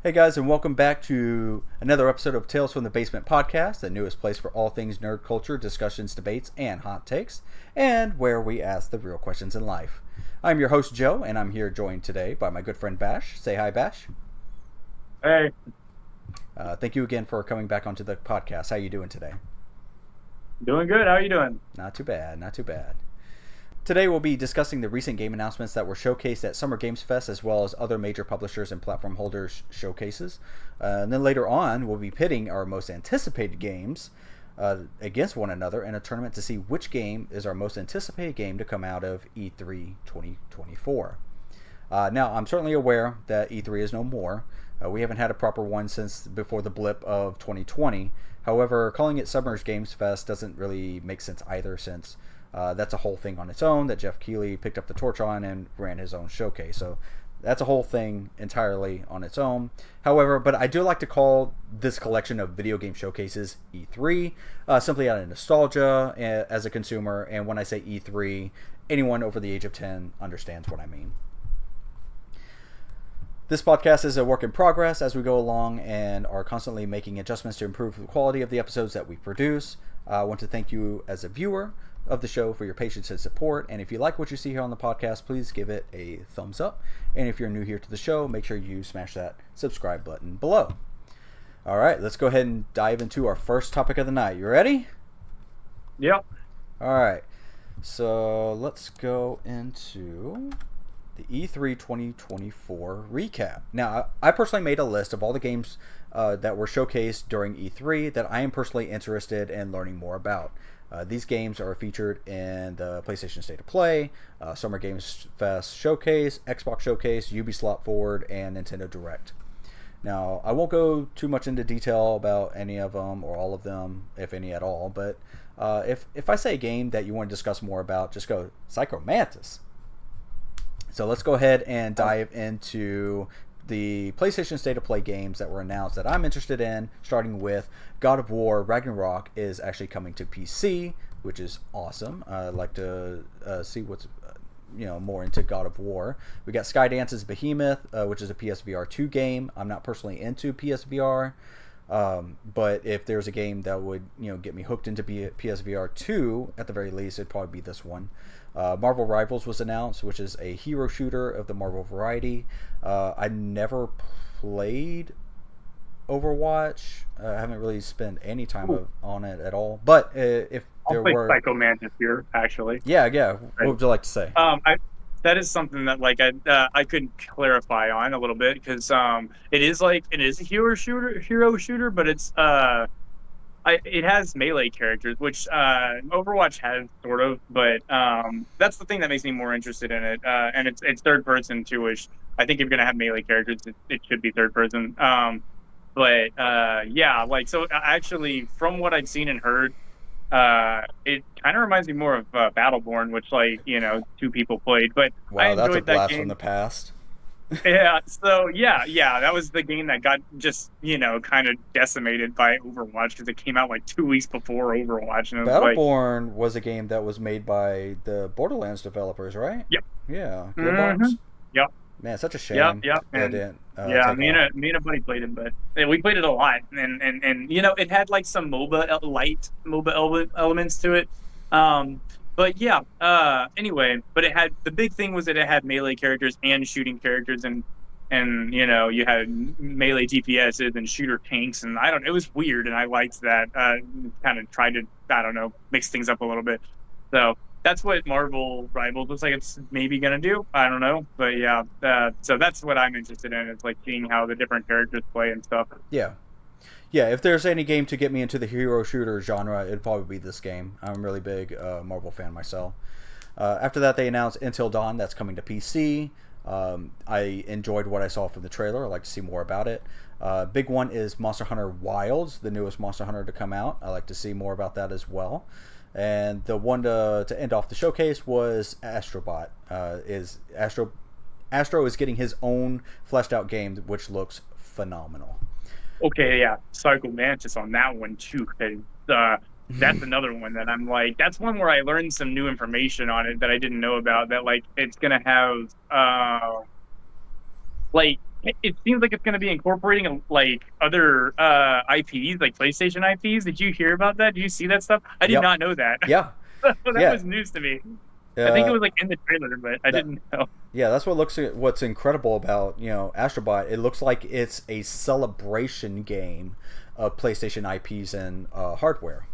Hey guys, and welcome back to another episode of Tales from the Basement podcast, the newest place for all things nerd culture, discussions, debates, and hot takes, and where we ask the real questions in life. I'm your host, Joe, and I'm here joined today by my good friend Bash. Say hi, Bash. Hey, Thank you again for coming back onto the podcast. How you doing today? doing good. How are you doing? Not too bad, not too bad. Today we'll be discussing the recent game announcements that were showcased at Summer Games Fest, as well as other major publishers and platform holders showcases. And then later on, we'll be pitting our most anticipated games against one another in a tournament to see which game is our most anticipated game to come out of E3 2024. Now, I'm certainly aware that E3 is no more. We haven't had a proper one since before the blip of 2020. However, calling it Summer's Games Fest doesn't really make sense either, since that's a whole thing on its own that Jeff Keighley picked up the torch on and ran his own showcase. So that's a whole thing entirely on its own. However, but I do like to call this collection of video game showcases E3, simply out of nostalgia as a consumer. And when I say E3, anyone over the age of 10 understands what I mean. This podcast is a work in progress as we go along and are constantly making adjustments to improve the quality of the episodes that we produce. I want to thank you as a viewer of the show for your patience and support. And if you like what you see here on the podcast, please give it a thumbs up. And if you're new here to the show, make sure you smash that subscribe button below. All right, let's go ahead and dive into our first topic of the night. You ready? Yep. All right, so let's go into the E3 2024 recap. Now, I personally made a list of all the games that were showcased during E3 that I am personally interested in learning more about. These games are featured in the PlayStation State of Play, Summer Games Fest Showcase, Xbox Showcase, Ubisoft Forward, and Nintendo Direct. Now, I won't go too much into detail about any of them or all of them, if any at all, but if I say a game that you want to discuss more about, just go Psycho Mantis. So let's go ahead and dive into the PlayStation State of Play games that were announced that I'm interested in, starting with God of War Ragnarok is actually coming to PC, which is awesome. I'd like to see what's more into God of War. We got Skydance's Behemoth, which is a PSVR 2 game. I'm not personally into PSVR, but if there's a game that would get me hooked into PSVR 2, at the very least, it'd probably be this one. Marvel Rivals was announced, which is a hero shooter of the Marvel variety. I never played Overwatch. I haven't really spent any time on it at all. But if I'll there play were, Psycho Mantis here, actually. yeah. What Right. would you like to say? I that is something that I could clarify on a little bit because it is a hero shooter, but it has melee characters, which Overwatch has sort of, but that's the thing that makes me more interested in it. And it's third person too, which I think if you're gonna have melee characters, it should be third person. But yeah, so actually, from what I've seen and heard, it kind of reminds me more of Battleborn, which two people played, but I Wow, that's a enjoyed that blast from game. the past. Yeah, so yeah, that was the game that got just kind of decimated by Overwatch because it came out like 2 weeks before Overwatch, and it was like, Battleborn was a game that was made by the Borderlands developers, right? yep, Yeah, mm-hmm, Gearbox. yep, Man, such a yep, shame yep, that and didn't yeah, take off. me and a buddy played it, but we played it a lot, and it had like some light MOBA elements to it. Um, but yeah, anyway, but it had the big thing was that it had melee characters and shooting characters, and you had melee DPSs and shooter tanks, and I don't. It was weird, and I liked that. Kind of tried to, I don't know, mix things up a little bit. So that's what Marvel Rivals looks like it's maybe gonna do. I don't know, but yeah. So that's what I'm interested in. It's like seeing how the different characters play and stuff. Yeah, yeah. If there's any game to get me into the hero shooter genre, it'd probably be this game. I'm a really big Marvel fan myself. After that, they announced Until Dawn that's coming to PC. I enjoyed what I saw from the trailer. I'd like to see more about it. Big one is Monster Hunter Wilds, the newest Monster Hunter to come out. I'd like to see more about that as well. And the one to end off the showcase was Astrobot. Astro is getting his own fleshed out game, which looks phenomenal. Okay, yeah, Psycho Mantis on that one too, because that's another one that I'm like, that's one where I learned some new information on it that I didn't know about. That it's gonna have like it seems like it's going to be incorporating like other IPs, like PlayStation IPs. Did you hear about that? Did you see that stuff? I did Yep. not know that. Yeah. That Yeah. was news to me. I think it Uh, was like in the trailer, but I that didn't know. Yeah, that's what's incredible about Astrobot. It looks like it's a celebration game of PlayStation IPs and hardware.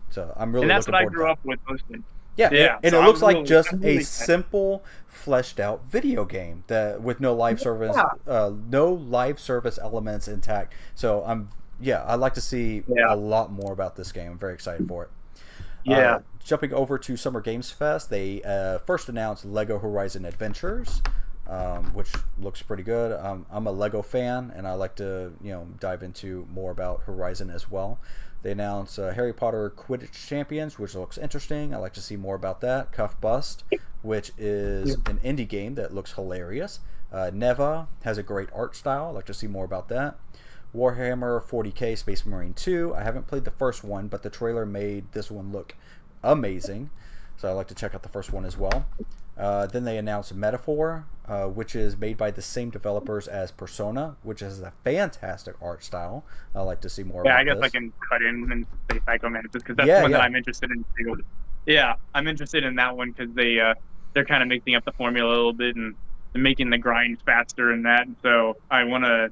So I'm And really that's looking what I forward to grew that. up with mostly. Yeah, Yeah, and so it looks like just I'm a really excited. simple, fleshed out video game that with Yeah, no live service elements intact. So I'd like to see yeah, a lot more about this game. I'm very excited for it. yeah. Jumping over to Summer Games Fest, they first announced Lego Horizon Adventures, which looks pretty good. I'm a Lego fan, and I like to dive into more about Horizon as well. They announced Harry Potter Quidditch Champions, which looks interesting. I like to see more about that. Cuff Bust, which is an indie game that looks hilarious. Neva has a great art style. I like to see more about that. Warhammer 40k Space Marine 2. I haven't played the first one, but the trailer made this one look amazing. So I like to check out the first one as well. Then they announced Metaphor, which is made by the same developers as Persona, which is a fantastic art style. I like to see more Yeah, I about guess I this. can cut in and say Psycho Mantis because that's the Yeah, one that yeah. I'm interested in too. Yeah, I'm interested in that one because they're kind of mixing up the formula a little bit and making the grind faster and that. And so I want to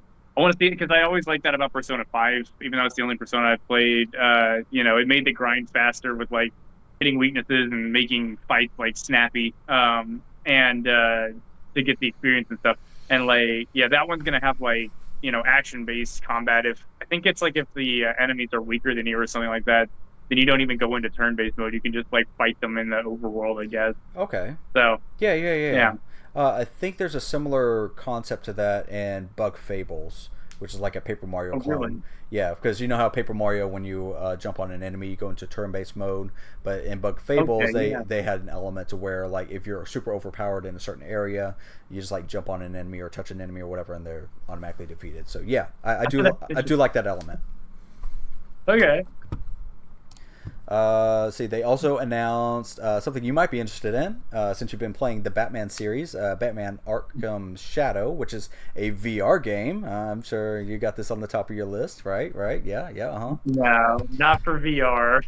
see it because I always like that about Persona 5, even though it's the only Persona I've played. It made the grind faster with like hitting weaknesses and making fights like snappy. And to get the experience and stuff. And like, yeah, that one's gonna have like action based combat. If I think it's like if the enemies are weaker than you or something like that, then you don't even go into turn based mode. You can just like fight them in the overworld, I guess. Okay. So Yeah, yeah, yeah, yeah. yeah. I think there's a similar concept to that in Bug Fables, which is like a Paper Mario Oh, clone. really? Yeah, because you know how Paper Mario, when you jump on an enemy, you go into turn-based mode. But in Bug Fables, Okay, they yeah. they had an element to where like if you're super overpowered in a certain area, you just like jump on an enemy or touch an enemy or whatever, and they're automatically defeated. So yeah, That's I do interesting. like that element. Okay. See, they also announced something you might be interested in since you've been playing the Batman series, Batman Arkham Shadow, which is a VR game. I'm sure you got this on the top of your list, right? Right? Yeah, yeah, No, not for VR.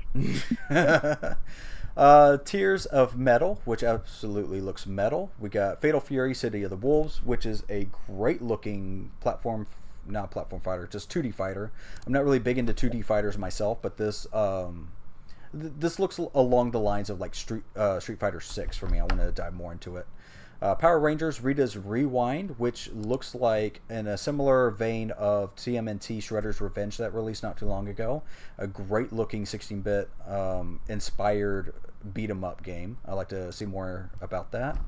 uh-huh. Tears of Metal, which absolutely looks metal. We got Fatal Fury City of the Wolves, which is a great looking platform, not platform fighter, just 2D fighter. I'm not really big into 2D fighters myself, but this looks along the lines of like Street Fighter 6 for me. I want to dive more into it. Power Rangers Rita's Rewind, which looks like in a similar vein of TMNT Shredder's Revenge that released not too long ago. A great looking 16-bit inspired beat 'em up game. I'd like to see more about that.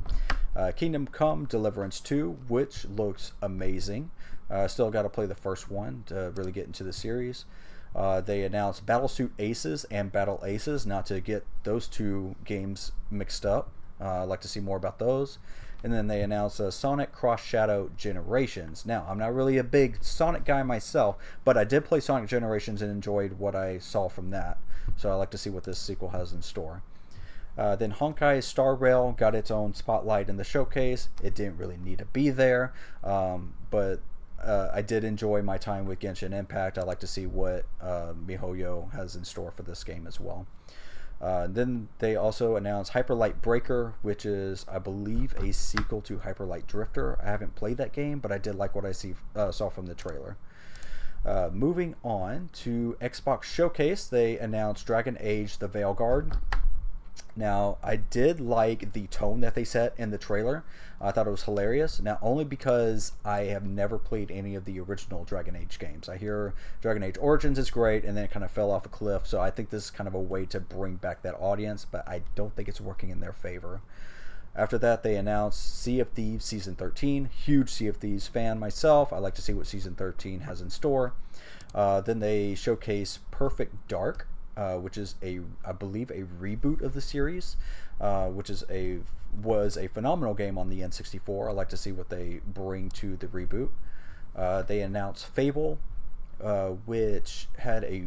Kingdom Come Deliverance 2, which looks amazing. Still got to play the first one to really get into the series. They announced Battlesuit Aces and Battle Aces, not to get those two games mixed up. I'd like to see more about those. And then they announced Sonic Cross Shadow Generations. Now, I'm not really a big Sonic guy myself, but I did play Sonic Generations and enjoyed what I saw from that. So I'd like to see what this sequel has in store. Then Honkai Star Rail got its own spotlight in the showcase. It didn't really need to be there, but I did enjoy my time with Genshin Impact. I like to see what MiHoYo has in store for this game as well. Then they also announced Hyper Light Breaker, which is, I believe, a sequel to Hyper Light Drifter. I haven't played that game, but I did like what I saw from the trailer. Moving on to Xbox Showcase, they announced Dragon Age: The Veilguard. Now, I did like the tone that they set in the trailer. I thought it was hilarious. Now, only because I have never played any of the original Dragon Age games. I hear Dragon Age Origins is great, and then it kind of fell off a cliff. So I think this is kind of a way to bring back that audience, but I don't think it's working in their favor. After that, they announced Sea of Thieves Season 13. Huge Sea of Thieves fan myself. I like to see what Season 13 has in store. Then they showcase Perfect Dark, which is I believe a reboot of the series, which was a phenomenal game on the N64. I like to see what they bring to the reboot. They announced Fable, which had a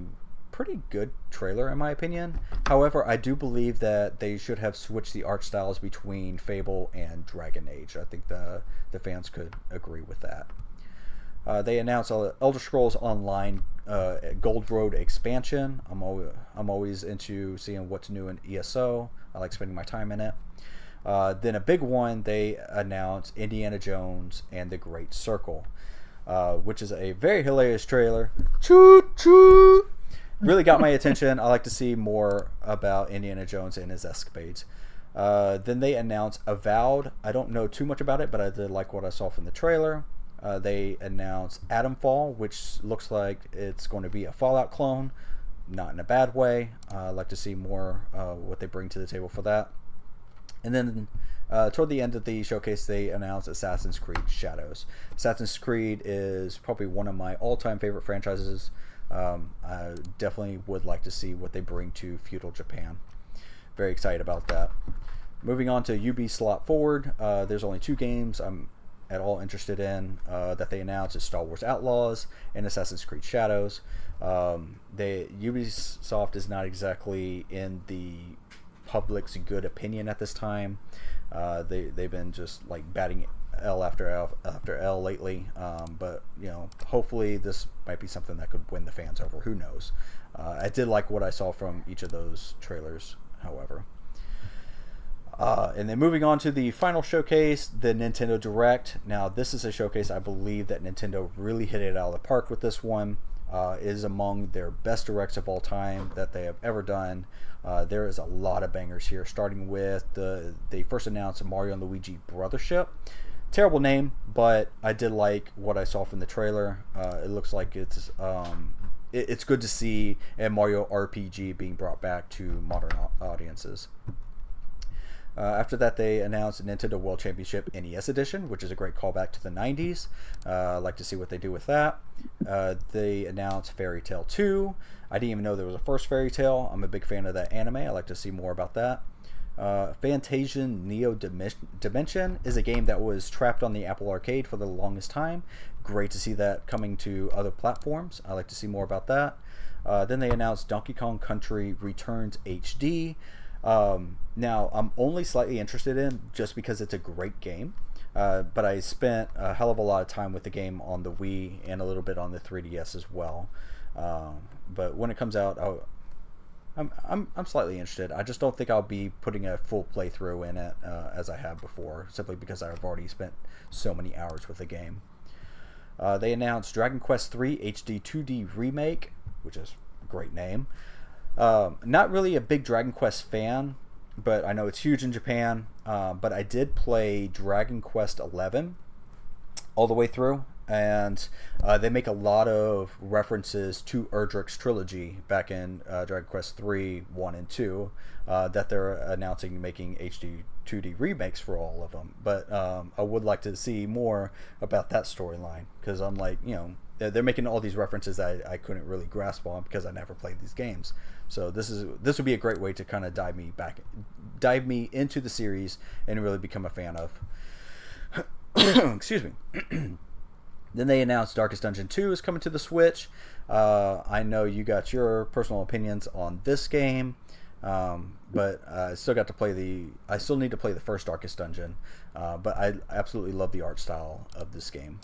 pretty good trailer in my opinion. However, I do believe that they should have switched the art styles between Fable and Dragon Age. I think the fans could agree with that. They announced Elder Scrolls Online Gold Road expansion. I'm always into seeing what's new in ESO. I like spending my time in it. Then a big one, they announced Indiana Jones and the Great Circle, which is a very hilarious trailer. Choo choo! Really got my attention. I like to see more about Indiana Jones and his escapades. Then they announced Avowed. I don't know too much about it, but I did like what I saw from the trailer. They announced Atomfall, which looks like it's going to be a Fallout clone, not in a bad way. I'd like to see more what they bring to the table for that. And then toward the end of the showcase, they announced Assassin's Creed Shadows. Assassin's Creed is probably one of my all-time favorite franchises. I definitely would like to see what they bring to feudal Japan. Very excited about that. Moving on to UB Slot Forward, there's only 2 games I'm at all interested in that they announced: is Star Wars Outlaws and Assassin's Creed Shadows. Ubisoft is not exactly in the public's good opinion at this time. They've been just like batting L after L after L lately, but hopefully this might be something that could win the fans over. Who knows? I did like what I saw from each of those trailers, however. And then moving on to the final showcase, the Nintendo Direct. Now, this is a showcase I believe that Nintendo really hit it out of the park with this one. It is among their best directs of all time that they have ever done. There is a lot of bangers here, starting with they first announced Mario and Luigi Brothership. Terrible name, but I did like what I saw from the trailer. It looks like it's good to see a Mario RPG being brought back to modern audiences. After that, they announced Nintendo World Championship NES Edition, which is a great callback to the 90s. I'd like to see what they do with that. They announced Fairy Tail 2. I didn't even know there was a first Fairy Tail. I'm a big fan of that anime. I'd like to see more about that. Fantasian Neo Dimension is a game that was trapped on the Apple Arcade for the longest time. Great to see that coming to other platforms. I'd like to see more about that. Then they announced Donkey Kong Country Returns HD. Now, I'm only slightly interested in just because it's a great game, but I spent a hell of a lot of time with the game on the Wii and a little bit on the 3DS as well. But when it comes out, I'm slightly interested. I just don't think I'll be putting a full playthrough in it as I have before, simply because I've already spent so many hours with the game. They announced Dragon Quest III HD 2D Remake, which is a great name. Not really a big Dragon Quest fan, but I know it's huge in Japan. But I did play Dragon Quest XI all the way through, and they make a lot of references to Erdrick's trilogy back in Dragon Quest 3, 1, and 2 that they're announcing making HD 2D remakes for all of them. But I would like to see more about that storyline, because I'm like, they're making all these references that I couldn't really grasp on because I never played these games. So this would be a great way to kind of dive me into the series and really become a fan of. Excuse me. Then they announced Darkest Dungeon 2 is coming to the Switch. I know you got your personal opinions on this game, but I still need to play the first Darkest Dungeon. But I absolutely love the art style of this game.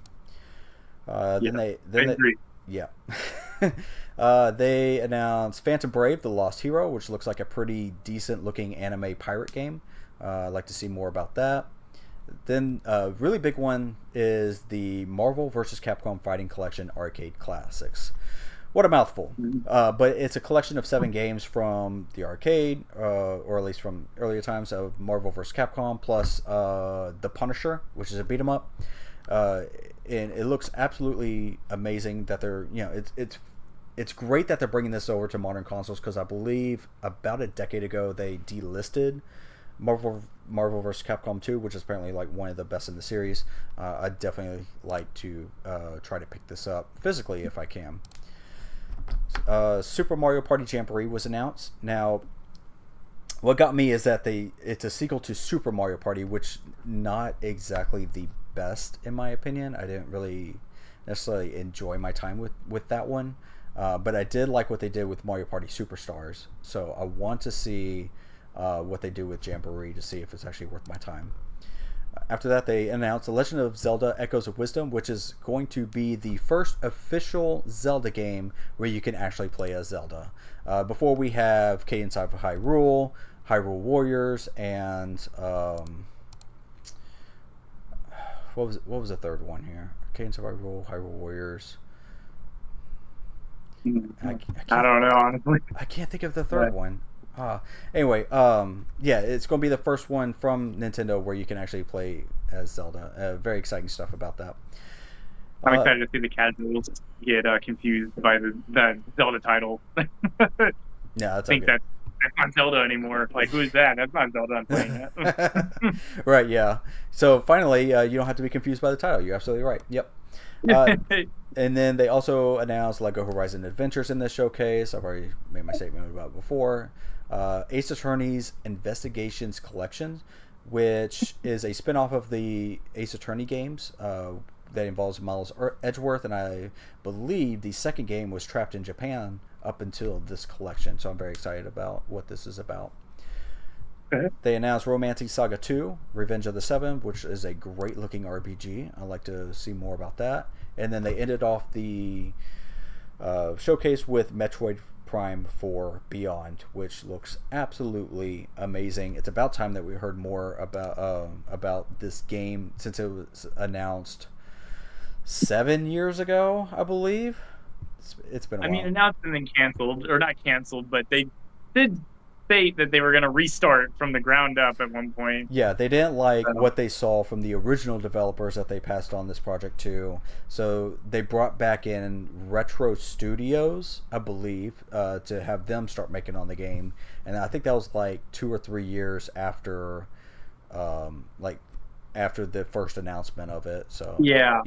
They announced Phantom Brave: The Lost Hero, which looks like a pretty decent looking anime pirate game. I'd like to see more about that. Then a really big one is the Marvel vs. Capcom Fighting Collection Arcade Classics. What a mouthful. But it's a collection of 7 games from the arcade, or at least from earlier times of Marvel vs. Capcom, plus The Punisher, which is a beat 'em up. And it looks absolutely amazing that they're, it's great that they're bringing this over to modern consoles, because I believe about a decade ago they delisted Marvel vs. Capcom 2, which is apparently like one of the best in the series. I'd definitely like to try to pick this up physically if I can. Super Mario Party Jamboree was announced. Now, what got me is that it's a sequel to Super Mario Party, which not exactly the best in my opinion. I didn't really necessarily enjoy my time with that one, but I did like what they did with Mario Party Superstars. So I want to see what they do with Jamboree to see if it's actually worth my time. After that, they announced The Legend of Zelda Echoes of Wisdom, which is going to be the first official Zelda game where you can actually play as Zelda. Before we have Cadence of Hyrule, Hyrule Warriors, and what was the third one here? Cadence of Hyrule, Hyrule Warriors. I don't know, honestly. I can't think of the third one. Anyway, yeah, it's going to be the first one from Nintendo where you can actually play as Zelda. Very exciting stuff about that. I'm excited to see the casuals get confused by the Zelda title. Yeah, that's think that's not Zelda anymore. Like, who is that? That's not Zelda I'm playing that. Right, yeah. So finally, you don't have to be confused by the title. You're absolutely right. Yep. And then they also announced Lego Horizon Adventures in this showcase. I've already made my statement about it before. Ace Attorney's Investigations Collection, which is a spin-off of the Ace Attorney games that involves Miles Edgeworth, and I believe the second game was Trapped in Japan up until this collection, so I'm very excited about what this is about. They announced Romancing Saga 2, Revenge of the Seven, which is a great-looking RPG. I'd like to see more about that. And then they ended off the showcase with Metroid Prime 4 Beyond, which looks absolutely amazing. It's about time that we heard more about this game since it was announced 7 years ago, I believe. It's been a while. I mean, announced and then canceled, or not canceled, but they did state that they were going to restart from the ground up at one point. Yeah, they didn't like what they saw from the original developers that they passed on this project to, so they brought back in Retro Studios, I believe, to have them start making on the game, and I think that was like 2 or 3 years after, after the first announcement of it. So yeah.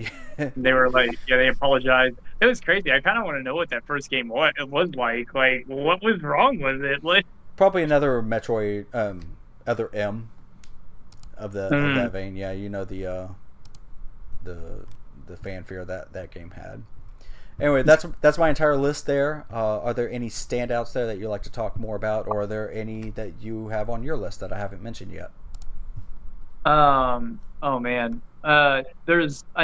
They were like, yeah, they apologized. It was crazy. I kind of want to know what that first game was like. Like, what was wrong with it? Like, probably another Metroid, other M of that vein. Yeah, you know the fanfare that game had. Anyway, that's my entire list there. Are there any standouts there that you'd like to talk more about, or are there any that you have on your list that I haven't mentioned yet? Oh man. I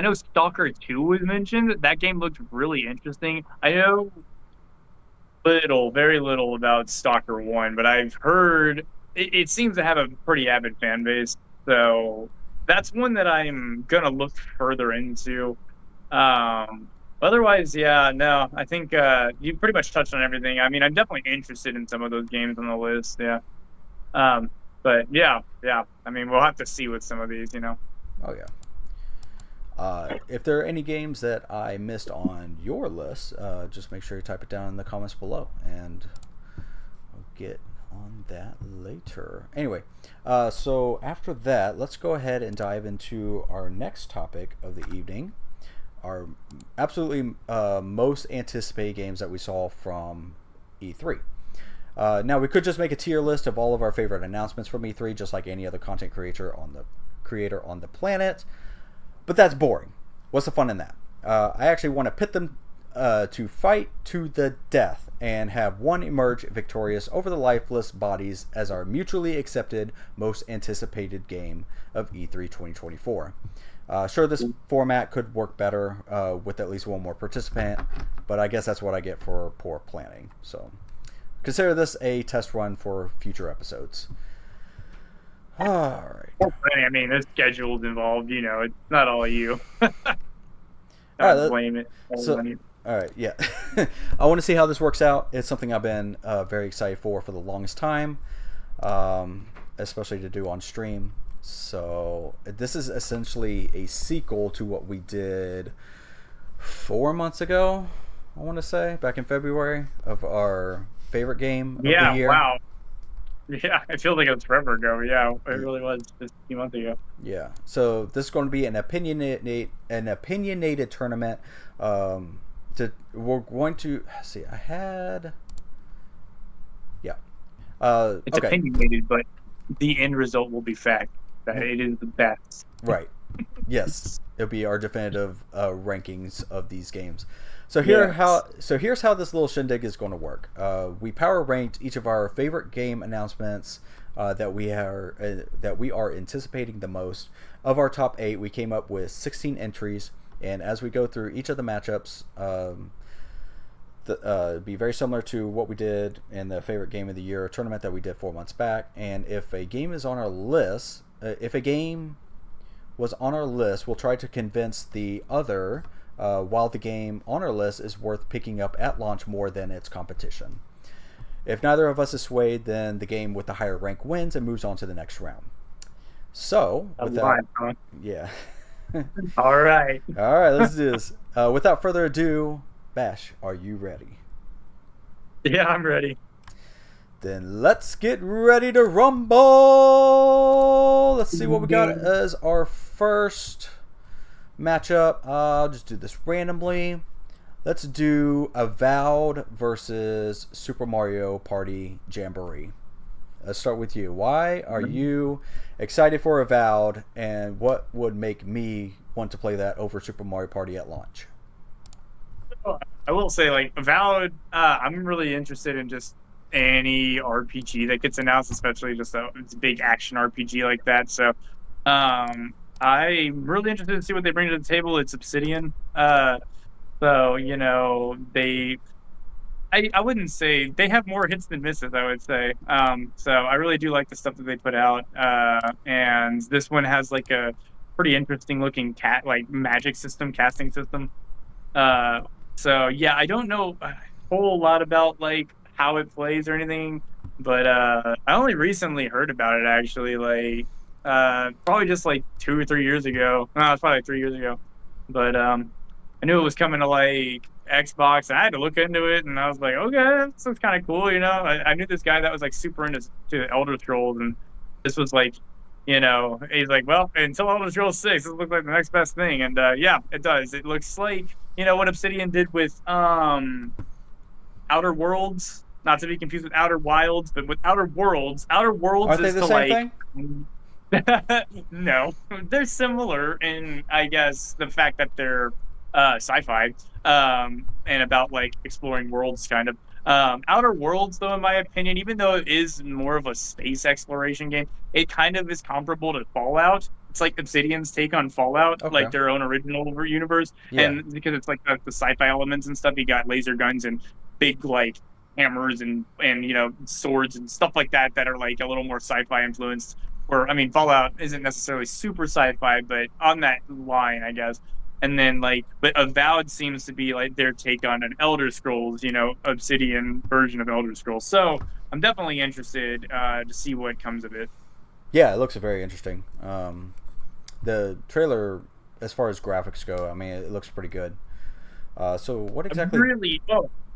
know Stalker 2 was mentioned. That game looked really interesting. I know very little about Stalker 1, but I've heard it seems to have a pretty avid fan base. So that's one that I'm gonna look further into. Otherwise, yeah, no, I think you pretty much touched on everything. I mean, I'm definitely interested in some of those games on the list, yeah. But yeah. I mean, we'll have to see with some of these, you know. Oh yeah. If there are any games that I missed on your list, just make sure you type it down in the comments below, and we'll get on that later. Anyway, so after that, let's go ahead and dive into our next topic of the evening, our absolutely most anticipated games that we saw from E3. Now, we could just make a tier list of all of our favorite announcements from E3, just like any other content creator on the planet, but that's boring. What's the fun in that? I actually want to pit them to fight to the death and have one emerge victorious over the lifeless bodies as our mutually accepted most anticipated game of E3 2024. Sure, this format could work better with at least one more participant, but I guess that's what I get for poor planning. So consider this a test run for future episodes. All right. I mean, there's schedules involved. You know, it's not all you. All right, blame it. All right, yeah. I want to see how this works out. It's something I've been very excited for the longest time, especially to do on stream. So this is essentially a sequel to what we did 4 months ago, I want to say, back in February, of our favorite game of the year. Yeah, wow. Yeah, it feels like it was forever ago. Yeah, it really was just a few months ago. Yeah, so this is going to be an opinionated tournament. We're going to see. It's opinionated, but the end result will be fact that it is the best. Right. Yes, it'll be our definitive rankings of these games. So here's how this little shindig is going to work. We power ranked each of our favorite game announcements that we are anticipating the most. Of our top 8, we came up with 16 entries, and as we go through each of the matchups, be very similar to what we did in the favorite game of the year tournament that we did 4 months back. And if a game is on our list, if a game was on our list, we'll try to convince the other while the game on our list is worth picking up at launch more than its competition. If neither of us is swayed, then the game with the higher rank wins and moves on to the next round. So, yeah. All right. All right, let's do this. Without further ado, Bash, are you ready? Yeah, I'm ready. Then let's get ready to rumble. Let's see what we got as our first matchup. I'll just do this randomly. Let's do Avowed versus Super Mario Party Jamboree. Let's start with you. Why are you excited for Avowed, and what would make me want to play that over Super Mario Party at launch? I will say, like, Avowed, I'm really interested in just any RPG that gets announced, especially just a big action RPG like that. So, I'm really interested to see what they bring to the table. It's Obsidian. So, I wouldn't say they have more hits than misses, I would say. So I really do like the stuff that they put out. And this one has like a pretty interesting looking magic system, casting system. Uh, so yeah, I don't know a whole lot about like how it plays or anything, but I only recently heard about it actually, like probably just like 2 or 3 years ago. No, it's probably like 3 years ago. But I knew it was coming to like Xbox, and I had to look into it, and I was like, okay, that sounds kind of cool, I knew this guy that was like super into to Elder Scrolls, and this was like, he's like, well, until Elder Scrolls 6, this looks like the next best thing, and yeah, it does. It looks like what Obsidian did with Outer Worlds, not to be confused with Outer Wilds, but with Outer Worlds. Outer Worlds Aren't they is the to same like. thing? No, they're similar in, I guess, the fact that they're sci-fi, and about like exploring worlds, kind of. Outer Worlds, though, in my opinion, even though it is more of a space exploration game, it kind of is comparable to Fallout. It's like Obsidian's take on Fallout, Okay. like their own original universe, Yeah. and because it's like the sci-fi elements and stuff, you got laser guns and big like hammers and swords and stuff like that that are like a little more sci-fi influenced. Where, I mean, Fallout isn't necessarily super sci-fi, but on that line, I guess. And then but Avowed seems to be like their take on an Elder Scrolls, Obsidian version of Elder Scrolls. So I'm definitely interested to see what comes of it. Yeah, it looks very interesting. The trailer, as far as graphics go, I mean, it looks pretty good. So what exactly?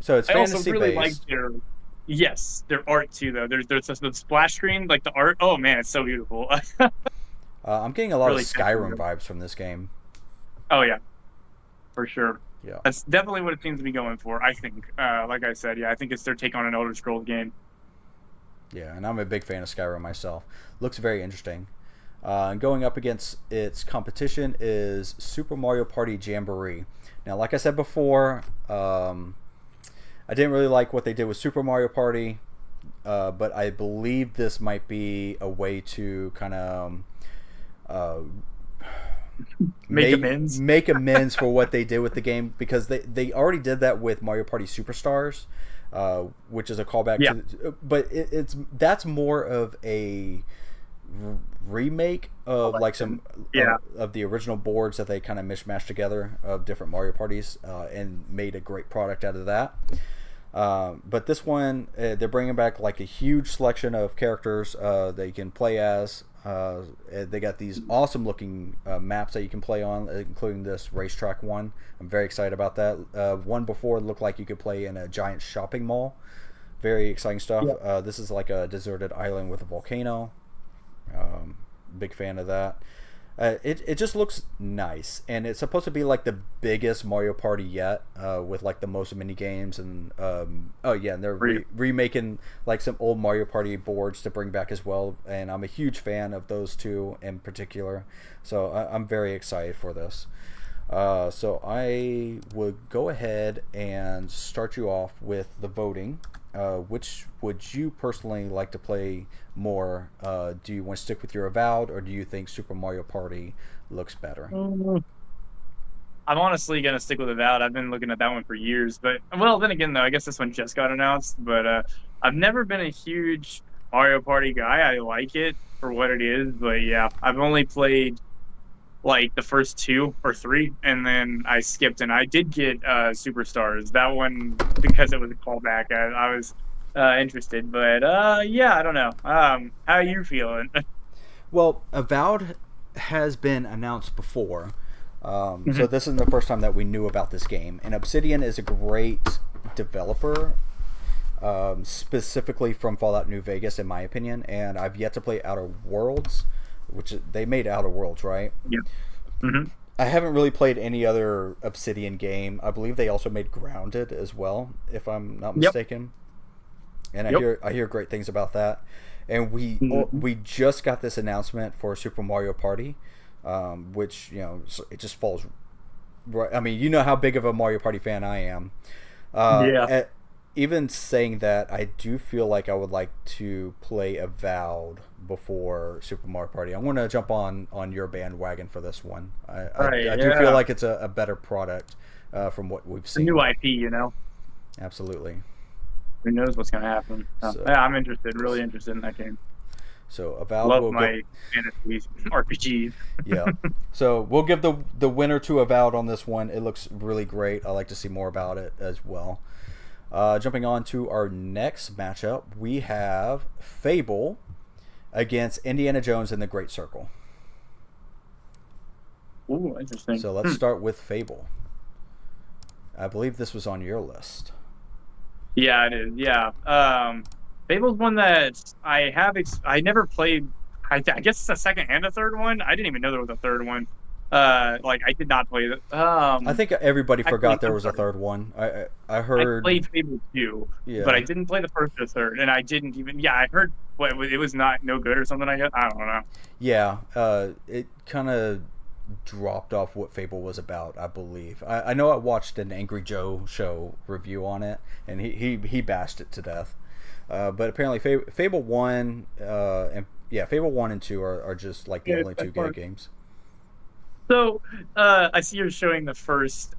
So it's I also fantasy really like based. their art too, though. There's the splash screen, like the art. Oh man, it's so beautiful. I'm getting a lot of Really Skyrim vibes from this game. Oh yeah, for sure. Yeah. That's definitely what it seems to be going for, I think. Like I said, yeah, I think it's their take on an Elder Scrolls game. Yeah, and I'm a big fan of Skyrim myself. Looks very interesting. And going up against its competition is Super Mario Party Jamboree. Now, like I said before, I didn't really like what they did with Super Mario Party, but I believe this might be a way to kind of make amends for what they did with the game, because they already did that with Mario Party Superstars, which is a callback to, but that's more of a remake of like some of the original boards that they kind of mishmashed together of different Mario parties, and made a great product out of that. But this one, they're bringing back like a huge selection of characters that you can play as. They got these awesome looking maps that you can play on, including this racetrack one. I'm very excited about that. One before looked like you could play in a giant shopping mall. Very exciting stuff. This is like a deserted island with a volcano. Big fan of that. It just looks nice, and it's supposed to be like the biggest Mario Party yet, with like the most mini games, and and they're remaking like some old Mario Party boards to bring back as well, and I'm a huge fan of those two in particular, so I'm very excited for this. So I would go ahead and start you off with the voting. which would you personally like to play more? Do you want to stick with your Avowed, or do you think Super Mario Party looks better? Mm, I'm honestly gonna stick with Avowed. I've been looking at that one for years, but well, then again, though, I guess this one just got announced. But I've never been a huge Mario Party guy. I like it for what it is, but yeah, I've only played like the first two or three, and then I skipped. And I did get Superstars. That one because it was a callback. I was interested, but yeah, I don't know. How are you feeling? Well, Avowed has been announced before, so Mhm. this is the first time that we knew about this game. And Obsidian is a great developer, specifically from Fallout New Vegas, in my opinion. And I've yet to play Outer Worlds, which they made Outer Worlds, right? Yeah. Hmm. I haven't really played any other Obsidian game. I believe they also made Grounded as well, if I'm not Yep. mistaken. And Yep. I hear great things about that. And Mhm. we just got this announcement for Super Mario Party, which it just falls right. I mean, you know how big of a Mario Party fan I am. Yeah. At, even saying that, I do feel like I would like to play Avowed before Super Mario Party. I'm going to jump on your bandwagon for this one. Right. I do feel Yeah. like it's a better product from what we've A new seen. IP, you know. Absolutely. Who knows what's gonna happen? Yeah, So I'm interested. Really interested in that game. so Avowed Love will go. my fantasy RPGs. Yeah. So we'll give the winner to Avowed on this one. It looks really great. I like to see more about it as well. Jumping on to our next matchup, we have Fable against Indiana Jones and the Great Circle. Ooh, interesting. So let's start with Fable. I believe this was on your list. Yeah, it is. Yeah. Fable's one that I have. I never played. I guess it's a second and a third one. I didn't even know there was a third one. Like I did not play that. I think everybody Actually, forgot there I'm was a sorry. third one. I I heard. played Fable 2, but I Yeah. didn't play the first or third, and I didn't even. Yeah, I heard what it was not no good or something. I guess I don't know. Yeah. It kind of dropped off what Fable was about, I believe. I know I watched an Angry Joe show review on it, and he bashed it to death. But apparently, Fable 1 and yeah, Fable 1 and 2 are just like the Yeah, only two that good part. games. So, I see you're showing the first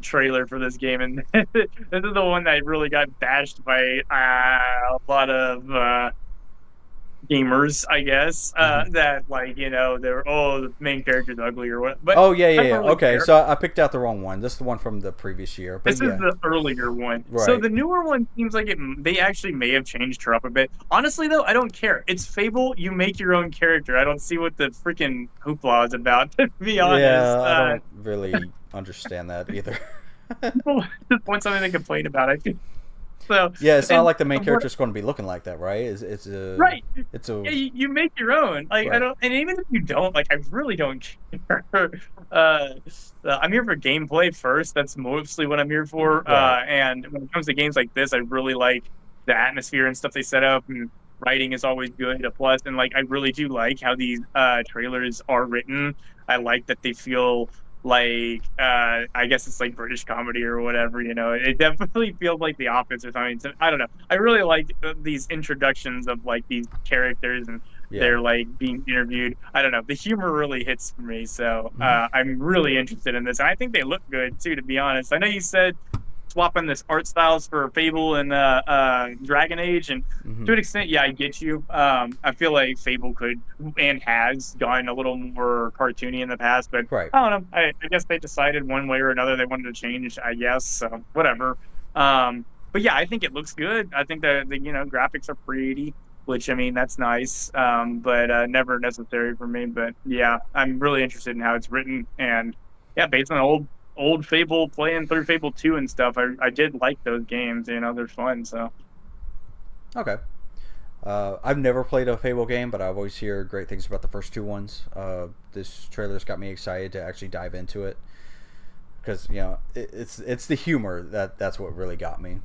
trailer for this game, and this is the one that really got bashed by a lot of gamers, I guess. Hmm. That like they're the main character's ugly or what, but Oh yeah, yeah, I don't yeah. really Okay, care. so I picked out the wrong one. This is the one from the previous year, but This is yeah, the earlier one. So right. the newer one seems like they actually may have changed her up a bit. Honestly, though, I don't care. It's Fable. You make your own character. I don't see what the freaking hoopla is about, to be honest. Yeah, I don't really understand that either. People just want something to complain about. I think so. Yeah, it's not And like the main what? character's going to be looking like that, right? Right? It's a Yeah, you make your own. Like I right. don't, and even if you don't, like I really don't care. I'm here for gameplay first. That's mostly what I'm here for. Right. And when it comes to games like this, I really like the atmosphere and stuff they set up, and writing is always good. A plus, and like I really do like how these trailers are written. I like that they feel like I guess it's like British comedy or whatever. It definitely feels like The Office or something. So, I don't know. I really like these introductions of like these characters and Yeah. they're like being interviewed. I don't know. The humor really hits for me. So Hmm. I'm really interested in this. And I think they look good too, to be honest. I know you said swapping this art styles for Fable and Dragon Age, and Hmm. to an extent, yeah, I get you. I feel like Fable could and has gotten a little more cartoony in the past, but Right. I don't know. I guess they decided one way or another they wanted to change. I guess so. Whatever. But yeah, I think it looks good. I think the graphics are pretty, which I mean that's nice. But never necessary for me. But yeah, I'm really interested in how it's written and yeah, based on old Fable, playing through Fable 2 and stuff. I did like those games. They're fun. So Okay. I've never played a Fable game, but I've always heard great things about the first two ones. This trailer's got me excited to actually dive into it because it's the humor that's what really got me.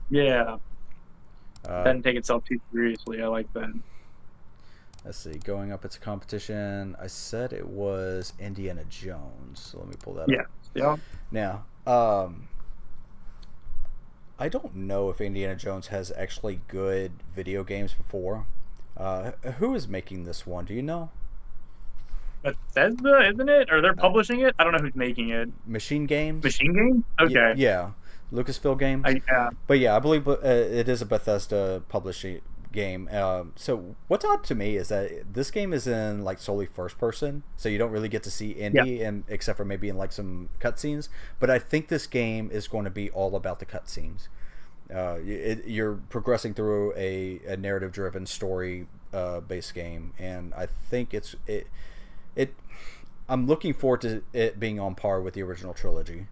yeah, Uh, doesn't take itself too seriously. I like that. let's see, going up its competition. I said it was Indiana Jones. So let me pull that Yeah, up yeah. now. I don't know if Indiana Jones has actually good video games before. Who is making this one? Do you know? Bethesda, isn't it? Or they're Uh, publishing it? I don't know who's making it. Machine Games? Machine Game? Okay. Yeah, Lucasfilm Games. I But yeah, I believe it is a Bethesda publishing game. So what's odd to me is that this game is in like solely first person, so you don't really get to see Yeah. Indy, and except for maybe in like some cutscenes. But I think this game is going to be all about the cutscenes. You're progressing through a narrative driven story based game, and I think it I'm looking forward to it being on par with the original trilogy.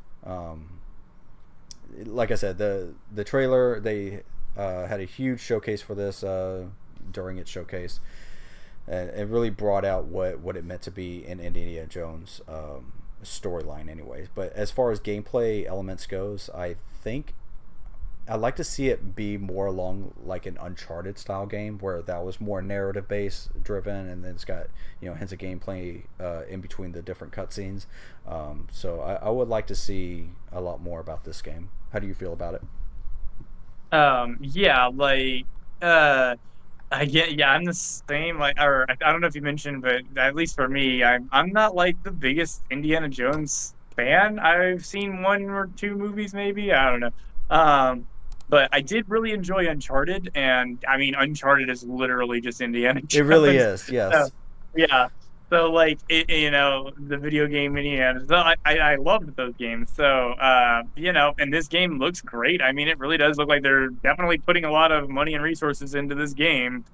Like I said, the trailer, they had a huge showcase for this during its showcase, and it really brought out what it meant to be in Indiana Jones storyline, anyways. But as far as gameplay elements goes, I think I'd like to see it be more along like an Uncharted style game, where that was more narrative based driven, and then it's got hints of gameplay in between the different cutscenes. So I would like to see a lot more about this game. How do you feel about it? Yeah, like uh I get, yeah, I'm the same. Like, or I don't know if you mentioned, but at least for me, I'm not like the biggest Indiana Jones fan. I've seen one or two movies, maybe. I don't know. Um, but I did really enjoy Uncharted, and I mean, Uncharted is literally just Indiana It really Jones. is, So, yes. yeah. So like the video game Indiana. So I loved those games. So and this game looks great. I mean, it really does look like they're definitely putting a lot of money and resources into this game.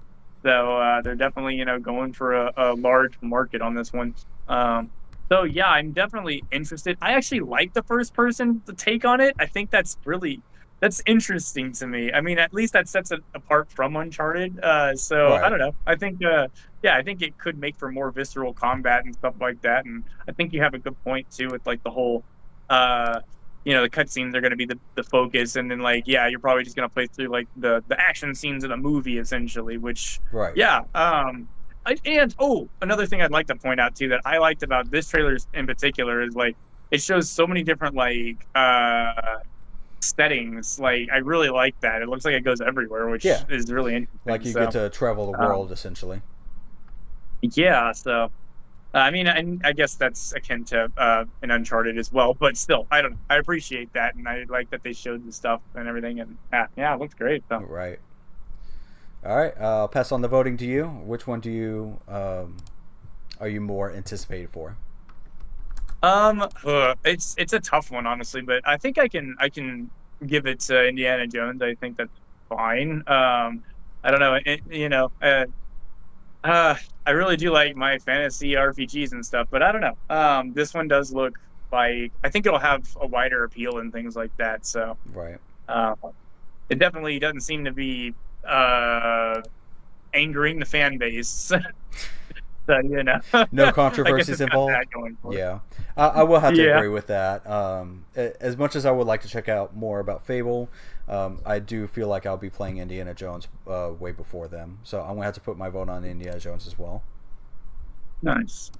So they're definitely, going for a large market on this one. So yeah, I'm definitely interested. I actually like the first person to take on it. I think that's interesting to me. I mean, at least that sets it apart from Uncharted. So I Right, don't know. I think yeah, I think it could make for more visceral combat and stuff like that. And I think you have a good point too with like the whole uh the cutscenes are going to be the focus, and then like yeah, you're probably just going to play through like the action scenes of the movie essentially, which right. yeah. And oh, another thing I'd like to point out too that I liked about this trailer in particular is like it shows so many different like settings. Like I really like that. It looks like it goes everywhere, which Yeah, is really like interesting. you get So to travel the um, world essentially. yeah, so I mean, I guess that's akin to an Uncharted as well, but still, I don't know. I appreciate that, and I like that they showed the stuff and everything, and yeah, it looks great. So, Right. All right. I'll pass on the voting to you. Which one do you are you more anticipated for? it's a tough one, honestly, but I think I can give it to Indiana Jones. I think that's fine. I don't know, Uh, I really do like my fantasy RPGs and stuff, but I don't know. This one does look like I think it'll have a wider appeal and things like that. So, Right. uh, it definitely doesn't seem to be uh angering the fan base. So, No I guess controversies it's got involved. that going for it. Yeah, I will have to Yeah, agree with that. As much as I would like to check out more about Fable, I do feel like I'll be playing Indiana Jones way before them. So I'm gonna have to put my vote on Indiana Jones as well. nice.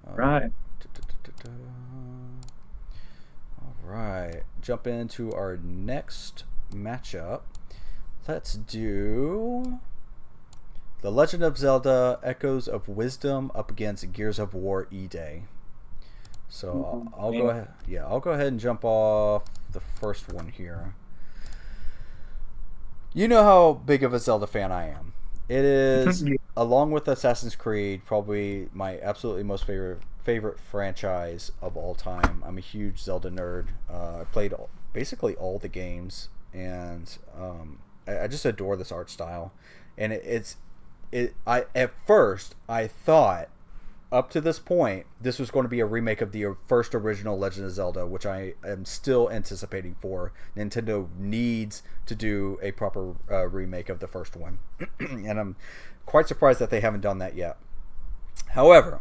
Uh, Right. All right, jump into our next matchup. Let's do The Legend of Zelda: Echoes of Wisdom up against Gears of War E-Day. So I'll go Man. ahead. Yeah, I'll go ahead and jump off the first one here. You know how big of a Zelda fan I am. It is, along with Assassin's Creed, probably my absolutely most favorite franchise of all time. I'm a huge Zelda nerd. I played basically all the games, and I just adore this art style. And I at first I thought up to this point, this was going to be a remake of the first original Legend of Zelda, which I am still anticipating for. Nintendo needs to do a proper remake of the first one, and I'm quite surprised that they haven't done that yet. However,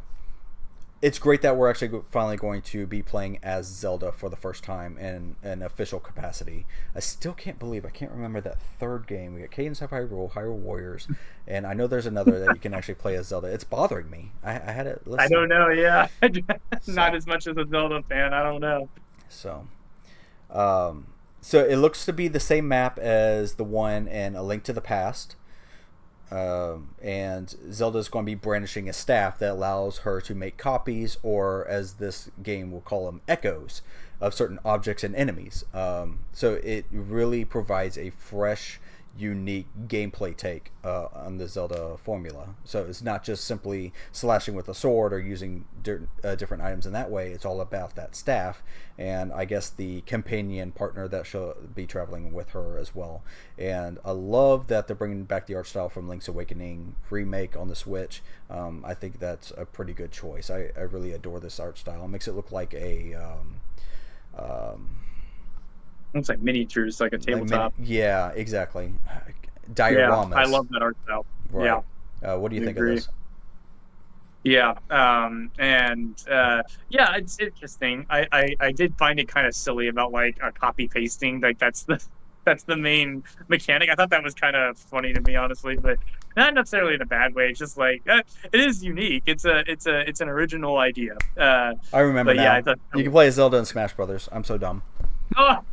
it's great that we're actually finally going to be playing as Zelda for the first time in an official capacity. I still can't believe I can't remember that third game. We got Cadence of Hyrule, Hyrule Warriors, and I know there's another that you can actually play as Zelda. It's bothering me. I had it I listed. don't know. Yeah, not So as much as a Zelda fan. I don't know. so um, So it looks to be the same map as the one in A Link to the Past. And Zelda's going to be brandishing a staff that allows her to make copies, or as this game will call them, echoes of certain objects and enemies. So it really provides a fresh, unique gameplay take on the Zelda formula. So it's not just simply slashing with a sword or using different items in that way. It's all about that staff, and I guess the companion partner that she'll be traveling with her as well. And I love that they're bringing back the art style from Link's Awakening remake on the Switch. I think that's a pretty good choice. I really adore this art style. It makes it look like a Looks like miniatures, like a tabletop. yeah, exactly. Yeah, Dioramas. I love that art style. Right. Yeah, What do you I think of agree. this? Yeah, yeah, it's interesting. I did find it kind of silly about like a copy pasting. Like that's the main mechanic. I thought that was kind of funny to me, honestly, but not necessarily in a bad way. It's just like it is unique. It's an original idea. I remember But yeah, I now. thought. You can play Zelda in Smash Brothers. I'm so dumb. Oh,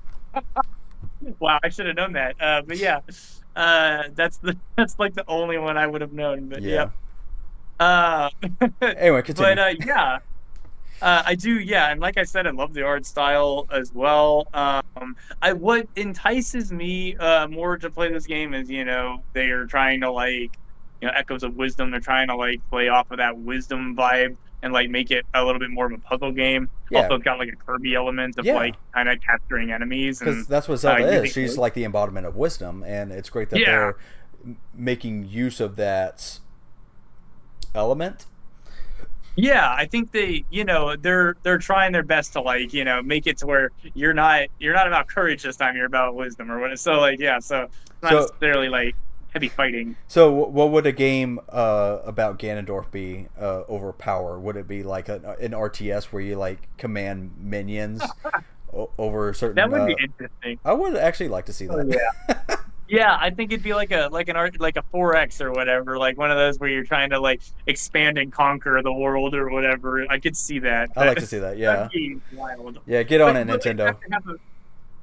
wow, I should have known that. But yeah, that's like the only one I would have known. But yeah. Yeah. Uh, Anyway, continue. but yeah. I do, yeah, and like I said, I love the art style as well. I what entices me more to play this game is, they are trying to like, Echoes of Wisdom. They're trying to like play off of that wisdom vibe and like make it a little bit more of a puzzle game. Yeah. Also, it's got like a Kirby element of Yeah. like kind of capturing enemies Because and that's what Zelda is. using. She's like the embodiment of wisdom, and it's great that Yeah, they're making use of that element. yeah, I think they're trying their best to like, make it to where you're not about courage this time, you're about wisdom or what. So like, yeah, so it's not So, necessarily like heavy fighting. what would a game about Ganondorf be over Power? Would it be like an RTS where you like command minions over certain? That would be interesting. I would actually like to see Oh that. yeah. Yeah, I think it'd be like a 4X or whatever, like one of those where you're trying to like expand and conquer the world or whatever. I could see that. I like to see that. That'd Yeah. be wild. Yeah. Get on it, But it'd Nintendo. have to have a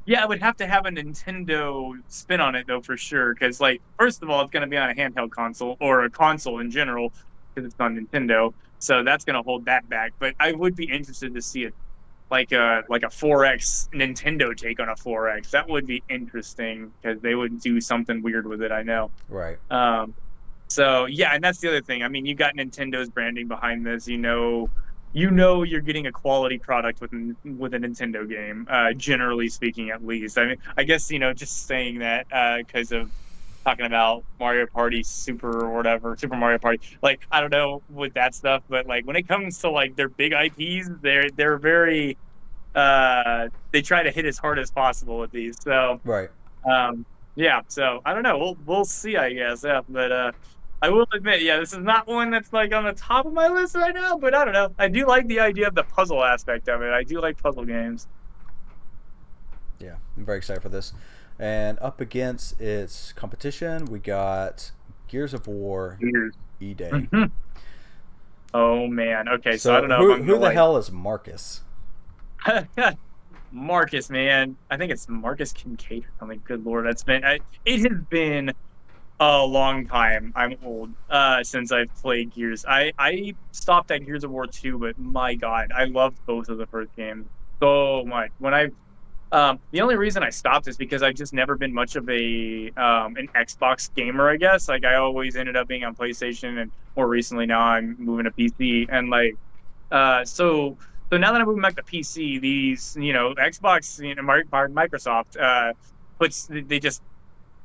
Yeah, it would have to have a Nintendo spin on it though for sure. Because like, first of all, it's going to be on a handheld console or a console in general because it's on Nintendo. So that's going to hold that back. But I would be interested to see it like a 4X Nintendo take on a 4X. That would be interesting because they would do something weird with it. I know. Right. Um, so yeah, and that's the other thing. I mean, you got Nintendo's branding behind this. You're getting a quality product with a Nintendo game. Generally speaking, at least. I mean, I guess just saying that because of talking about Mario Party Super or whatever, Super Mario Party. Like, I don't know with that stuff, but like when it comes to like their big IPs, they're very they try to hit as hard as possible with these. So Right. um, yeah, so I don't know. We'll see, I guess. Yeah, but I will admit, yeah, this is not one that's like on the top of my list right now. But I don't know. I do like the idea of the puzzle aspect of it. I do like puzzle games. Yeah. I'm very excited for this. And up against its competition, we got Gears of War Years. E-Day. Oh man. Okay, so I So don't know if I'm who gonna the hell is Marcus? like Marcus, man. I think it's Marcus Kincaid or something. Good lord, it has been a long time. I'm old since I've played Gears. I stopped at Gears of War 2, but my god, I loved both of the first games so much. The only reason I stopped is because I've just never been much of an Xbox gamer, I guess. Like I always ended up being on PlayStation, and more recently now I'm moving to PC. And like so now that I'm moving back to PC, these Xbox, Microsoft puts they just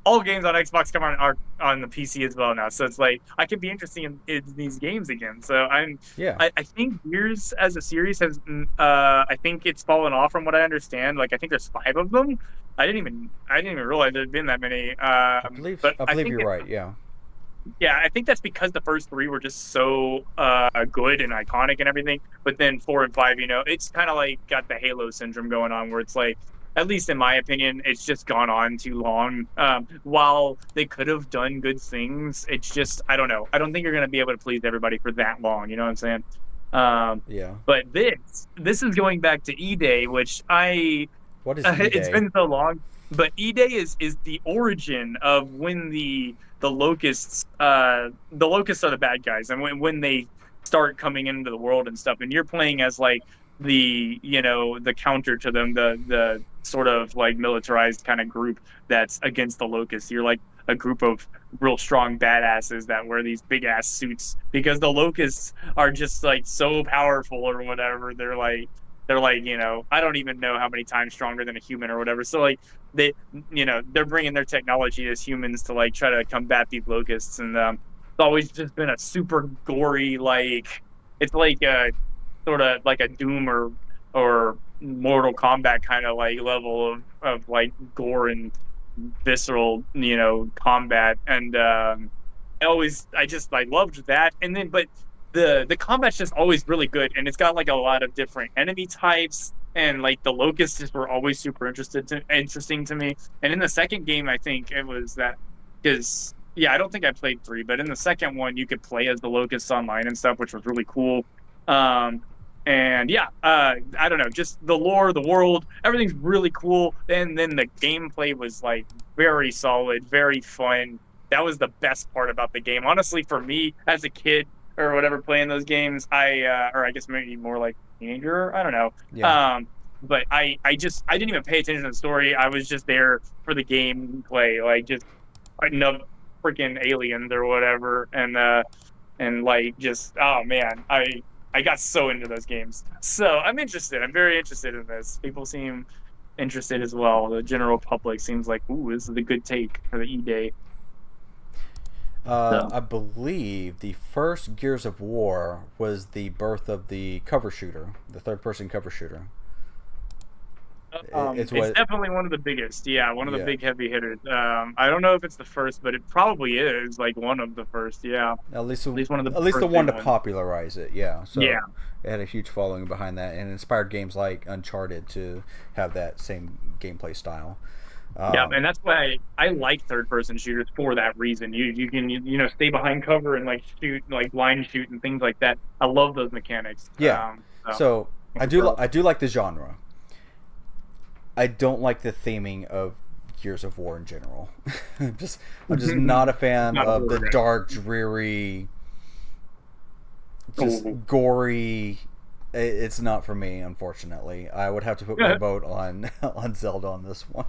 all games on Xbox come on are on the PC as well now. So it's like I can be interested in these games again. So Yeah. I think Gears as a series has I think it's fallen off from what I understand. Like I think there's 5 of them. I didn't even realize there'd been that many. But I I believe think you're right. Yeah. yeah, I think that's because the first 3 were just so good and iconic and everything. But then 4 and 5, it's kind of like got the Halo syndrome going on, where it's like, at least in my opinion, it's just gone on too long. While they could have done good things, it's just I don't know. I don't think you're gonna be able to please everybody for that long. You know what I'm saying? Um, Yeah. but this is going back to E-Day, which I What is It's E-Day? been so long. But E-Day is the origin of when the locusts are the bad guys, and when they start coming into the world and stuff, and you're playing as like the counter to them, the sort of like militarized kind of group that's against the locusts. You're like a group of real strong badasses that wear these big ass suits because the locusts are just like so powerful or whatever. They're like, I don't even know how many times stronger than a human or whatever. So like they're bringing their technology as humans to like try to combat these locusts, and it's always just been a super gory, like it's like a sort of like a Doom or Mortal Kombat kind of like level of like gore and visceral, combat. And I loved that. And then, but the combat's just always really good, and it's got like a lot of different enemy types. And like the locusts just were always super interesting to me. And in the second game, I think it was that because yeah, I don't think I played three, but in the second one, you could play as the locusts online and stuff, which was really cool. Um, and yeah, I don't know, just the lore, the world, everything's really cool. And then the gameplay was like very solid, very fun. That was the best part about the game. Honestly, for me as a kid or whatever playing those games, or I guess maybe more like teenager, I don't know. Yeah. But I didn't even pay attention to the story. I was just there for the gameplay, like just fighting up freaking aliens or whatever. And like just oh man, I got so into those games. So I'm interested. I'm very interested in this. People seem interested as well. The general public seems like, ooh, this is a good take for the E-Day. So I believe the first Gears of War was the birth of the cover shooter, the third-person cover shooter. It's it's what, definitely one of the biggest. Yeah, one of the yeah. big heavy hitters. I don't know if it's the first, but it probably is like one of the first. Yeah, at At least, least one of the at least the first one big to ones. popularize it. Yeah. Yeah. So it had a huge following behind that, and inspired games like Uncharted to have that same gameplay style. Yeah, Um, and that's why I like third person shooters for that reason. You can stay behind cover and like shoot like blind shoot and things like that. I love those mechanics. yeah. So So bro. I do like the genre. I don't like the theming of Gears of War in general. I'm just not a fan Not a of horror the game. dark, dreary, just Oh. gory. It's not for me, unfortunately. I would have to put my vote on on Zelda on this one.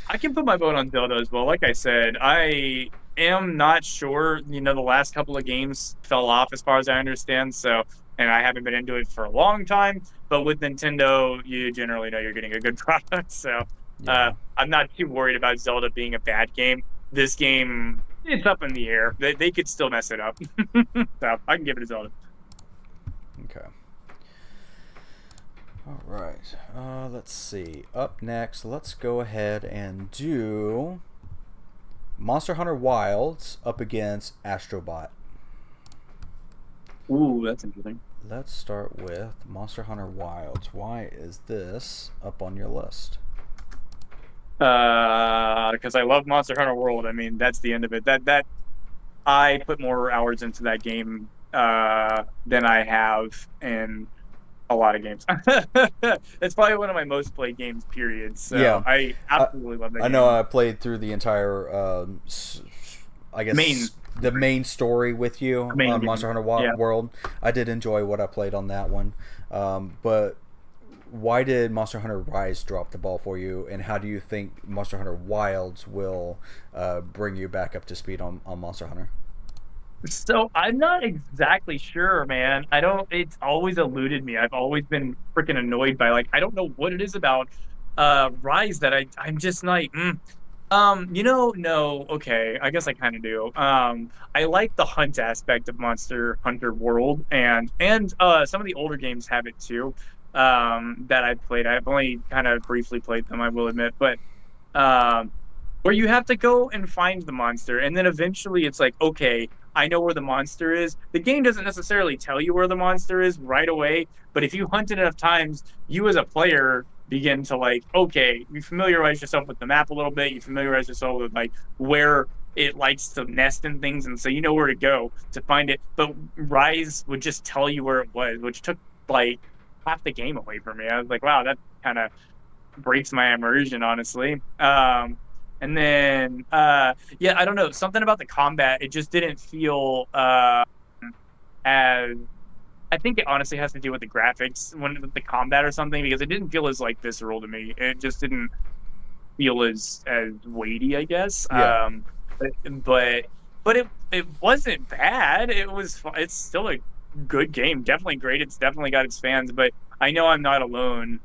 I can put my vote on Zelda as well. Like I said, I am not sure. The last couple of games fell off as far as I understand. So, and I haven't been into it for a long time. But with Nintendo, you generally know you're getting a good product. So, Yeah. I'm not too worried about Zelda being a bad game. This game, it's up in the air. They could still mess it up. So, I can give it a Zelda. Okay. All right. Let's see. Up next, let's go ahead and do Monster Hunter Wilds up against Astrobot. Ooh, that's interesting. Let's start with Monster Hunter Wilds. Why is this up on your list? Because I love Monster Hunter World. I mean, that's the end of it. That I put more hours into that game than I have in a lot of games. It's probably one of my most played games, period. So Yeah, I I, absolutely love that I know game. I played through the entire, I Main guess, the main story with you main on game. Monster Hunter Yeah. World. I did enjoy what I played on that one. But why did Monster Hunter Rise drop the ball for you, and how do you think Monster Hunter Wilds will bring you back up to speed on Monster Hunter? So I'm not exactly sure, man. I don't. It's always eluded me. I've always been freaking annoyed by like I don't know what it is about Rise that I'm just like. No, okay. I guess I kind of do. I like the hunt aspect of Monster Hunter World, and some of the older games have it too. That I've played. I've only kind of briefly played them, I will admit, but um, where you have to go and find the monster, and then eventually it's like, okay, I know where the monster is. The game doesn't necessarily tell you where the monster is right away, but if you hunt it enough times, you as a player begin to like, okay, you familiarize yourself with the map a little bit, you familiarize yourself with like where it likes to nest and things, and so you know where to go to find it. But Rise would just tell you where it was, which took like half the game away from me. I was like, wow, that's kind of breaks my immersion, honestly. And then yeah, I don't know, something about the combat, it just didn't feel as I think it honestly has to do with the graphics when the combat or something, because it didn't feel as like visceral to me. It just didn't feel as weighty, I guess. Yeah. But but it wasn't bad. It's still a good game. Definitely great. It's definitely got its fans, but I know I'm not alone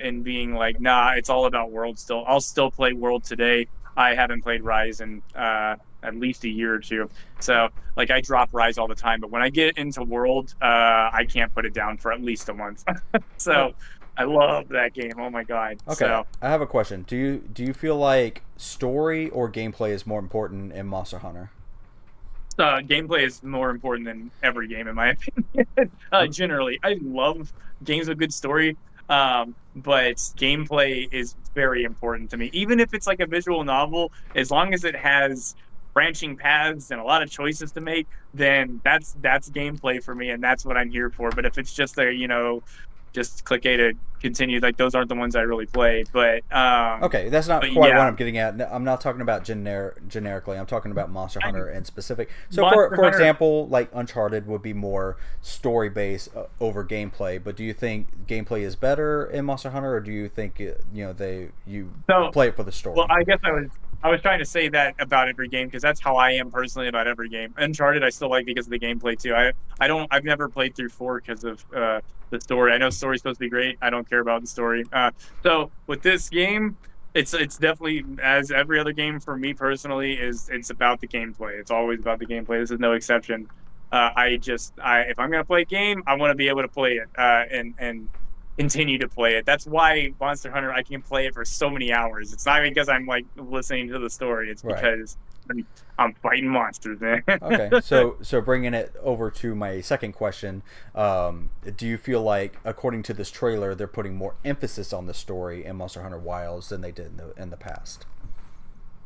in being like, nah, it's all about World still. I'll still play World today. I haven't played Rise in at least a year or two. So like I drop Rise all the time, but when I get into World, I can't put it down for at least a month. Oh, So I love that game. Oh my God. okay. So I have a question. Do you feel like story or gameplay is more important in Monster Hunter? gameplay is more important than every game, in my opinion. Okay. Generally, I love games with good story, but gameplay is very important to me. Even if it's like a visual novel, as long as it has branching paths and a lot of choices to make, then that's gameplay for me, and that's what I'm here for. But if it's just a just click A to continue, like those aren't the ones I really play. Okay, that's not But quite what yeah, I'm getting at. I'm not talking about generically. I'm talking about Monster I, Hunter in specific. So, Monster for Hunter. example, like Uncharted would be more story based over gameplay. But do you think gameplay is better in Monster Hunter, or do you think you So play it for the Well, story? I guess I was trying to say that about every game because that's how I am personally about every game. Uncharted, I still like because of the gameplay too. I've never played through four because of the story. I know story's supposed to be great. I don't care about the story. So with this game, it's definitely as every other game for me personally is it's about the gameplay. It's always about the gameplay. This is no exception. I if I'm gonna play a game, I want to be able to play it and continue to play it. That's why Monster Hunter I can play it for so many hours. It's not because I'm like listening to the story. It's Right. because I'm fighting monsters, man. Okay, so bringing it over to my second question, do you feel like, according to this trailer, they're putting more emphasis on the story in Monster Hunter Wilds than they did in the past?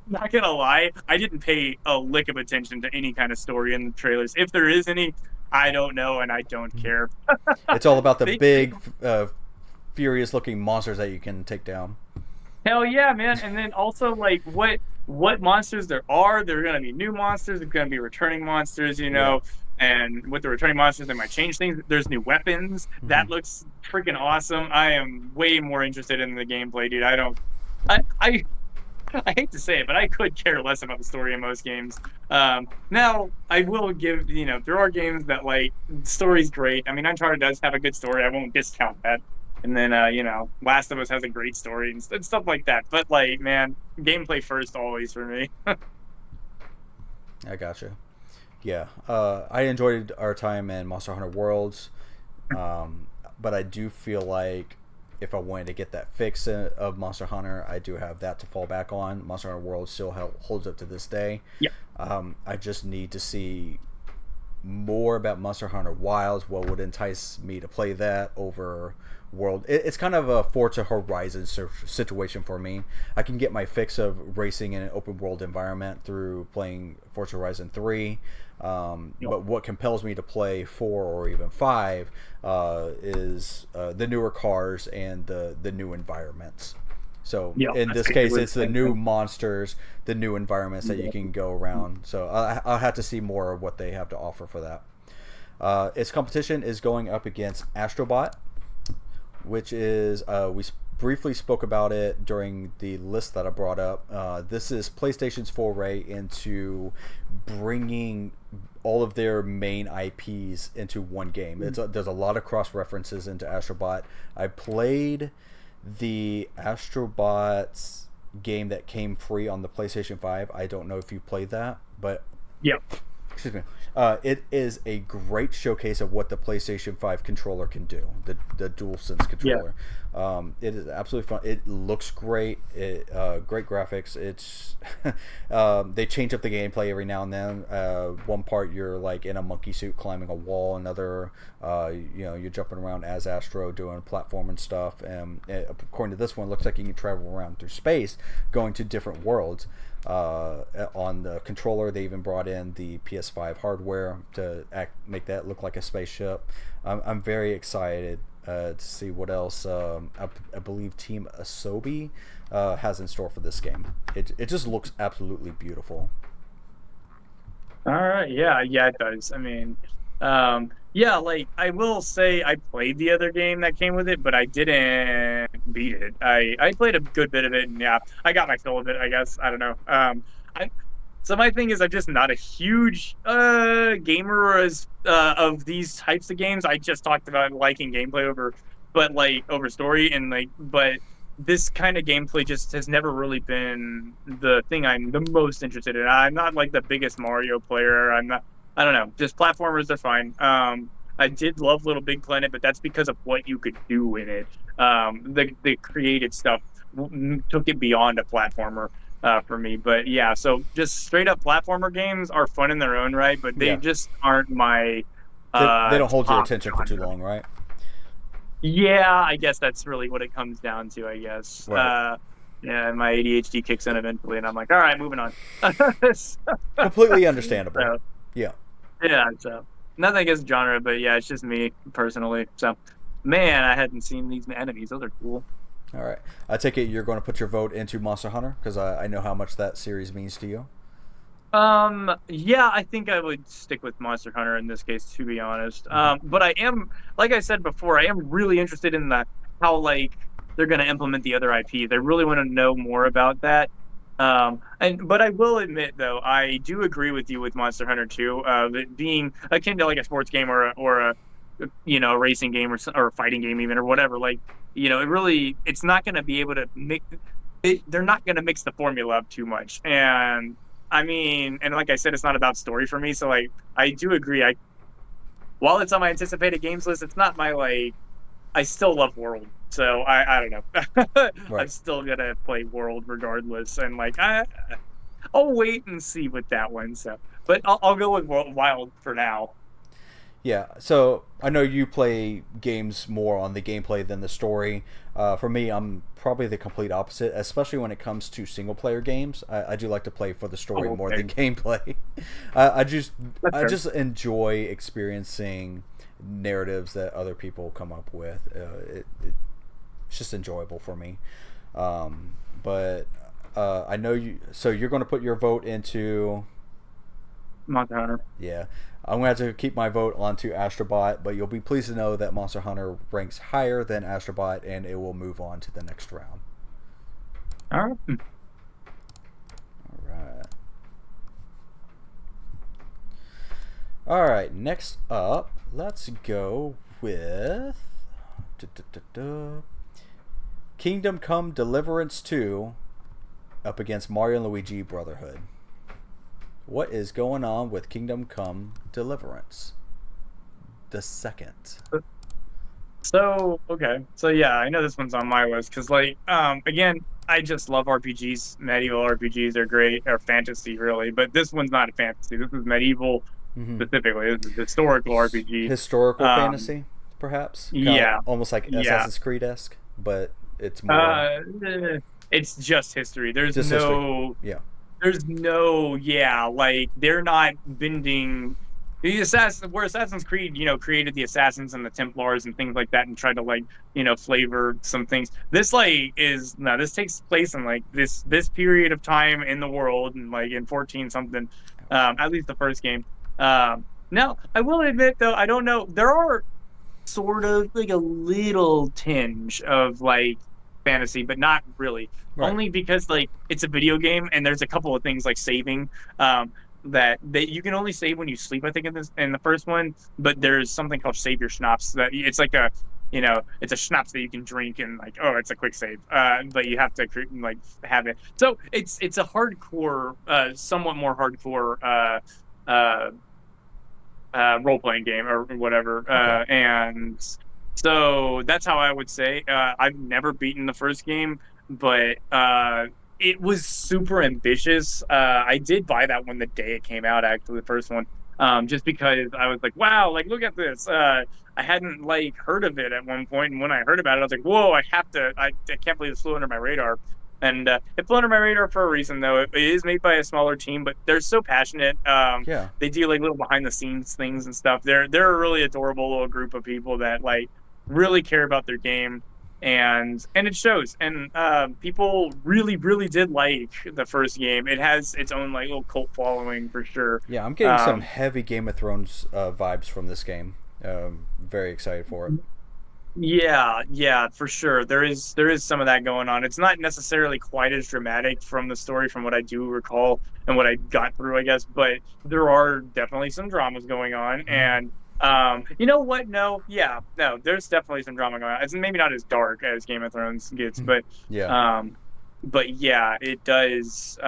Not gonna lie, I didn't pay a lick of attention to any kind of story in the trailers. If there is any, I don't know and I don't care. It's all about the They big, furious-looking monsters that you can take down. Hell yeah, man. And then also like what monsters there are. There are gonna be new monsters, there's gonna be returning monsters, Yeah. and with the returning monsters, they might change things. There's new weapons. Hmm. That looks freaking awesome. I am way more interested in the gameplay, dude. I don't I I hate to say it, but I could care less about the story in most games. Now I will give, there are games that like the story's great. I mean, Uncharted does have a good story. I won't discount that. And then, Last of Us has a great story and stuff like that. But like, man, gameplay first always for me. I gotcha. Yeah, I enjoyed our time in Monster Hunter Worlds, but I do feel like if I wanted to get that fix of Monster Hunter, I do have that to fall back on. Monster Hunter Worlds still holds up to this day. Yeah, I just need to see more about Monster Hunter Wilds. What would entice me to play that over World? It's kind of a Forza Horizon situation for me. I can get my fix of racing in an open world environment through playing Forza Horizon 3. yep, But what compels me to play 4 or even 5 is the newer cars and the new environments. So yep. in That's this case, basically the it's the same new thing. monsters, the new environments that you Yeah. can go around. So I'll have to see more of what they have to offer for that. Its competition is going up against Astrobot, which is we briefly spoke about it during the list that I brought up. This is PlayStation's foray into bringing all of their main IPs into one game. There's a lot of cross references into Astrobot. I played the Astrobots game that came free on the PlayStation 5. I don't know if you played that, but Yep. excuse me. It is a great showcase of what the PlayStation 5 controller can do. The DualSense Yeah. controller. It is absolutely fun. It looks great. Great graphics. It's they change up the gameplay every now and then. One part you're like in a monkey suit climbing a wall. Another, you're jumping around as Astro doing platform and stuff. And according to this one, it looks like you can travel around through space, going to different worlds. On the controller, they even brought in the PS5 hardware to make that look like a spaceship. I'm very excited to see what else I believe Team Asobi has in store for this game. It just looks absolutely beautiful. All right. Yeah, it does. I mean, yeah, like I will say I played the other game that came with it, but I didn't beat it. I played a good bit of it, and yeah, I got my fill of it, I guess. I don't know. I So my thing is I'm just not a huge gamer as of these types of games. I just talked about liking gameplay over but like over story and like but this kind of gameplay just has never really been the thing I'm the most interested in. I'm not like the biggest Mario player. I'm not I don't know. Just platformers are fine. I did love Little Big Planet, but that's because of what you could do in it. The creative stuff took it beyond a platformer for me. But yeah, so just straight up platformer games are fun in their own right, but they Yeah, just aren't my they don't hold your top attention for too genre. long, right? Yeah, I guess that's really what it comes down to, I guess. Right. Yeah, my ADHD kicks in eventually, and I'm like, all right, moving on. So, Completely understandable. so, Yeah. yeah, so nothing against genre, but yeah, it's just me personally. So, man, I hadn't seen these enemies. Those are cool. All right. I take it you're going to put your vote into Monster Hunter because I know how much that series means to you. Yeah, I think I would stick with Monster Hunter in this case, to be honest. Hmm. But I am, like I said before, I am really interested in the how like they're going to implement the other IPs. I really want to know more about that. And but I will admit though, I do agree with you with Monster Hunter 2, it being akin to like a sports game or a a racing game or a fighting game even or whatever. Like it really it's not going to be able to make they're not going to mix the formula up too much and I mean, and like I said, it's not about story for me. So like, I do agree. While it's on my anticipated games list, it's not my like. I still love World, so I don't know. I'm Right. still gonna play World regardless, and like I'll wait and see with that one. So, but I'll go with Wild for now. Yeah, so I know you play games more on the gameplay than the story. For me, I'm probably the complete opposite, especially when it comes to single player games. I do like to play for the story Oh, more okay, than gameplay. I just that's I fair. just enjoy experiencing narratives that other people come up with. It's just enjoyable for me. But I know you. So you're going to put your vote into. Monster Hunter. Yeah. I'm going to have to keep my vote onto Astrobot, but you'll be pleased to know that Monster Hunter ranks higher than Astrobot, and it will move on to the next round. All right. All right. All right. Next up, let's go with Kingdom Come Deliverance 2 up against Mario and Luigi Brotherhood. What is going on with Kingdom Come Deliverance? The second. So okay, so yeah, I know this one's on my list because like again, I just love RPGs. Medieval RPGs are great, or fantasy really, but this one's not a fantasy. This is medieval Mm-hmm. specifically. This is historical RPG. Historical Um, fantasy, perhaps, kind of yeah, almost like yeah. Assassin's Creed esque, but it's more Uh, it's just history. just history. Yeah, Yeah, like they're not bending the assassin where Assassin's Creed, created the assassins and the Templars and things like that and tried to like, flavor some things. This like is no, this takes place in like this period of time in the world and like in 14 something, ouch. at least the first game. Now I will admit though, I don't know, there are sort of like a little tinge of like fantasy, but not really. Right. Only because like it's a video game and there's a couple of things like saving that you can only save when you sleep, I think in the first one, but there's something called save your schnapps that it's like a it's a schnapps that you can drink and like oh it's a quick save but you have to like have it so it's a hardcore somewhat more hardcore uh role playing game or whatever. Okay. And so that's how I would say. I've never beaten the first game, but it was super ambitious. I did buy that one the day it came out, actually, the first one. Just because I was like, wow, like look at this. I hadn't like heard of it at one point, and when I heard about it, I was like, whoa, I have to. I can't believe it's flew under my radar. And it flew under my radar for a reason, though. It is made by a smaller team, but they're so passionate. Yeah. They do like little behind the scenes things and stuff. They're a really adorable little group of people that like really care about their game, and it shows. And people really did like the first game. It has its own like little cult following for sure. Yeah, I'm getting some Um, heavy Game of Thrones vibes from this game. Very excited for it. Yeah, yeah, for sure. There is some of that going on. It's not necessarily quite as dramatic from the story from what I do recall and what I got through, I guess, but there are definitely some dramas going on. Mm-hmm. And you know what? No, yeah, no, there's definitely some drama going on. It's maybe not as dark as Game of Thrones gets, Yeah. um but yeah, it does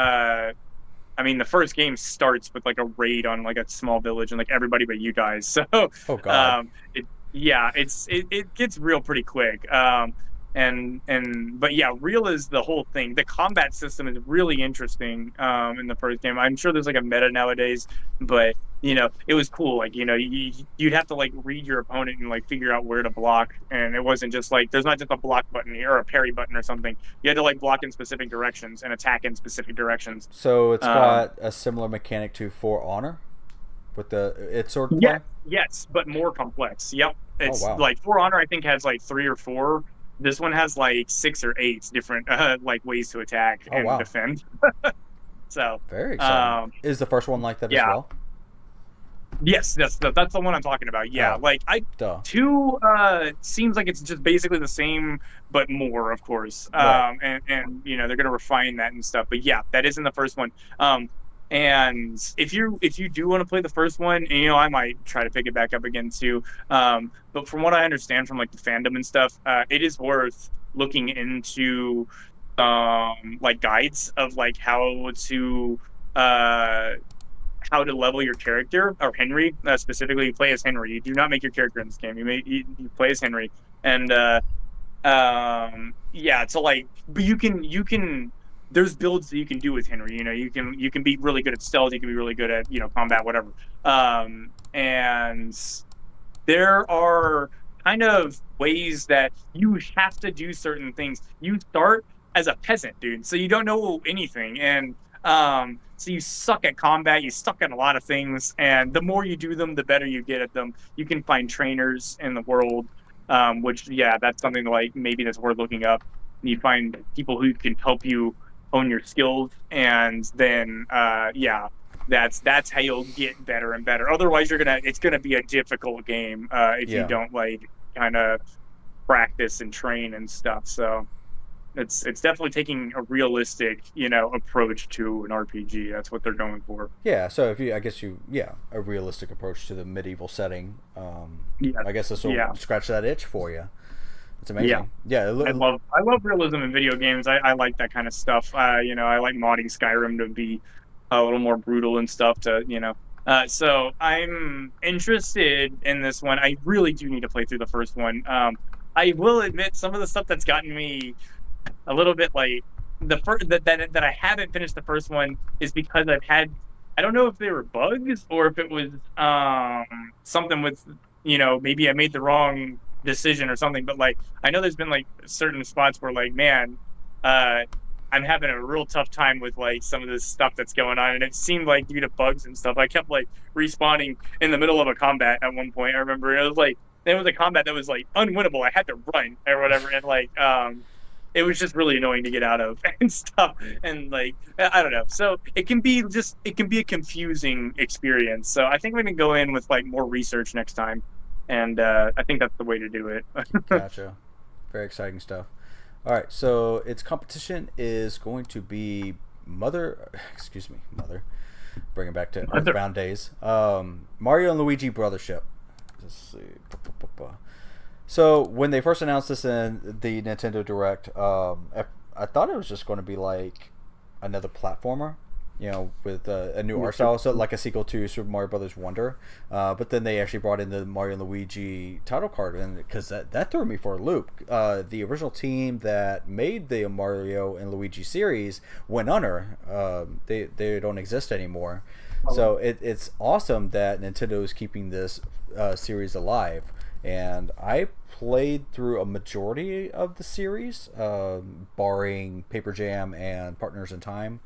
I mean, the first game starts with like a raid on like a small village and like everybody but you guys. So, Oh God. um, it yeah, it gets real pretty quick. But yeah, real is the whole thing. The combat system is really interesting. In the first game, I'm sure there's like a meta nowadays, but it was cool. Like, you'd have to like read your opponent and like figure out where to block, and it wasn't just like there's not just a block button here or a parry button or something. You had to like block in specific directions and attack in specific directions. So it's Um, got a similar mechanic to For Honor with the its sword yes, play. yes, but more complex. Yep. Oh It's wow. like For Honor, I think, has like three or four. This one has like six or eight different like ways to attack Oh and wow. defend. So, Very exciting. um, Is the first one like that as yeah, well? yes, that's the one I'm talking about. Yeah, Oh, like I duh. two seems like it's just basically the same, but more, of course. Right. And they're gonna refine that and stuff. But yeah, that is in the first one. And if you do want to play the first one, and I might try to pick it back up again too. But from what I understand from like the fandom and stuff, it is worth looking into like guides of like uh how to level your character or Henry specifically. You play as Henry. You do not make your character in this game. You play as Henry, and yeah. So like, but you can. There's builds that you can do with Henry. You can be really good at stealth. You can be really good at combat, whatever. And there are kind of ways that you have to do certain things. You start as a peasant, dude, so you don't know anything, and so you suck at combat. You suck at a lot of things, and the more you do them, the better you get at them. You can find trainers in the world, which yeah, that's something like maybe that's worth looking up. You find people who can help you hone your skills, and then yeah, that's how you'll get better and better. Otherwise, it's gonna be a difficult game if you Yeah. don't like kind of practice and train and stuff. So it's definitely taking a realistic approach to an RPG. That's what they're going for. Yeah. So if you, I guess you, yeah, a realistic approach to the medieval setting. Yeah, I guess this will yeah, scratch that itch for you. It's yeah. amazing. Yeah. I love realism in video games. I like that kind of stuff. I like modding Skyrim to be a little more brutal and stuff so I'm interested in this one. I really do need to play through the first one. I will admit some of the stuff that's gotten me a little bit like the first that I haven't finished the first one is because I don't know if they were bugs or if it was something with maybe I made the wrong decision or something, but like I know there's been like certain spots where like man uh I'm having a real tough time with like some of this stuff that's going on, and it seemed like due to bugs and stuff I kept like respawning in the middle of a combat at one point. I remember it was like there was a combat that was like unwinnable. I had to run or whatever, and like it was just really annoying to get out of and stuff. And like I don't know. So it can be a confusing experience. So I think we're gonna go in with like more research next time. And I think that's the way to do it. Gotcha. Very exciting stuff. All right. So its competition is going to be Mother. Excuse me, Mother. Bring it back to Earthbound days. Mario and Luigi Brothership. Let's see. So when they first announced this in the Nintendo Direct, I thought it was just going to be like another platformer, with a new art style, so like a sequel to Super Mario Brothers Wonder. But then they actually brought in the Mario and Luigi title card, and because that threw me for a loop. The original team that made the Mario and Luigi series went under. They don't exist anymore. So it's awesome that Nintendo is keeping this series alive. And I played through a majority of the series, barring Paper Jam and Partners in Time.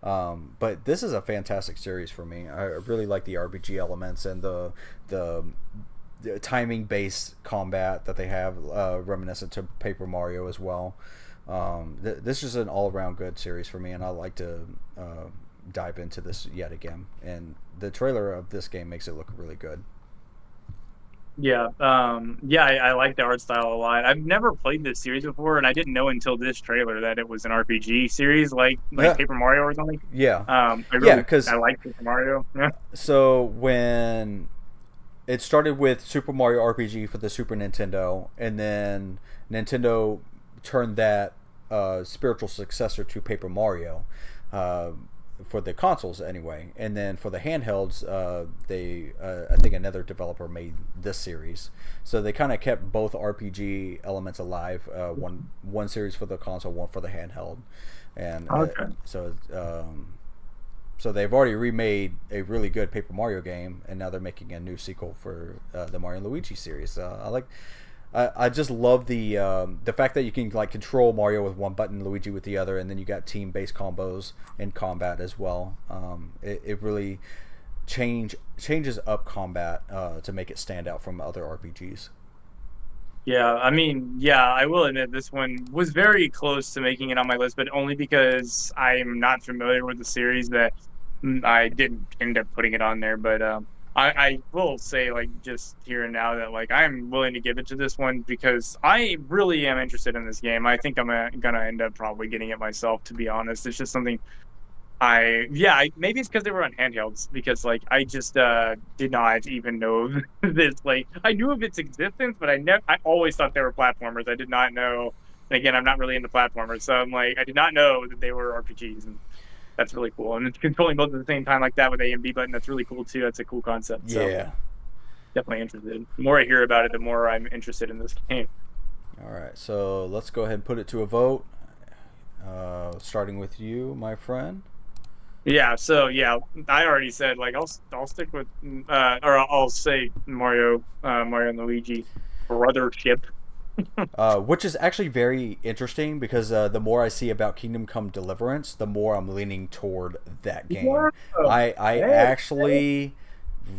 But this is a fantastic series for me. I really like the RPG elements and the timing based combat that they have, reminiscent to Paper Mario as well. This is an all around good series for me, and I like to dive into this yet again. And the trailer of this game makes it look really good. Yeah, I like the art style a lot. I've never played this series before, and I didn't know until this trailer that it was an RPG series, like Yeah, Paper Mario or something. yeah, yeah. I Because like Paper Mario. Yeah. so when it started with Super Mario RPG for the Super Nintendo, and then Nintendo turned that spiritual successor to Paper Mario, uh, for the consoles anyway, and then for the handhelds, I think another developer made this series, so they kind of kept both RPG elements alive. One series for the console, one for the handheld, and Okay. so they've already remade a really good Paper Mario game, and now they're making a new sequel for the Mario and Luigi series. I just love the fact that you can like control Mario with one button, Luigi with the other, and then you got team based combos in combat as well. It really changes up combat to make it stand out from other RPGs. Yeah, I mean, yeah, I will admit this one was very close to making it on my list, but only because I'm not familiar with the series that I didn't end up putting it on there. But I will say, like, just here and now that like I'm willing to give it to this one because I really am interested in this game. I think I'm gonna end up probably getting it myself, to be honest. It's just something maybe it's because they were on handhelds because like I just did not even know this. Like I knew of its existence, but I always thought they were platformers. I did not know. And again, I'm not really into platformers, so I'm like I did not know that they were RPGs, and that's really cool. And it's controlling both at the same time like that with A and B button. That's really cool too. That's a cool concept. So Yeah. definitely interested. The more I hear about it, the more I'm interested in this game. All right, so let's go ahead and put it to a vote. Starting with you, my friend. Yeah, so yeah, I already said like I'll stick with or I'll say Mario and Luigi brothership. Which is actually very interesting because the more I see about Kingdom Come Deliverance, the more I'm leaning toward that game. Wow. I Hey, actually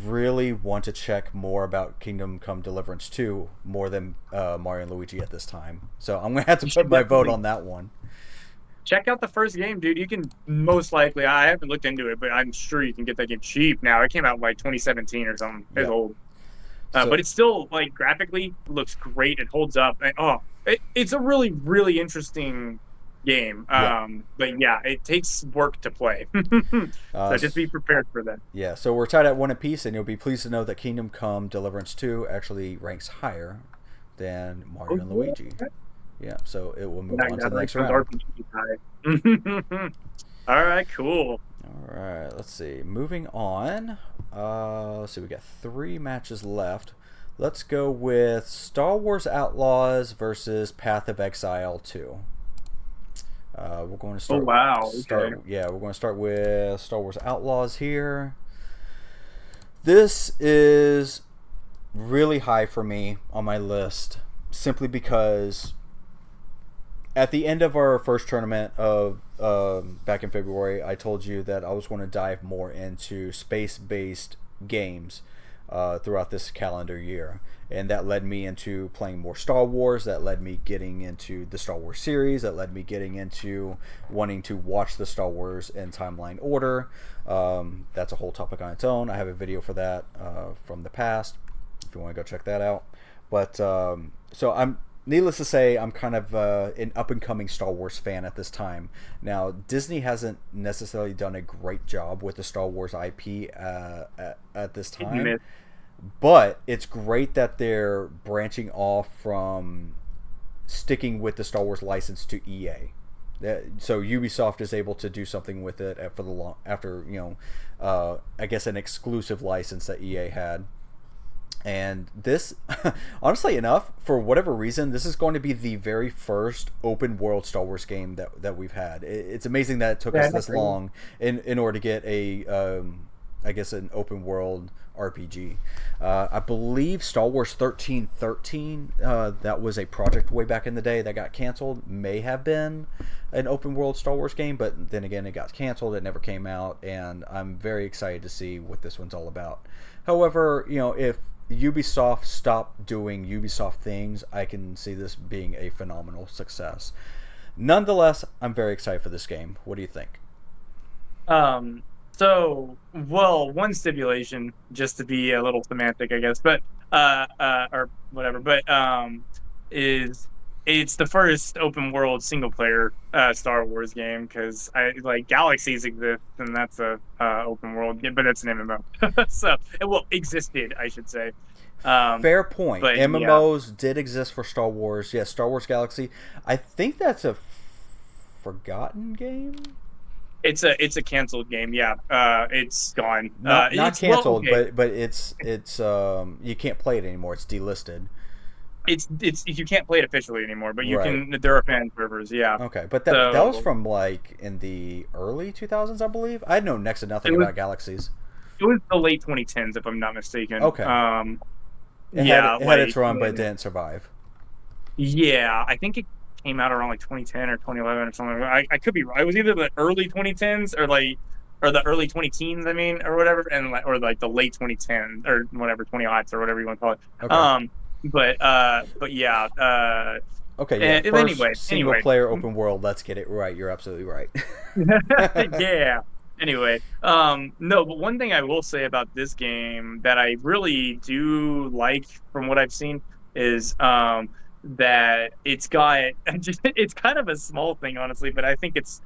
really want to check more about Kingdom Come Deliverance 2 more than Mario and Luigi at this time. So I'm gonna have to you put should my vote definitely on that one. check out the first game, dude. You can most likely I haven't looked into it, but I'm sure you can get that game cheap now. It came out in like 2017 or something. It's Yep. old. So But it's still like graphically looks great. It holds up. And, it's a really, really interesting game. yep. But yeah, it takes work to play. Uh, So just be prepared for that. yeah. So we're tied at one apiece, and you'll be pleased to know that Kingdom Come Deliverance 2 actually ranks higher than Oh, Mario and Luigi. yeah. Yeah. So it will move Yeah, on to that the like next comes round. RPG high. All right, cool. All right, let's see. Moving on. Let's see. We got 3 matches left. Let's go with Star Wars Outlaws versus Path of Exile 2. We're going to Oh start. wow. Okay. Yeah, we're going to start with Star Wars Outlaws here. This is really high for me on my list, simply because at the end of our first tournament of back in February, I told you that I was going to dive more into space-based games throughout this calendar year, and that led me into playing more Star Wars. That led me getting into the Star Wars series. That led me getting into wanting to watch the Star Wars in timeline order. That's a whole topic on its own. I have a video for that from the past if you want to go check that out. But so I'm needless to say, I'm kind of an up-and-coming Star Wars fan at this time. Now, Disney hasn't necessarily done a great job with the Star Wars IP at this time, but it's great that they're branching off from sticking with the Star Wars license to EA. So Ubisoft is able to do something with it for the long after I guess an exclusive license that EA had. And this, honestly enough, for whatever reason, this is going to be the very first open world Star Wars game that we've had. It's amazing that it took us this long in order to get I guess an open world RPG. I believe Star Wars 1313, that was a project way back in the day that got canceled, may have been an open world Star Wars game, but then again, it got canceled. It never came out, and I'm very excited to see what this one's all about. However, if Ubisoft stopped doing Ubisoft things, I can see this being a phenomenal success. Nonetheless, I'm very excited for this game. What do you think? Um, well, one stipulation, just to be a little semantic, I guess, but or whatever, but is it's the first open world single player Star Wars game because I like Galaxies exist and that's a open world game, but it's an MMO. So it well existed, I should say. Um, Fair point. but yeah, MMOs did exist for Star Wars. Yes, Star Wars Galaxy. I think that's a forgotten game. it's a canceled game. Yeah, it's gone. Not It's well, canceled, okay. but it's you can't play it anymore. It's delisted. It's you can't play it officially anymore, but you Right. can. There are fan servers, yeah. Okay, but that was So from like in the early 2000s, I believe. I know next to nothing it was about Galaxies. it was the late 2010s, if I'm not mistaken. Okay, Yeah, it had its like run, but it didn't survive. yeah, I think it came out around like 2010 or 2011 or something. I could be right. It was either the early 2010s or the early 20 teens, I mean, or whatever, and like or like the late 2010s or whatever 20 aughts or whatever you want to call it. Okay. But yeah. Okay, yeah. Anyway, First single player open world. Let's get it right. You're absolutely right. yeah. Anyway, no, but one thing I will say about this game that I really do like from what I've seen is that it's got just it's kind of a small thing honestly, but I think it's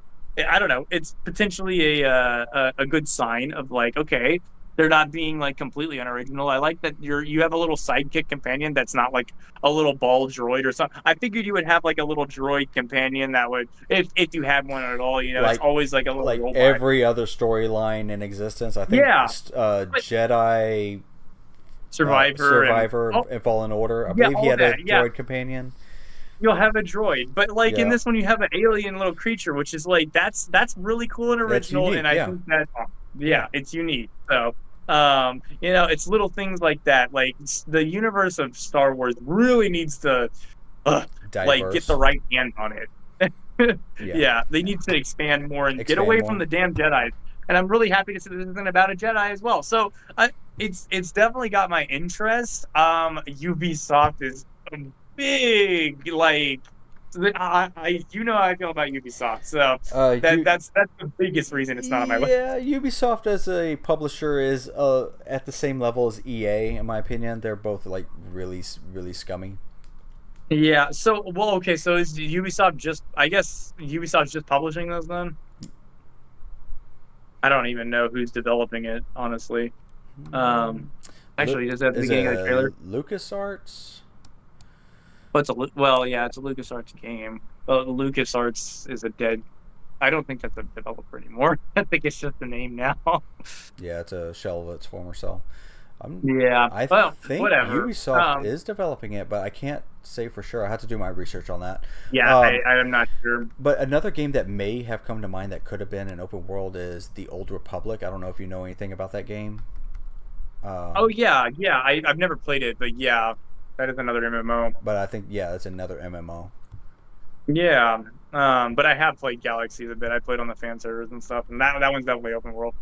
I don't know, it's potentially a good sign of like okay, they're not being like completely unoriginal. I like that you have a little sidekick companion that's not like a little ball droid or something. I figured you would have like a little droid companion that would, if you had one at all, you know, it's like always like a little like robot. every other storyline in existence. I think Yeah, but Jedi Survivor and Survivor oh and Fallen Order. I yeah, believe he all had a that. Yeah, droid companion. you'll have a droid, but like in Yeah, this one, you have an alien little creature, which is like that's really cool and that's original, and unique. I Yeah, think that yeah. yeah, it's unique. So. You know, it's little things like that. Like the universe of Star Wars really needs to uh, like get the Diverse. right hand on it. Yeah, Yeah, they need to expand more and get expand away from more. the damn Jedi. And I'm really happy to see this isn't about a Jedi as well. So it's definitely got my interest. Ubisoft is a big like you know how I feel about Ubisoft. So You that's the biggest reason it's not on my list. Yeah, Ubisoft as a publisher is at the same level as EA in my opinion. They're both like really scummy. Yeah. So well, okay. So is Ubisoft just? I guess Ubisoft's just publishing those then. I don't even know who's developing it, honestly. Um, Actually, does that at the Is beginning of the trailer? it LucasArts? Well, well, yeah, it's a LucasArts game. Well, LucasArts is a dead. I don't think that's a developer anymore. I think it's just a name now. Yeah, it's a shell of its former self. Yeah. I Well, think whatever. Ubisoft is developing it, but I can't say for sure. I have to do my research on that. Yeah, Um, I'm not sure. but another game that may have come to mind that could have been an open world is the Old Republic. I don't know if you know anything about that game. Oh Um, yeah, yeah. I've never played it, but yeah, that is another MMO. but I think yeah, it's another MMO. Yeah, but I have played Galaxies a bit. I played on the fan servers and stuff, and that one's definitely open world.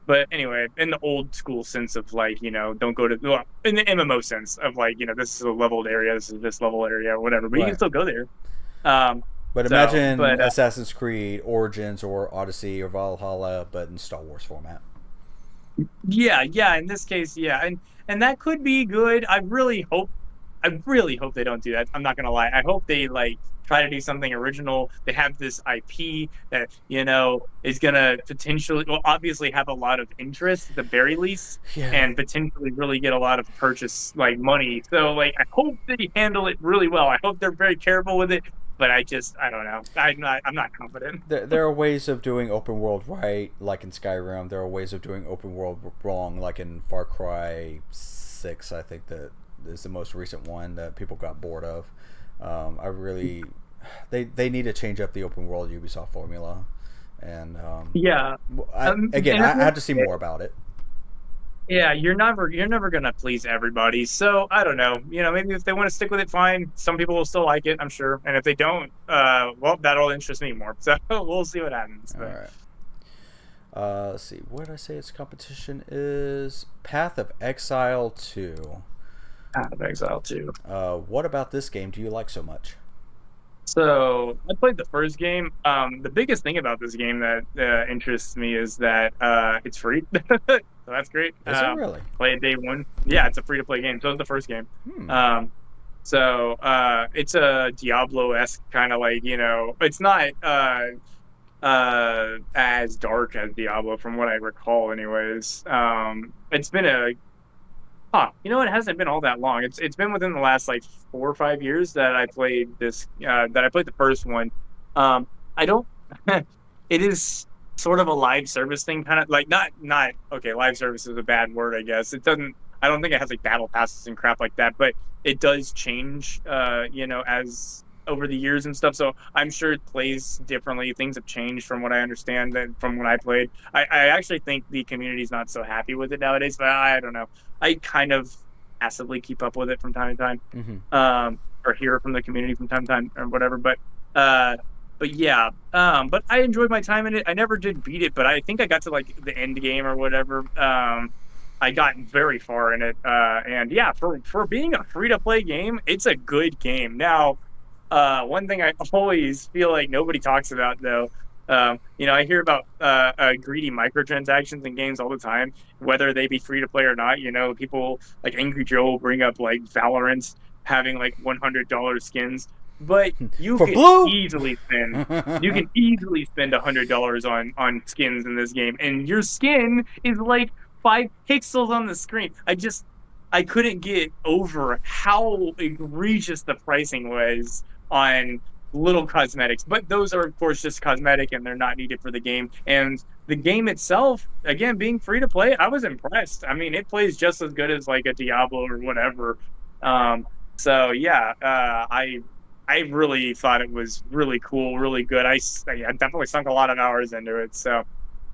But anyway, in the old school sense of like, you know, don't go to well, in the MMO sense of like, you know, this is a leveled area, this is this level area, or whatever. But you can Right. still go there. Um, But so, imagine but Assassin's Creed Origins or Odyssey or Valhalla, but in Star Wars format. yeah, yeah. In this case, yeah, and that could be good. I really hope they don't do that. I'm not gonna lie. I hope they like try to do something original. They have this IP that you know is gonna potentially, well, obviously have a lot of interest at the very least, Yeah. and potentially really get a lot of purchase like money. So like, I hope they handle it really well. I hope they're very careful with it. But I don't know. I'm not confident. There are ways of doing open world right, like in Skyrim. There are ways of doing open world wrong, like in Far Cry 6. I think that is the most recent one that people got bored of. I really, they need to change up the open world Ubisoft formula, and Yeah. again, And I have to see more about it. yeah, you're never gonna please everybody. So I don't know. You know, maybe if they want to stick with it, fine. Some people will still like it, I'm sure. And if they don't, well, that'll interest me more. So we'll see what happens. All But right. Let's see. What did I say its competition is? Path of Exile 2. Path of Exile 2. What about this game do you like so much? So I played the first game. The biggest thing about this game that interests me is that it's free. So that's great. Is it really? Play it day one. Yeah, it's a free to play game. So it's the first game. Hmm. It's a Diablo-esque kind of like, it's not as dark as Diablo from what I recall anyways. It's been a it hasn't been all that long. It's been within the last like 4 or 5 years that I played that I played the first one. I don't it is sort of a live service thing, kind of like not okay, live service is a bad word, I guess. I don't think it has like battle passes and crap like that, but it does change as over the years and stuff. So I'm sure it plays differently. Things have changed from what I understand than from when I played. I actually think the community's not so happy with it nowadays, but I don't know. I kind of passively keep up with it from time to time, Mm-hmm. or hear from the community from time to time or whatever. Uh, but yeah, but I enjoyed my time in it. I never did beat it, but I think I got to like the end game or whatever. I got very far in it, and yeah, for being a free to play game, it's a good game. Now, one thing I always feel like nobody talks about though, I hear about greedy microtransactions in games all the time, whether they be free to play or not. People like Angry Joe will bring up like Valorant having like $100 skins, but For blue. you can easily spend $100 on skins in this game, and your skin is like 5 pixels on the screen. I couldn't get over how egregious the pricing was on little cosmetics, but those are of course just cosmetic and they're not needed for the game. And the game itself, again, being free to play, I was impressed. I mean, it plays just as good as like a Diablo or whatever. Um, so yeah, I really thought it was really cool, really good. I definitely sunk a lot of hours into it. So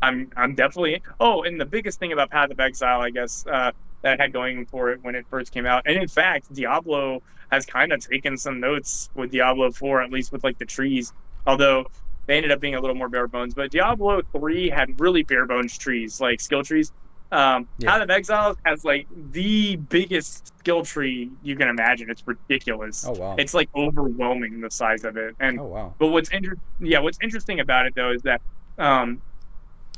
I'm definitely. Oh, and the biggest thing about Path of Exile, I guess, that it had going for it when it first came out, and in fact, Diablo has kind of taken some notes with Diablo 4, at least with like the trees. Although they ended up being a little more bare bones, but Diablo 3 had really bare bones trees, like skill trees. Yeah. Path of Exile has like the biggest skill tree you can imagine. It's ridiculous. Oh wow. It's like overwhelming the size of it. And Oh wow. but what's interesting about it though is that um,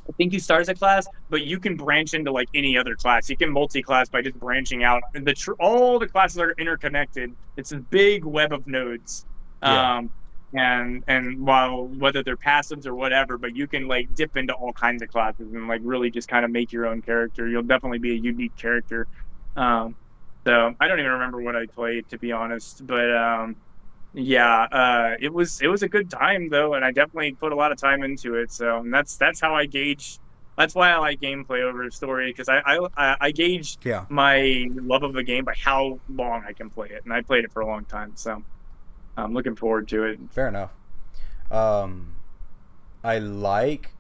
I think you start as a class, but you can branch into like any other class. You can multi-class by just branching out. And all the classes are interconnected. It's a big web of nodes. Yeah. And while whether they're passives or whatever, but you can like dip into all kinds of classes and like really just kind of make your own character. You'll definitely be a unique character. Um, so I don't even remember what I played, to be honest, but yeah, it was a good time though, and I definitely put a lot of time into it. So and that's how I gauge. That's why I like gameplay over story, because I gauge Yeah. my love of a game by how long I can play it, and I played it for a long time. So I'm looking forward to it. Fair enough. Um, I like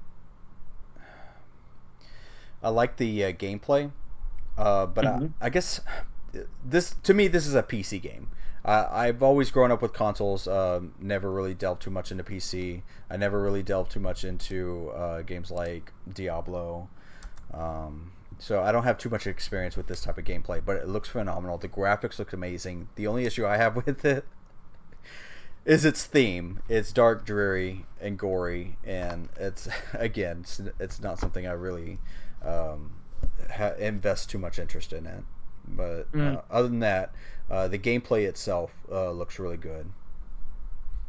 I like the gameplay, but Hmm. I guess this to me this is a PC game. I've always grown up with consoles. Never really delved too much into PC. I never really delved too much into games like Diablo. So I don't have too much experience with this type of gameplay, but it looks phenomenal. The graphics look amazing. The only issue I have with it is its theme. It's dark, dreary, and gory, and it's again, it's not something I really um, invest too much interest in it. But Mm. other than that, the gameplay itself looks really good.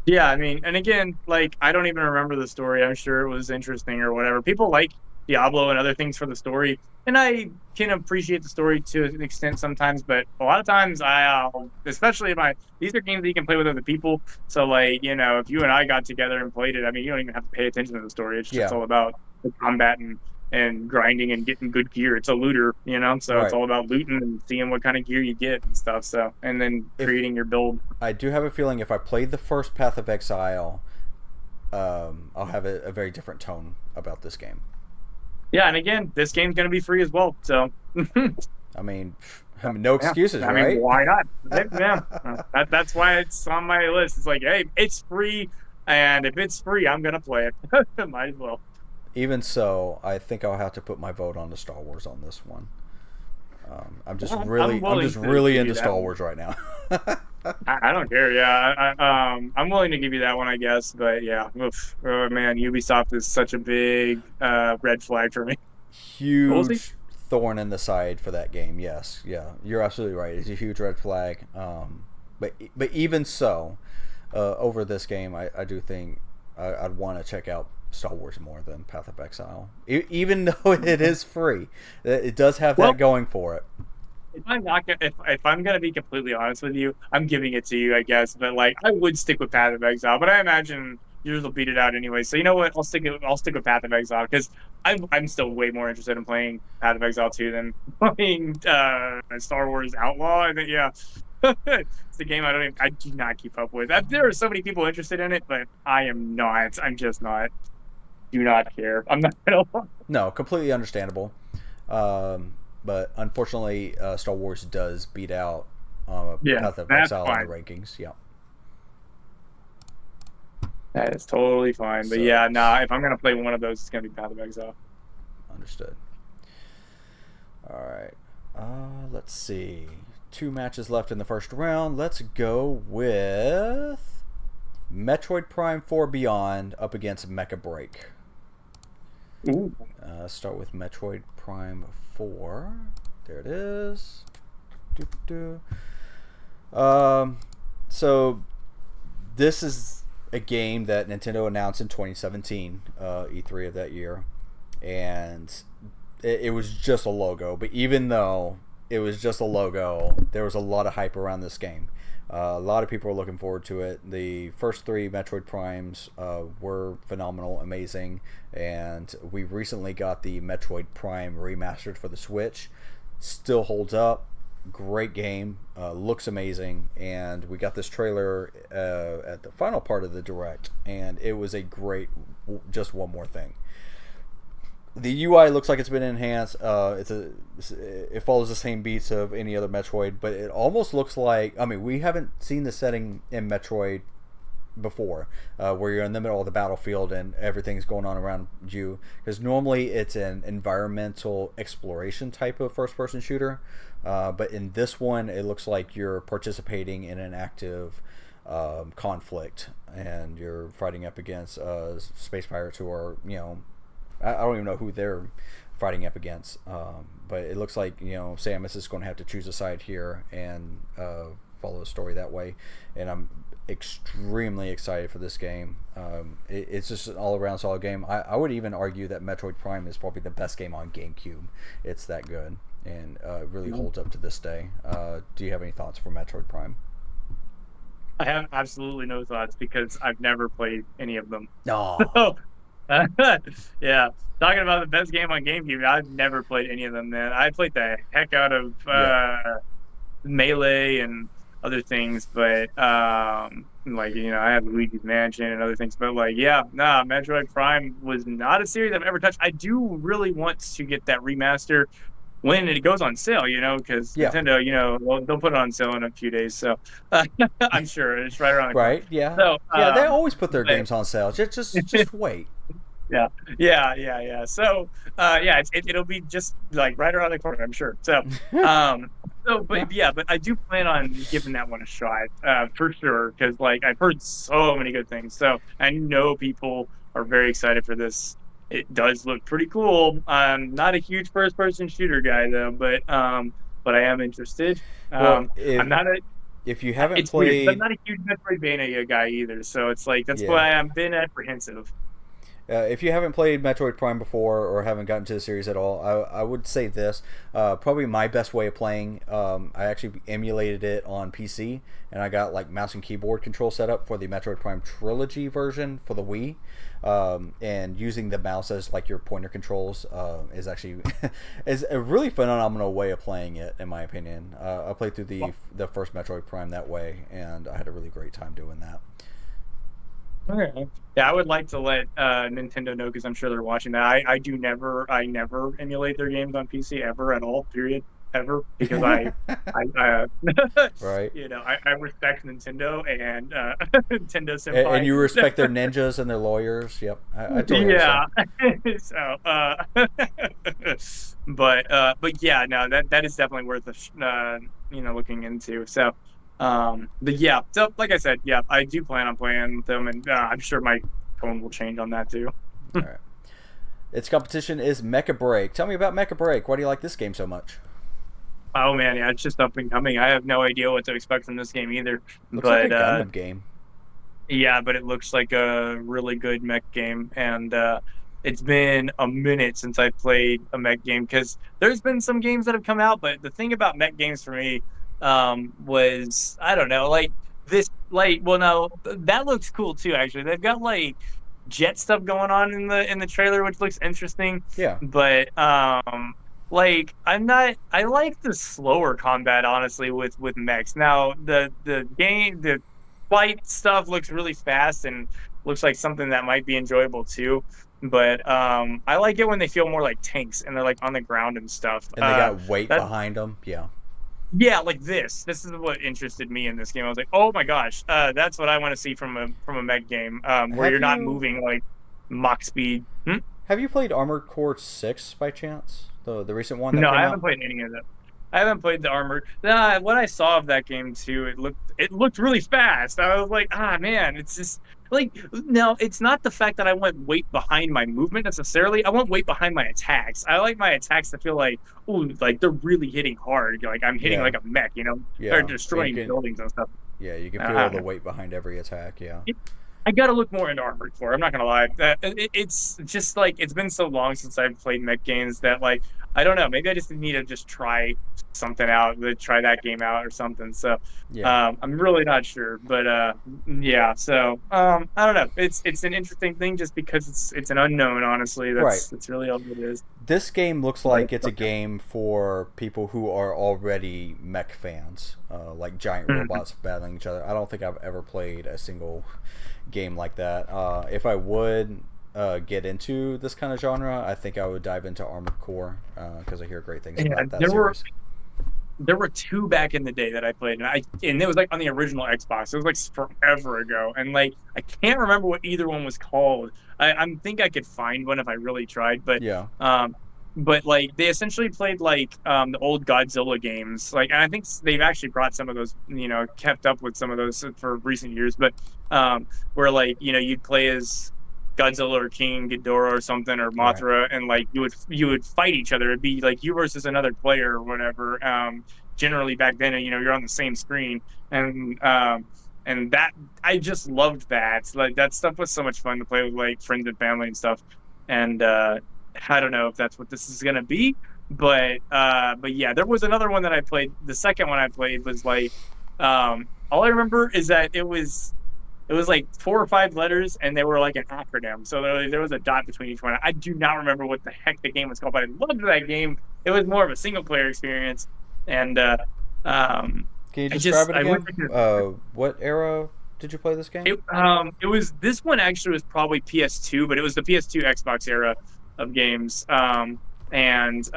Yeah, I mean, and again, like I don't even remember the story. I'm sure it was interesting or whatever. People like Diablo and other things for the story, and I can appreciate the story to an extent sometimes. But a lot of times, especially if these are games that you can play with other people. So, like, if you and I got together and played it, I mean, you don't even have to pay attention to the story. It's just Yeah, all about the combat and grinding and getting good gear. It's a looter. So it's right. all about looting and seeing what kind of gear you get and stuff. So, and then If creating your build. I do have a feeling if I played the first Path of Exile, I'll have a very different tone about this game. Yeah, and again, this game's going to be free as well. So, I mean, no yeah, excuses, I mean, right? why not? Yeah, that's why it's on my list. It's like, hey, it's free, and if it's free, I'm going to play it. Might as well. even so, I think I'll have to put my vote on the Star Wars on this one. I'm I'm willing just to really give you into that Star one. Wars right now. I don't care. Yeah, I'm willing to give you that one, I guess. But yeah, oof. Oh man, Ubisoft is such a big red flag for me. We'll see. Huge thorn in the side for that game. Yes, yeah, you're absolutely right. It's a huge red flag. But even so, over this game, I do think I'd want to check out Star Wars more than Path of Exile, even though it is free. It does have that Well, going for it. if I'm gonna be completely honest with you, I'm giving it to you, I guess. But like, I would stick with Path of Exile, but I imagine yours will beat it out anyway. So you know what? I'll stick with Path of Exile because I'm still way more interested in playing Path of Exile 2 than playing Star Wars Outlaw. I think yeah. It's the game I do not keep up with. There are so many people interested in it, but I am not. I'm just not. Do not care. I'm not gonna. No, completely understandable. But unfortunately, Star Wars does beat out Yeah, Path of that's Exile in the fine. rankings. Yeah. That is totally fine. But So yeah, nah, if I'm gonna play one of those, it's gonna be Path of Exile. understood. All right. Let's see. Two matches left in the first round. Let's go with Metroid Prime 4 Beyond up against Mecha Break. Ooh. Start with Metroid Prime 4. There it is. Um, so this is a game that Nintendo announced in 2017, E3 of that year, and it was just a logo. But even though it was just a logo, there was a lot of hype around this game. A lot of people are looking forward to it. The first three Metroid Primes were phenomenal, amazing, and we recently got the Metroid Prime remastered for the Switch. Still holds up. Great game, looks amazing, and we got this trailer at the final part of the direct, and it was a great. Just one more thing. The UI looks like it's been enhanced. It follows the same beats of any other Metroid, but it almost looks like. I mean, we haven't seen the setting in Metroid before, where you're in the middle of the battlefield and everything's going on around you. Because normally it's an environmental exploration type of first-person shooter, but in this one, it looks like you're participating in an active conflict and you're fighting up against space pirates who are, I don't even know who they're fighting up against, but it looks like Samus is going to have to choose a side here and follow the story that way, and I'm extremely excited for this game. It's just an all-around solid game. I would even argue that Metroid Prime is probably the best game on GameCube. It's that good, and really holds up to this day. Do you have any thoughts for Metroid Prime? I have absolutely no thoughts because I've never played any of them. Oh, So, yeah, talking about the best game on GameCube, I've never played any of them, man. I played the heck out of yeah. Melee and other things, but like I have Luigi's Mansion and other things, but like yeah, nah, Metroid Prime was not a series I've ever touched. I do really want to get that remaster when it goes on sale, because Yeah. Nintendo, they'll put it on sale in a few days, so I'm sure it's right around the corner. Right. Yeah. So, Yeah. They always put their but games on sale. Just wait. yeah, yeah. So, yeah, it'll be just like right around the corner, I'm sure. So, um, Yeah. but yeah, but I do plan on giving that one a shot, for sure, because like I've heard so many good things. So I know people are very excited for this. It does look pretty cool. I'm not a huge first-person shooter guy though, but I am interested. Well, I'm not a. if you haven't It's weird 'cause I'm played, not a huge Metroidvania guy either. So it's like that's yeah, why I've been apprehensive. if you haven't played Metroid Prime before or haven't gotten to the series at all, I would say this. Probably my best way of playing. I actually emulated it on PC, and I got like mouse and keyboard control set up for the Metroid Prime Trilogy version for the Wii. And using the mouse as like your pointer controls is actually is a really phenomenal way of playing it, in my opinion. I played through the first Metroid Prime that way, and I had a really great time doing that. Okay. Yeah, I would like to let Nintendo know because I'm sure they're watching that. I never emulate their games on PC ever at all. Period. ever because I Right. I respect Nintendo and Nintendo And Senpai. you respect their ninjas and their lawyers. Yep, I totally understand. Yeah. So, but yeah, no, that is definitely worth looking into. So, but yeah, so like I said, yeah, I do plan on playing with them, and I'm sure my tone will change on that too. All right. Its competition is Mecha Break. Tell me about Mecha Break. Why do you like this game so much? Oh man, yeah, it's just up and coming. I have no idea what to expect from this game either, Looks like a but Gundam game. yeah, but it looks like a really good mech game, and it's been a minute since I played a mech game because there's been some games that have come out, but the thing about mech games for me was I don't know, like this, like well, no, that looks cool too. Actually, they've got like jet stuff going on in the trailer, which looks interesting, Yeah. but like I'm not. I like the slower combat, honestly, with mechs. Now the flight stuff looks really fast and looks like something that might be enjoyable too. But I like it when they feel more like tanks and they're like on the ground and stuff. And they got weight That behind them. Yeah. yeah, like this. This is what interested me in this game. I was like, oh my gosh, that's what I want to see from a mech game, where Have you're not you moving like Mach speed. Hmm? have you played Armored Core 6 by chance? The recent one that No, I came haven't out? played any of them. I haven't played the Armored. What I saw of that game too, it looked really fast. I was like, ah man, it's just like no, it's not the fact that I want weight behind my movement necessarily. I want weight behind my attacks. I like my attacks to feel like, oh, like they're really hitting hard. Like I'm hitting Yeah. like a mech, or Yeah. And you destroying can buildings and stuff. I feel don't the know. weight behind every attack, yeah. I gotta look more into Armored Core. I'm not gonna lie. It's just like it's been so long since I've played mech games that like I don't know. Maybe I just need to just try something out, try that game out or something. So Yeah. I'm really not sure, but yeah. So I don't know. It's an interesting thing just because it's an unknown. Honestly, Right. that's really all it is. This game looks But like it's a game for people who are already mech fans, like giant Mhm. robots battling each other. I don't think I've ever played a single game like that. If I would get into this kind of genre, I think I would dive into Armored Core because I hear great things Yeah, about that series. there were two back in the day that I played, and it was like on the original Xbox. It was like forever ago, and like I can't remember what either one was called. I think I could find one if I really tried, Yeah, um, but like they essentially played like the old Godzilla games, like, and I think they've actually brought some of those, kept up with some of those for recent years, but where like you'd play as Godzilla or King Ghidorah or something or right, Mothra, and like you would fight each other. It'd be like you versus another player or whatever. Generally back then, you're on the same screen, and that I just loved that. Like that stuff was so much fun to play with like friends and family and stuff. And I don't know if that's what this is gonna be, but yeah, there was another one that I played. The second one I played was like all I remember is that it was like 4 or 5 letters, and they were like an acronym. So there was a dot between each one. I do not remember what the heck the game was called, but I loved that game. It was more of a single player experience, and um, can you describe it I wish again? I could. What era did you play this game? It was this one actually was probably PS2, but it was the PS2 Xbox era of games. And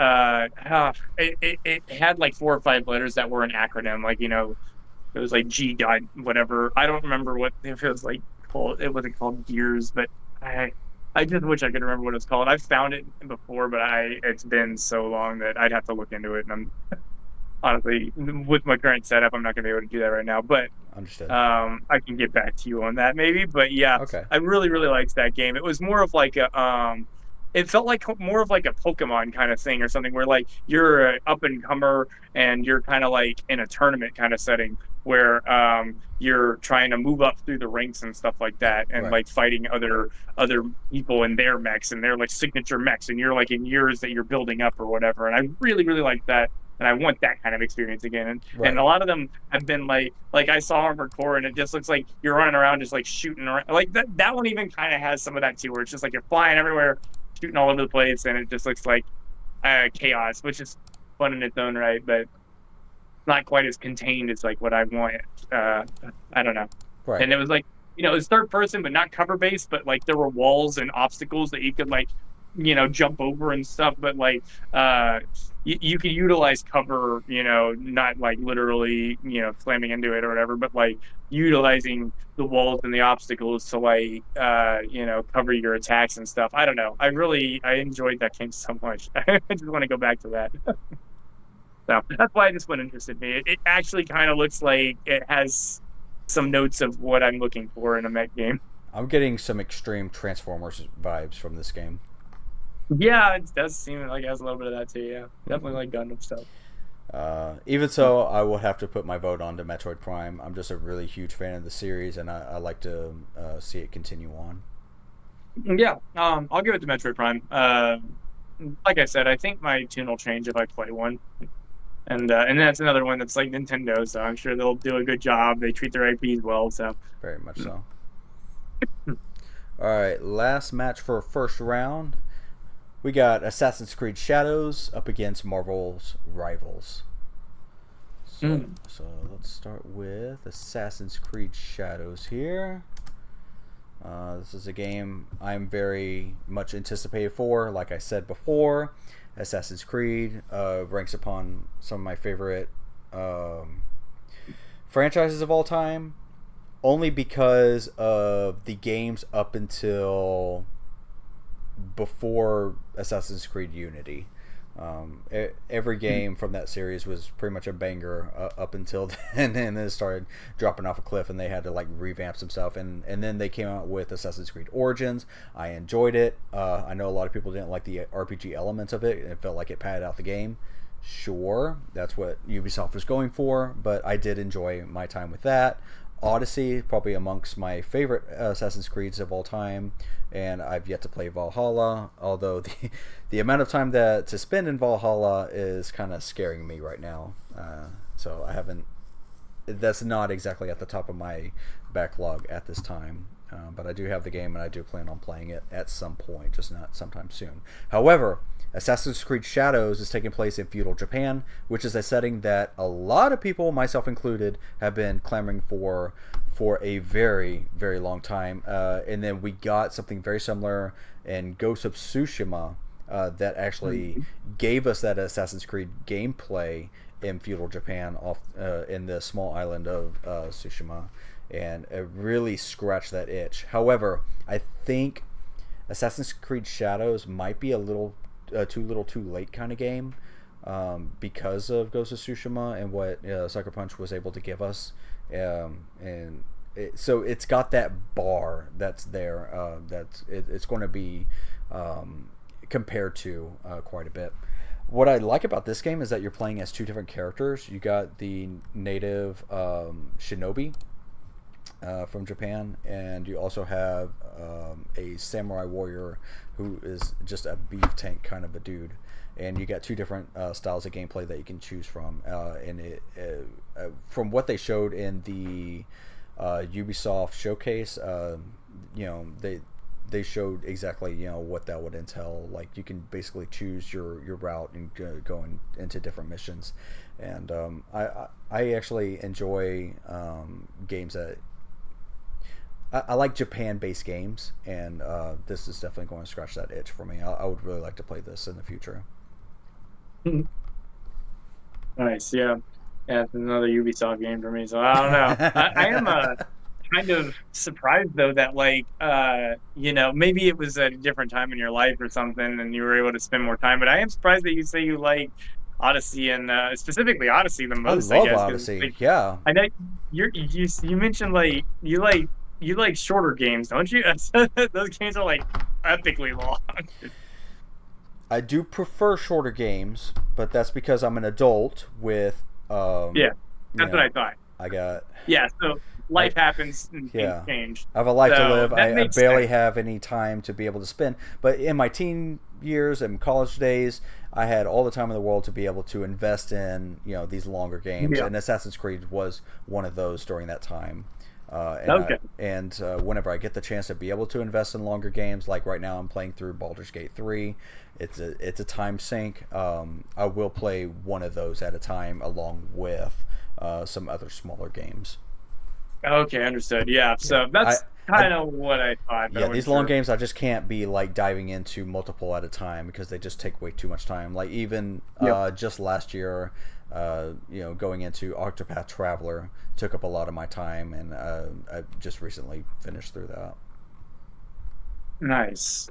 it had like 4 or 5 letters that were an acronym, like it was like G dot whatever. I don't remember what if it was like called. It wasn't called Gears, but I I just wish I could remember what it's called. I've found it before, but it's been so long that I'd have to look into it. And I'm honestly with my current setup, I'm not gonna be able to do that right now. But Understood. I can get back to you on that maybe. But yeah, Okay. I really really liked that game. It was more of like a it felt like more of like a Pokemon kind of thing or something where like you're an up and comer and you're kind of like in a tournament kind of setting where you're trying to move up through the ranks and stuff like that and Right. like fighting other people in their mechs and their like signature mechs and you're like in yours that you're building up or whatever. And I really really like that. And I want that kind of experience again. And Right. a lot of them have been like I saw Armored Core and it just looks like you're running around just like shooting around. Like that one even kind of has some of that too, where it's just like you're flying everywhere, shooting all over the place, and it just looks like chaos, which is fun in its own right, but not quite as contained as like what I want. Uh, I don't know. Right. And it was like it was third person, but not cover based, but like there were walls and obstacles that you could like jump over and stuff, but like uh you can utilize cover, not like literally, slamming into it or whatever, but like utilizing the walls and the obstacles to like cover your attacks and stuff. I don't know. I enjoyed that game so much. I just want to go back to that. So that's why this one interested me. It actually kind of looks like it has some notes of what I'm looking for in a mech game. I'm getting some extreme Transformers vibes from this game. Yeah, it does seem like it has a little bit of that too. Yeah, definitely like Gundam stuff. Even so, I will have to put my vote on to Metroid Prime. I'm just a really huge fan of the series, and I like to see it continue on. Yeah, I'll give it to Metroid Prime. Like I said, I think my tune will change if I play one, and that's another one that's like Nintendo, so I'm sure they'll do a good job. They treat their IPs well, so. Very much so. All right, last match for first round. We got Assassin's Creed Shadows up against Marvel's Rivals. So let's start with Assassin's Creed Shadows here. This is a game I'm very much anticipated for. Like I said before, Assassin's Creed ranks upon some of my favorite franchises of all time, only because of the games up until before Assassin's Creed Unity. Every game from that series was pretty much a banger up until then, and then it started dropping off a cliff, and they had to like revamp some stuff, and then they came out with Assassin's Creed Origins. I enjoyed it. I know a lot of people didn't like the RPG elements of it. It felt like it padded out the game. Sure, that's what Ubisoft was going for, but I did enjoy my time with that. Odyssey, probably amongst my favorite Assassin's Creeds of all time, and I've yet to play Valhalla, although the amount of time that to spend in Valhalla is kind of scaring me right now. So I haven't. That's not exactly at the top of my backlog at this time. But I do have the game, and I do plan on playing it at some point, just not sometime soon. However, Assassin's Creed Shadows is taking place in feudal Japan, which is a setting that a lot of people, myself included, have been clamoring for a very, very long time. And then we got something very similar in Ghost of Tsushima that actually gave us that Assassin's Creed gameplay in feudal Japan off in the small island of Tsushima, and it really scratched that itch. However, I think Assassin's Creed Shadows might be a little too little too late kind of game, because of Ghost of Tsushima and what Sucker Punch was able to give us, and so it's got that bar that's there, it's going to be compared to quite a bit. What I like about this game is that you're playing as two different characters. You got the native shinobi from Japan, and you also have a samurai warrior who is just a beef tank kind of a dude. And you got two different styles of gameplay that you can choose from. And from what they showed in the Ubisoft showcase, they showed exactly what that would entail. Like, you can basically choose your route and go into different missions. And I actually enjoy games that I like Japan-based games, and this is definitely going to scratch that itch for me. I would really like to play this in the future. Nice, yeah. Yeah, it's another Ubisoft game for me, so I don't know. I am kind of surprised though that like maybe it was a different time in your life or something and you were able to spend more time. But I am surprised that you say you like Odyssey and specifically Odyssey the I most, I love guess, because Odyssey. like Yeah, I know you mentioned like you like shorter games, don't you? Those games are like epically long. I do prefer shorter games, but that's because I'm an adult with Yeah, you that's what know I thought. I got Yeah, so I life happens and things yeah. change. I have a life to So live. that I makes barely sense. have any time to be able to spend. But in my teen years and college days, I had all the time in the world to be able to invest in these longer games. Yeah. And Assassin's Creed was one of those during that time. Okay. Whenever I get the chance to be able to invest in longer games, like right now I'm playing through Baldur's Gate 3, it's a time sink. I will play one of those at a time along with some other smaller games. Okay, understood. Yeah. Yeah, So that's kind of what I thought, but I Yeah, wasn't these long sure. games I just can't be like diving into multiple at a time because they just take way too much time. Like even Yep. just last year, going into Octopath Traveler took up a lot of my time, and I just recently finished through that. Nice.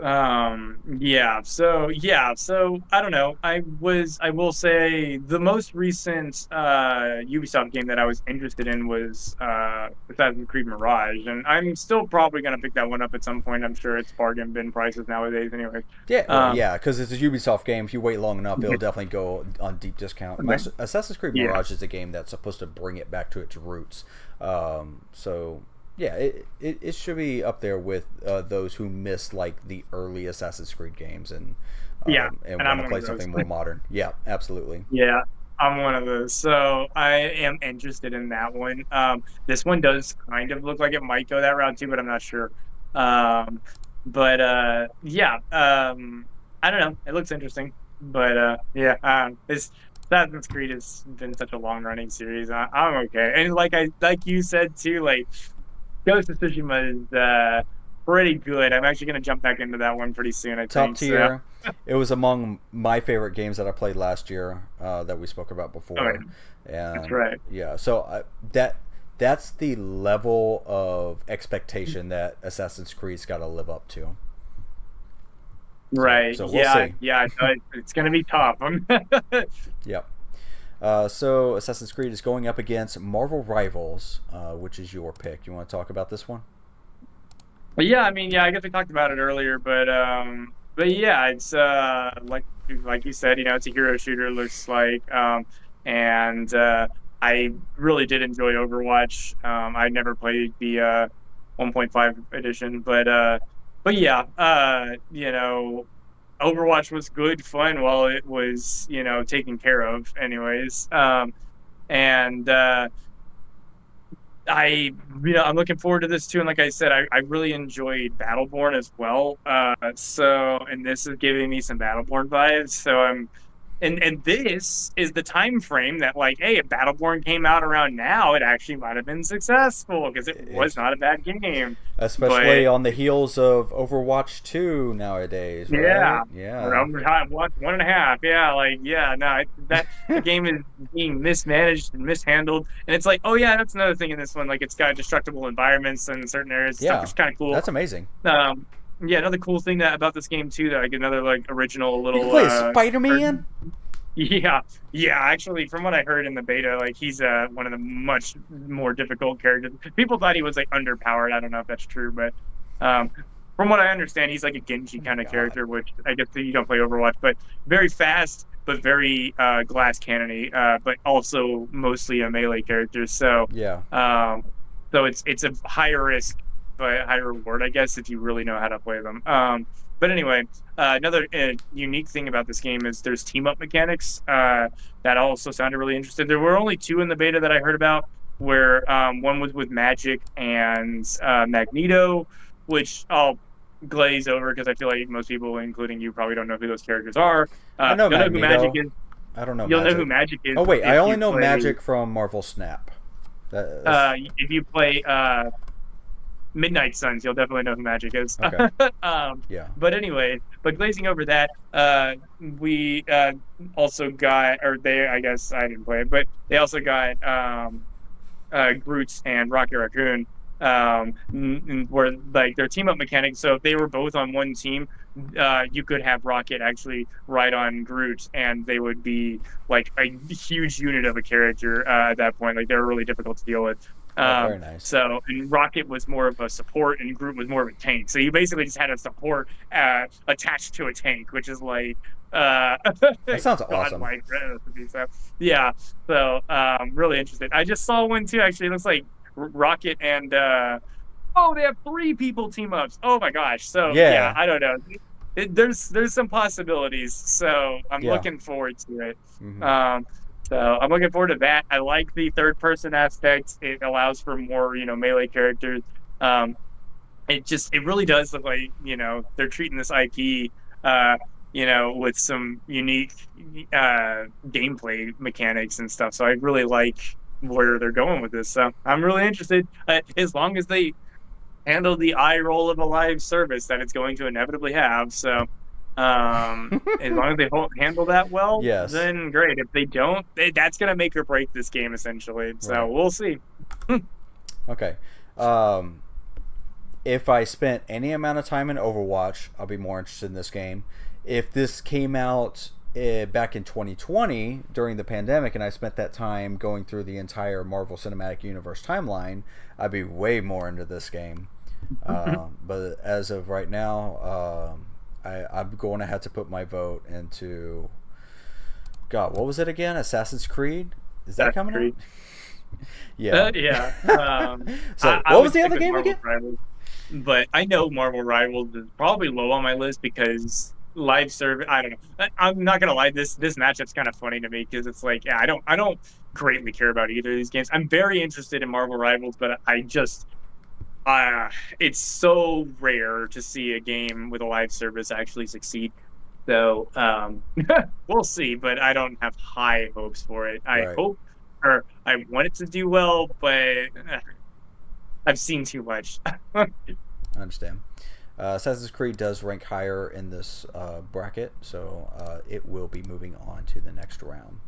So I don't know. I will say the most recent Ubisoft game that I was interested in was Assassin's Creed Mirage, and I'm still probably gonna pick that one up at some point. I'm sure it's bargain bin prices nowadays anyway. Yeah, well, Um yeah, because it's a Ubisoft game. If you wait long enough, it'll definitely go on deep discount. Assassin's Creed yeah. Mirage is a game that's supposed to bring it back to its roots. So yeah, it should be up there with those who miss like the early Assassin's Creed games Yeah, and and want I'm to one play of those. something more modern. Yeah, absolutely. Yeah, I'm one of those. So I am interested in that one. This one does kind of look like it might go that route too, but I'm not sure. Um, but yeah, I don't know. It looks interesting, but yeah, this Assassin's Creed has been such a long running series. I'm okay, and like you said too, like Ghost of Tsushima is pretty good. I'm actually gonna jump back into that one pretty soon, I Top think. So, tier. It was among my favorite games that I played last year that we spoke about oh, before, that's and right. yeah, so that's the level of expectation that Assassin's Creed's got to live up to. So Right. so we'll Yeah. see. Yeah. No, it's going to be tough. Yep. So Assassin's Creed is going up against Marvel Rivals, which is your pick. You want to talk about this one? But yeah, I mean, yeah, I guess we talked about it earlier, but yeah, it's like you said, it's a hero shooter, looks like, and I really did enjoy Overwatch. I never played the 1.5 edition, but yeah, Overwatch was good fun while it was, taken care of, anyways. And I'm looking forward to this too. And like I said, I really enjoyed Battleborn as well. And this is giving me some Battleborn vibes. And this is the time frame that, like, hey, if Battleborn came out around now, it actually might have been successful because it was Ex- not a bad game. But Especially on the heels of Overwatch 2 nowadays, yeah, right? or Yeah. overtime, what, 1.5? Yeah, like, yeah, no, that the game is being mismanaged and mishandled, and it's like, oh yeah, that's another thing in this one. Like, it's got destructible environments in certain areas and stuff, which Yeah. is kind of cool. That's amazing. Yeah, another cool thing about this game too, that like another like original You can little play as Spider-Man? yeah, yeah. Actually, from what I heard in the beta, like he's one of the much more difficult characters. People thought he was like underpowered. I don't know if that's true, but um, from what I understand, he's like a Genji Oh my kind of god. character, which I guess you don't play Overwatch, but very fast, but very glass cannony, but also mostly a melee character. Yeah. Um, so it's a higher risk but high reward, I guess, if you really know how to play them. But anyway, another unique thing about this game is there's team up mechanics that also sounded really interesting. There were only two in the beta that I heard about, where one was with Magic and Magneto, which I'll glaze over because I feel like most people, including you, probably don't know who those characters are. I know You'll know who Magic Magneto. is. I don't know You'll know who Magic. Magic is Oh wait, I if only you know play Magic from Marvel Snap. That's if you play Midnight Suns, you'll definitely know who Magic is. okay. um, Yeah. but anyway, but glazing over that, we also got, or they, I guess I didn't play it, but they also got Groot and Rocket Raccoon, where like their team up mechanics. So if they were both on one team, you could have Rocket actually ride on Groot, and they would be like a huge unit of a character at that point. Like they're really difficult to deal with. Oh, very nice. And Rocket was more of a support, and Groot was more of a tank. So you basically just had a support attached to a tank, which is like That sounds awesome. godlike recipe. So yeah, so really interested. I just saw one too. Actually, it looks like Rocket and oh, they have three people team ups. Oh my gosh. So yeah, Yeah. I don't know. There's some possibilities. So I'm Yeah. looking forward to it. Hmm. Um, so I'm looking forward to that. I like the third person aspect. It allows for more, melee characters. Um, it really does look like, they're treating this IP with some unique gameplay mechanics and stuff. So I really like where they're going with this. So I'm really interested. As long as they handle the eye roll of a live service that it's going to inevitably have. So, as long as they handle that well, Yes. then great. If they don't, that's going to make or break this game essentially. So Right. we'll see. Okay. Um, if I spent any amount of time in Overwatch, I'll be more interested in this game. If this came out back in 2020 during the pandemic and I spent that time going through the entire Marvel Cinematic Universe timeline, I'd be way more into this game. But as of right now, I'm going to have to put my vote into. God, what was it again? Assassin's Creed? Is that That's coming out? great. Yeah. Yeah. So, I what was would the stick other with game Marvel again? Rivals, but I know Marvel Rivals is probably low on my list because live service. I don't know. I'm not gonna lie. This matchup's kind of funny to me because it's like, yeah, I don't greatly care about either of these games. I'm very interested in Marvel Rivals, but I just it's so rare to see a game with a live service actually succeed. So we'll see, but I don't have high hopes for it. I Right. hope or I want it to do well, but I've seen too much. I understand. Assassin's Creed does rank higher in this bracket, so it will be moving on to the next round.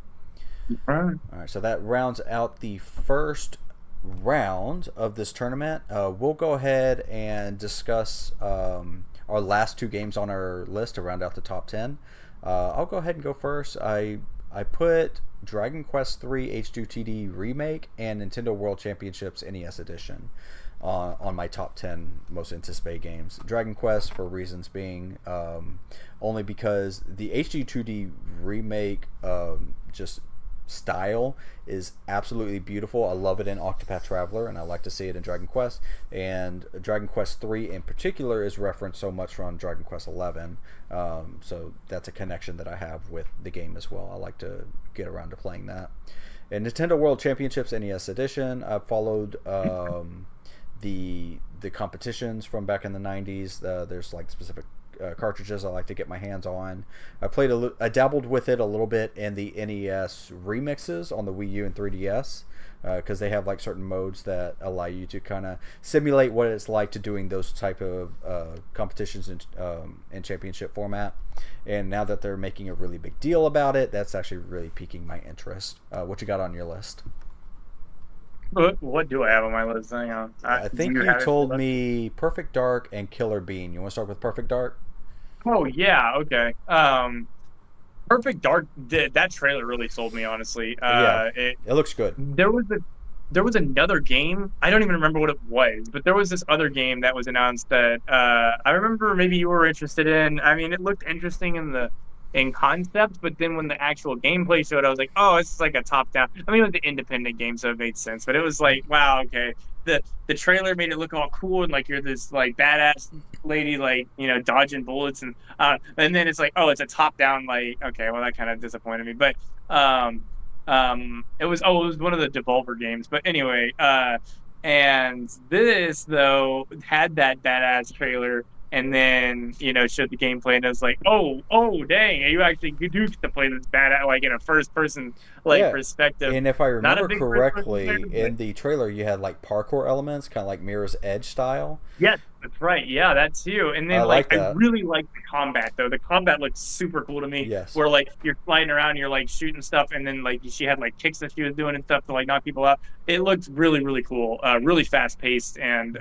All right, so that rounds out the first round of this tournament. We'll go ahead and discuss our last two games on our list to round out the top 10. I'll go ahead and go first. I put Dragon Quest III H2TD Remake and Nintendo World Championships NES Edition on my top 10 most anticipated games. Dragon Quest, for reasons being only because the HD2D remake just style is absolutely beautiful. I love it in Octopath Traveler, and I like to see it in Dragon Quest. And Dragon Quest 3 in particular is referenced so much from Dragon Quest 11, so that's a connection that I have with the game as well. I like to get around to playing that. And Nintendo World Championships NES Edition, I followed the competitions from back in the 90s. There's like specific cartridges I like to get my hands on. I dabbled with it a little bit in the NES remixes on the Wii U and 3DS because they have like certain modes that allow you to kind of simulate what it's like to doing those type of competitions in championship format. And now that they're making a really big deal about it, that's actually really piquing my interest. What you got on your list? What do I have on my list? Hang on. I Do think you you have it told pulled up? me Perfect Dark and Killer Bean. You want to start with Perfect Dark? Oh yeah, okay. Perfect Dark did that trailer really sold me, honestly. Yeah, it looks good. There was a there was another game. I don't even remember what it was, but there was this other game that was announced that I remember maybe you were interested in. I mean, it looked interesting in concept, but then when the actual gameplay showed, I was like, oh, it's like a top down. I mean, it was an independent game, so it made sense. But it was like, wow, okay. The trailer made it look all cool and like you're this like badass lady, like dodging bullets, and then it's like, oh, it's a top down. Like, okay, well, that kind of disappointed me, but it was one of the Devolver games, but anyway, and this though had that badass trailer, and then showed the gameplay, and it was like, oh, dang, you actually do get to play this badass like in a first person like Yeah, perspective. and if I Not a remember big first person player, correctly, but in the trailer you had like parkour elements, kind of like Mirror's Edge style. yes, that's right. Yeah, that's too. And I then like like I that. really like the combat though. The combat looks super cool to me. Yes. Where like you're flying around, you're like shooting stuff, and then like she had like kicks that she was doing and stuff to like knock people out. It looked really, really cool. Really fast paced and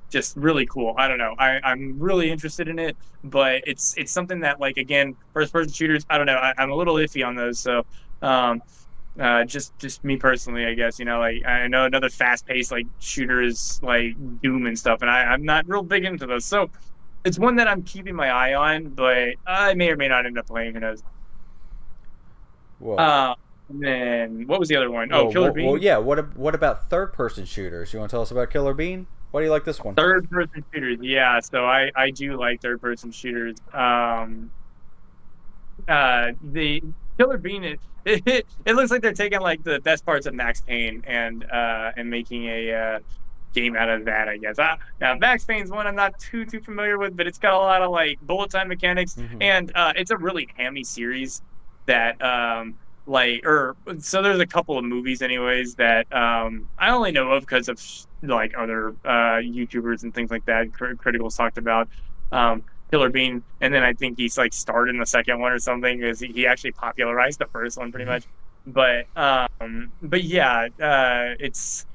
just really cool. I don't know. I'm really interested in it, but it's something that like again, first person shooters, I don't know. I'm a little iffy on those. So um just me personally, I guess, like I know another fast paced like shooter is like Doom and stuff, and I'm not real big into those. So it's one that I'm keeping my eye on, but I may or may not end up playing. Who knows? Well, Uh, and then what was the other one? Oh, well, Killer well, Bean, yeah. What about third person shooters? You want to tell us about Killer Bean? Why do you like this one? third person shooters. Yeah, so I do like third person shooters. The Killer Bean it looks like they're taking like the best parts of Max Payne and making a game out of that, I guess. Now Max Payne's one I'm not too familiar with, but it's got a lot of like bullet time mechanics, Mm-hmm. and it's a really hammy series that like, or so there's a couple of movies anyways that I only know of because of like other YouTubers and things like that. Criticals talked about um Killer Bean, and then I think he's like starred in the second one or something because he actually popularized the first one pretty much. But yeah, it's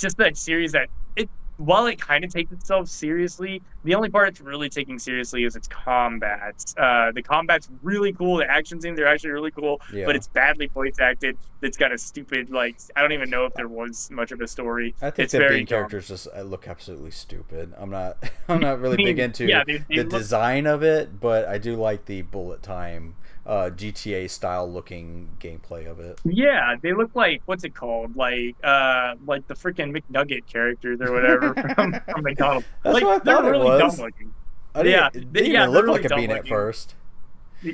just that series that it while it kind of takes itself seriously, the only part it's really taking seriously is its combats. The combat's really cool. The action scenes are actually really cool, but Yeah. it's badly voice acted. It's got a stupid like I don't even know if there was much of a story. I think It's the very Bean dumb. characters just look absolutely stupid. I'm not I'm not I really big mean, into yeah, they the look design of it, but I do like the bullet time GTA style looking gameplay of it. yeah, they look like what's it called? Like the freaking McNugget characters or whatever from McDonald's. That's Like what I they're thought it really dumb was. looking. I didn't Yeah, it didn't yeah, even they're look really like a dumb bean at looking. first.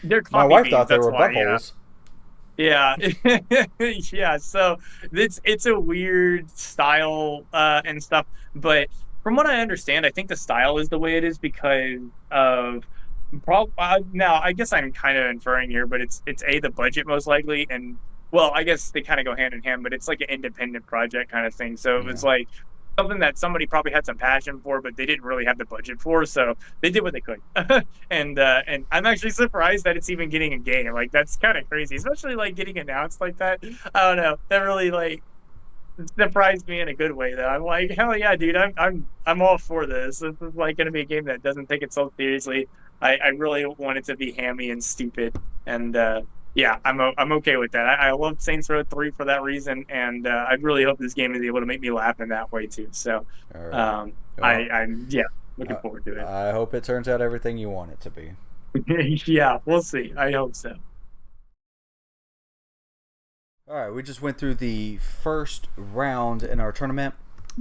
They're My coffee wife beans, thought they that's were why, yeah. buttholes. Yeah. Yeah, so it's a weird style and stuff, but from what I understand, I think the style is the way it is because of now I guess I'm kind of inferring here, but it's a the budget most likely and well, I guess they kind of go hand in hand, but it's like an independent project kind of thing. So it was Yeah. like something that somebody probably had some passion for, but they didn't really have the budget for, so they did what they could. And I'm actually surprised that it's even getting a game. Like that's kind of crazy, especially like getting announced like that. I don't know. That really like surprised me in a good way though. I'm like, hell yeah, dude, I'm all for this. This is like gonna be a game that doesn't take itself seriously. I really want it to be hammy and stupid. And yeah, I'm okay with that. I love Saints Row 3 for that reason, and I really hope this game is able to make me laugh in that way too. So All right. um Well, I'm yeah, looking I, forward to it. I hope it turns out everything you want it to be. Yeah, we'll see. I hope so. All right, we just went through the first round in our tournament.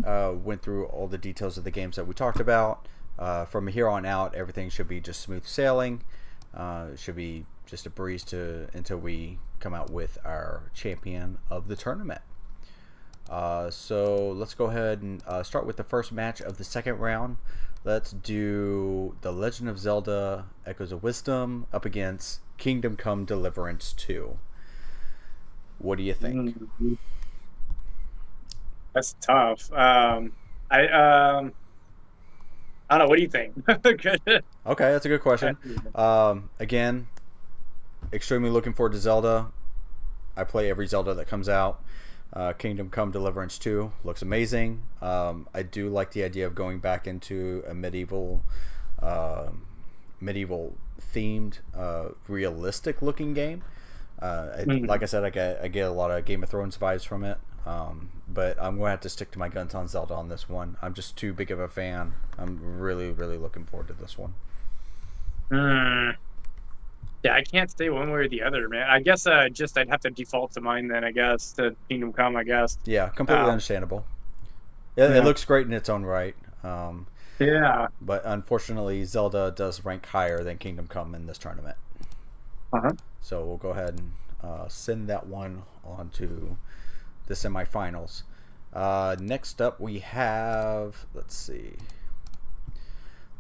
Went through all the details of the games that we talked about. From here on out, everything should be just smooth sailing. It should be just a breeze to until we come out with our champion of the tournament. So let's go ahead and start with the first match of the second round. Let's do The Legend of Zelda Echoes of Wisdom up against Kingdom Come Deliverance 2. What do you think? Mm, that's tough. I I don't know. What do you think? Good. Okay, that's a good question. Again, extremely looking forward to Zelda. I play every Zelda that comes out. Kingdom Come Deliverance 2 looks amazing. I do like the idea of going back into a uh, medieval themed, realistic looking game. Like I said, I get a lot of Game of Thrones vibes from it. But I'm going to have to stick to my guns on Zelda on this one. I'm just too big of a fan. I'm really, really looking forward to this one. Mm, yeah, I can't say one way or the other, man. I guess just I'd have to default to mine then. I guess to Kingdom Come. I guess. Yeah, completely Um, understandable. It yeah, looks great in its own right. yeah. But unfortunately, Zelda does rank higher than Kingdom Come in this tournament. Uh-huh. So we'll go ahead and send that one on to the semifinals. Next up, we have, let's see.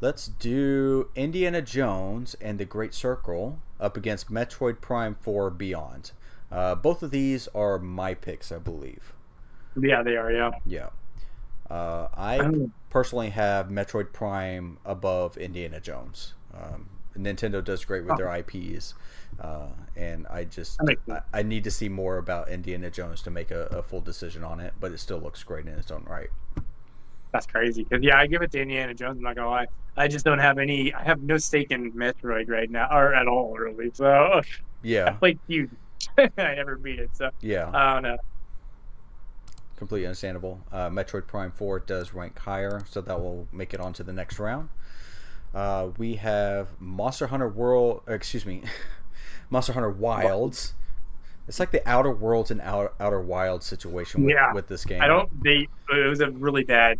Let's do Indiana Jones and the Great Circle up against Metroid Prime 4 Beyond. Both of these are my picks, I believe. Yeah, they are. Yeah. Yeah. I Um, personally have Metroid Prime above Indiana Jones. Nintendo does great with oh, their IPs, and that makes sense. I need to see more about Indiana Jones to make a full decision on it. But it still looks great in its own right. That's crazy. Because yeah, I give it to Indiana Jones. I'm not gonna lie. I just don't have any. I have no stake in Metroid right now, or at all, really. So I Yeah, played Feud. I never beat it. So yeah, I don't know. completely understandable. Metroid Prime 4 does rank higher, so that will make it on to the next round. We have Monster Hunter World. Excuse me, Monster Hunter Wilds. It's like the Outer Worlds and Outer Wilds situation Yeah, with this I game. don't. They it was a really bad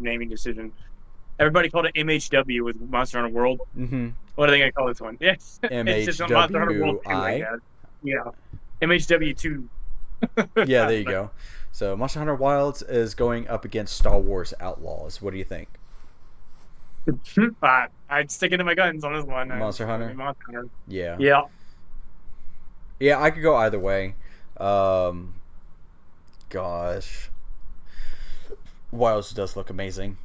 naming decision. Everybody called it MHW with Monster Hunter World. Mm-hmm. What are they gonna call this one? Yes, it's just Monster Hunter World Two, I MHWI. guess. Yeah, MHW two. Yeah, there you go. So Monster Hunter Wilds is going up against Star Wars Outlaws. What do you think? But I'd stick it to my guns on this one. Monster I mean, Hunter? Monster Hunter. Yeah. Yeah, Yeah, I could go either way. Um, gosh, Wilds does look amazing.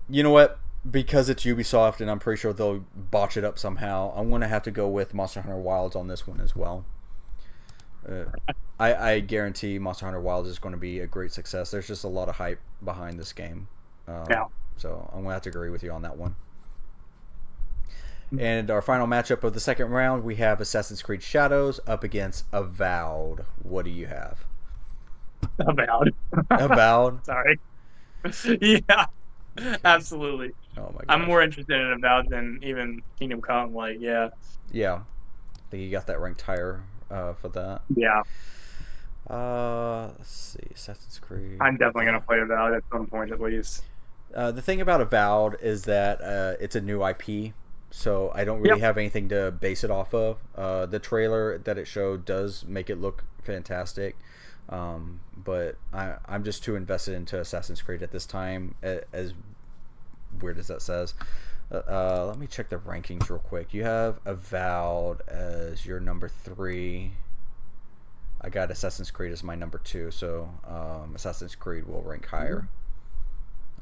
You know what? Because it's Ubisoft, and I'm pretty sure they'll botch it up somehow. I'm gonna have to go with Monster Hunter Wilds on this one as well. Uh, I guarantee Monster Hunter Wilds is going to be a great success. There's just a lot of hype behind this game, Yeah. so I'm gonna have to agree with you on that one. And our final matchup of the second round, we have Assassin's Creed Shadows up against Avowed. What do you have? Avowed. Avowed? Sorry. Yeah, absolutely. Oh my I'm gosh. more interested in Avowed than even Kingdom Come. Like, yeah, Yeah, I think you got that ranked higher for that. yeah. Let's see, Assassin's Creed. I'm definitely gonna Avowed. play Avowed at some point at least. The thing about Avowed is that it's a new IP, so I don't really Yep. have anything to base it off of. The trailer that it showed does make it look fantastic, but I'm just too invested into Assassin's Creed at this time. As weird as that says, let me check the rankings real quick. You have Avowed as your number 3. I got Assassin's Creed as my number 2, so Assassin's Creed will rank higher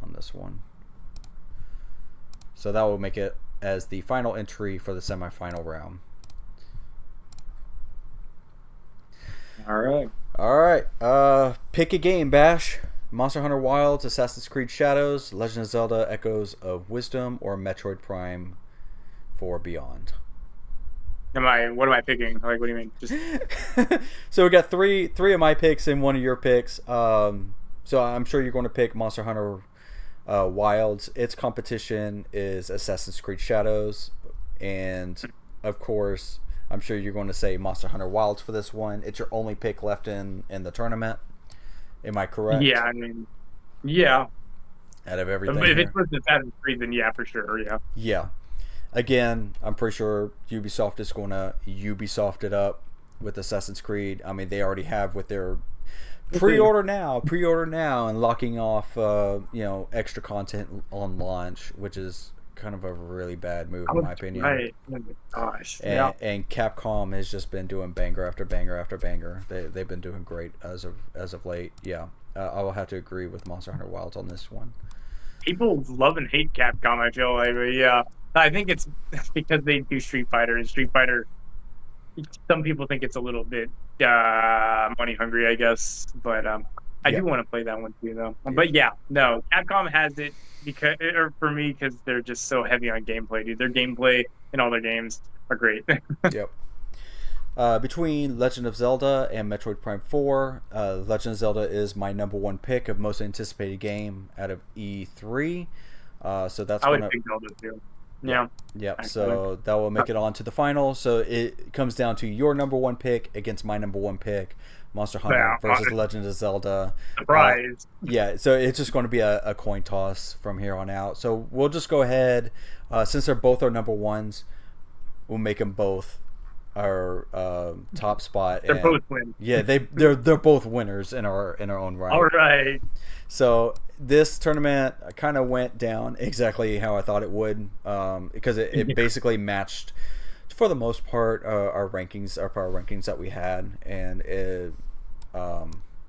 on this one. So that will make it as the final entry for the semifinal round. All right. All right, pick a game, Bash. Monster Hunter Wilds, Assassin's Creed Shadows, Legend of Zelda: Echoes of Wisdom, or Metroid Prime 4 Beyond. What am I picking? Like, what do you mean? Just So we got three of my picks and one of your picks. So I'm sure you're going to pick Monster Hunter Wilds. Its competition is Assassin's Creed Shadows, and of course, I'm sure you're going to say Monster Hunter Wilds for this one. It's your only pick left in the tournament. Am I correct? yeah. I mean, yeah. Out of everything If it's here. supposed to Assassin's Creed, then yeah, for sure. Yeah. Yeah. Again, I'm pretty sure Ubisoft is going to Ubisoft it up with Assassin's Creed. I mean, they already have with their pre-order now, and locking off extra content on launch, which is kind of a really bad move in my opinion. Right. Oh my gosh. And, Yeah. and Capcom has just been doing banger after banger after banger. They've been doing great as of late. Yeah, I will have to agree with Monster Hunter Wilds on this one. People love and hate Capcom, I feel like, but yeah. I think it's because they do Street Fighter, and Street Fighter, some people think it's a little bit money hungry, I guess. But I Yeah. do want to play that one too, though. Yeah. But yeah, no, Capcom has it because, or for me, because they're just so heavy on gameplay, dude. Their gameplay in all their games are great. Yep. Between Legend of Zelda and Metroid Prime 4, Legend of Zelda is my number 1 pick of most anticipated game out of E3. So that's I would gonna. think Zelda too. Yeah. Yep. Actually. So that will make it on to the final. So it comes down to your number 1 pick against my number 1 pick, Monster Hunter Yeah, versus Legend of Zelda. Surprise. Yeah. So it's just going to be a coin toss from here on out. So we'll just go ahead, since they're both our number 1s, we'll make them both our top spot. They're both wins. Yeah, they're both winners in our own right. All right. So this tournament kind of went down exactly how I thought it would, because it basically matched, for the most part, our power rankings that we had, and